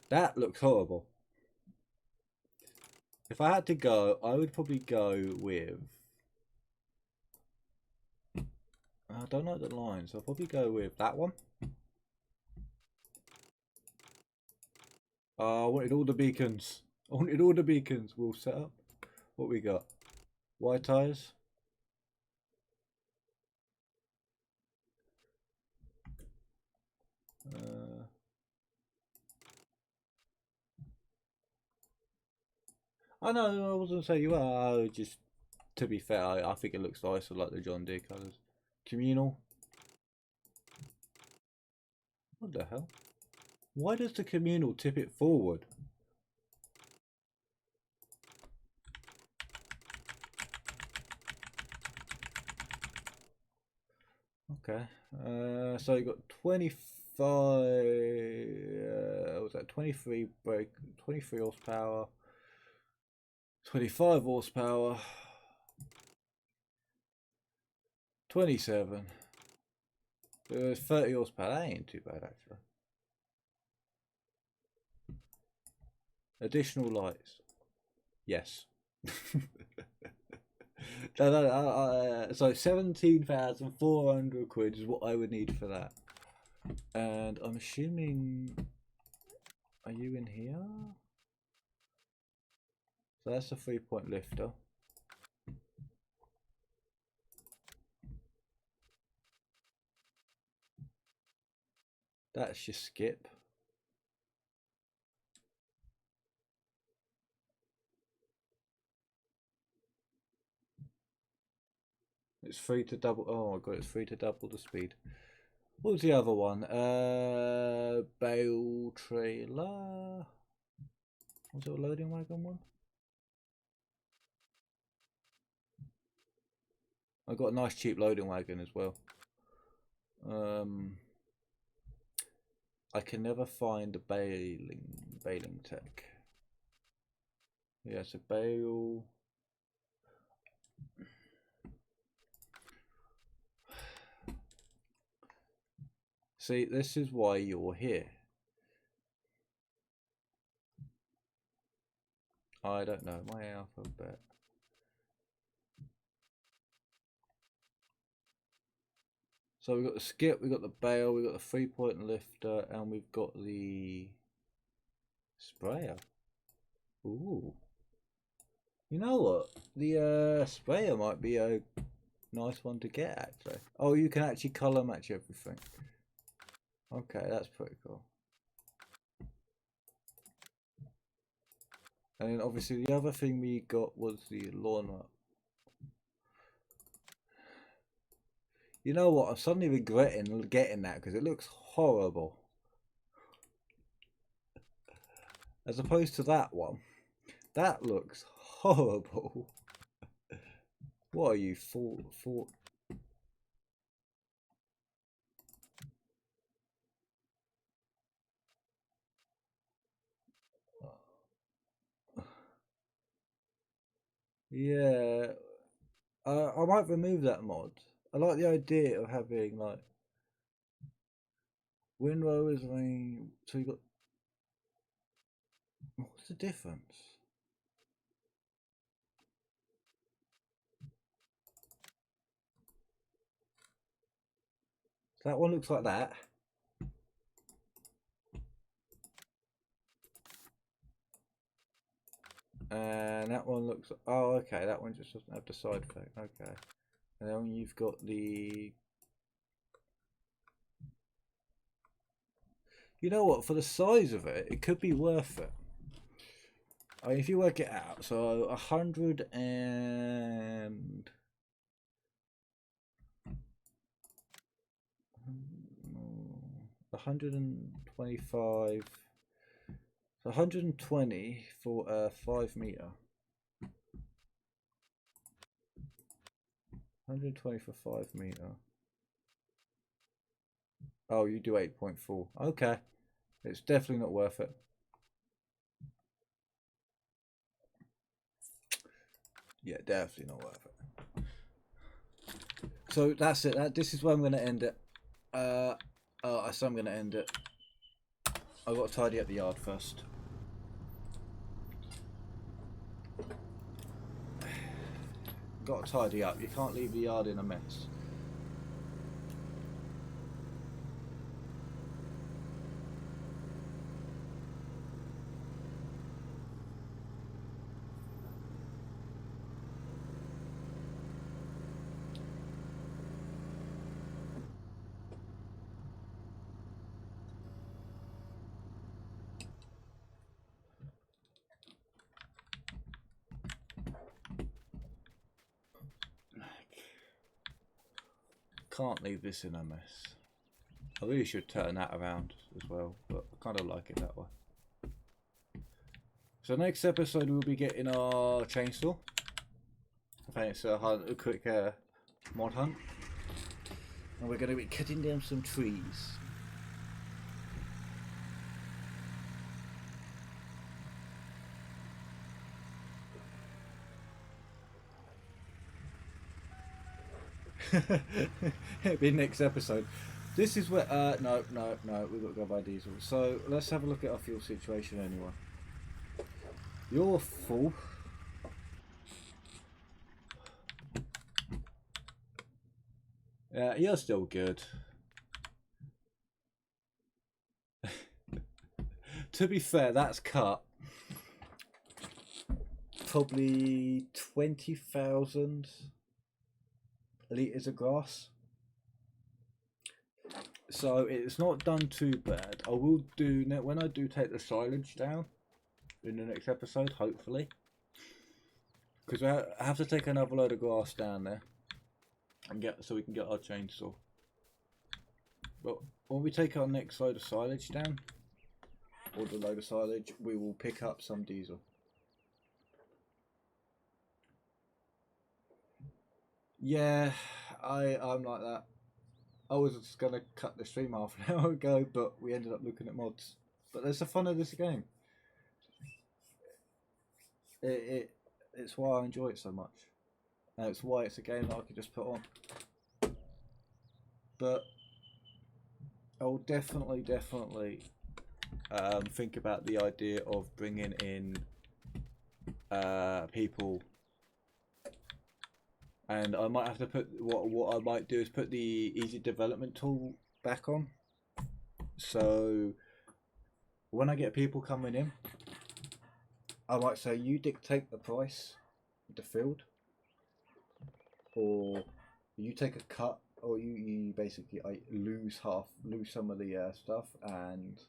S1: That looks horrible. If I had to go, I would probably go with... I don't like the line, so I'll probably go with that one. I wanted all the beacons. I wanted all the beacons. We'll set up. What we got? White tyres. I know, I wasn't saying you are. Just to be fair, I think it looks nice. I like the John Deere colours. Communal. What the hell? Why does the communal tip it forward? Okay. So you got 25. Was that 23 brake? 23 horsepower. 25 horsepower. 27. 30 horsepower. That ain't too bad actually. Additional lights. Yes. So 17,400 quid is what I would need for that. And I'm assuming, are you in here? So that's a 3-point lifter. That's your skip. It's free to double. Oh my god, it's free to double the speed. What was the other one? Bale trailer. Was it a loading wagon one? I got a nice cheap loading wagon as well. I can never find the baling tech. Yeah, so bale. See, this is why you're here. I don't know my alphabet. So we've got the skip, we've got the bale, we've got the 3-point lifter, and we've got the sprayer. Ooh. You know what? The sprayer might be a nice one to get actually. Oh, you can actually colour match everything. Okay, that's pretty cool. And then obviously the other thing we got was the lawnmower. You know what? I'm suddenly regretting getting that because it looks horrible. As opposed to that one. That looks horrible. What are you, four? Yeah. I might remove that mod. I like the idea of having like... Windrow is range. So you got. What's the difference? That one looks like that. And that one looks. Oh, okay. That one just doesn't have the side effect. Okay. And then you've got the. You know what? For the size of it, it could be worth it. I mean, if you work it out, so 100 and 125, so 120 for a 5 meter. 120 for 5 meter. Oh, you do 8.4. Okay, it's definitely not worth it. Yeah, definitely not worth it. So that's it. This is where I'm going to end it. So I'm going to end it. I've got to tidy up the yard first. Got to tidy up. You can't leave the yard in a mess. Can't leave this in a mess. I really should turn that around as well, but I kind of like it that way. So next episode we'll be getting our chainsaw. I think it's a quick mod hunt. And we're going to be cutting down some trees. It'll be next episode. This is where no, we've got to go buy diesel. So let's have a look at our fuel situation anyway. You're full. Yeah, you're still good. To be fair, that's cut probably 20,000 litres of grass. So it's not done too bad. I will do, when I do take the silage down in the next episode, hopefully. Because I have to take another load of grass down there and so we can get our chainsaw. But when we take our next load of silage down, or the load of silage, we will pick up some diesel. Yeah, I'm like that. I was just gonna cut the stream half an hour ago, but we ended up looking at mods. But there's the fun of this game. It's why I enjoy it so much. And it's why it's a game that I could just put on. But I'll definitely think about the idea of bringing in people, and I might have to put what I might do is put the easy development tool back on. So when I get people coming in, I might say you dictate the price of the field, or you take a cut, or you basically lose some of the stuff, and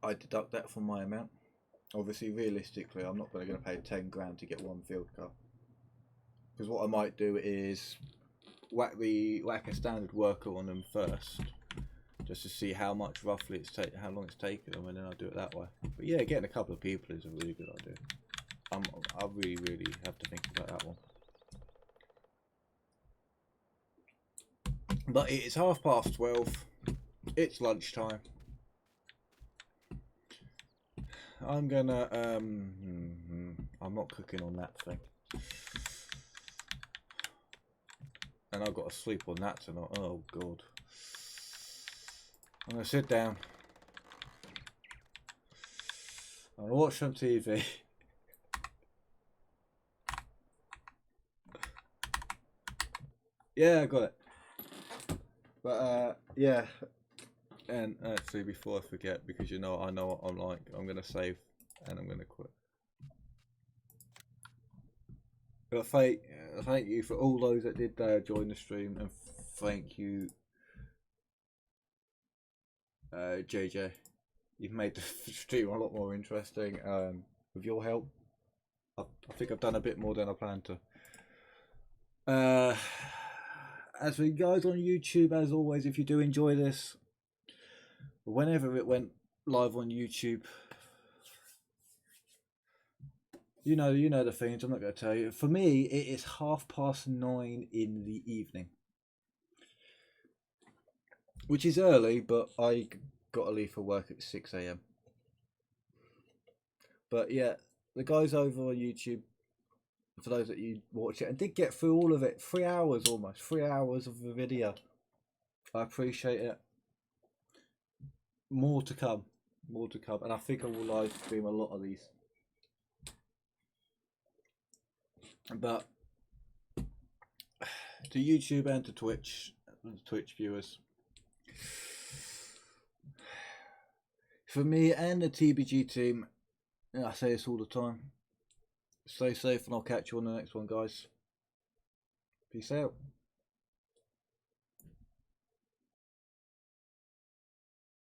S1: I deduct that from my amount. Obviously, realistically, I'm not going to pay 10 grand to get one field cut, because what I might do is whack a standard worker on them first, just to see how much roughly how long it's taken them, and then I'll do it that way. But yeah, getting a couple of people is a really good idea. I really have to think about that one. But it's 12:30. It's lunchtime. I'm gonna I'm not cooking on that thing. And I've got to sleep on that tonight. Oh God. I'm gonna sit down. I'm gonna watch some TV. Yeah, I got it. But yeah. And actually, before I forget, because I know what I'm like, I'm gonna save and I'm gonna quit. But thank you for all those that did join the stream, and thank you, JJ. You've made the stream a lot more interesting. With your help, I think I've done a bit more than I planned to. As for you guys on YouTube, as always, if you do enjoy this, whenever it went live on YouTube, you know the things. I'm not going to tell you. For me, it is 9:30 in the evening, which is early, but I got to leave for work at 6 AM. But yeah, the guys over on YouTube, for those that you watch it and did get through all of it, 3 hours almost, 3 hours of the video. I appreciate it. More to come, and I think I will live stream a lot of these. But to YouTube and to Twitch viewers, for me and the TBG team, I say this all the time, stay safe and I'll catch you on the next one, guys. Peace out.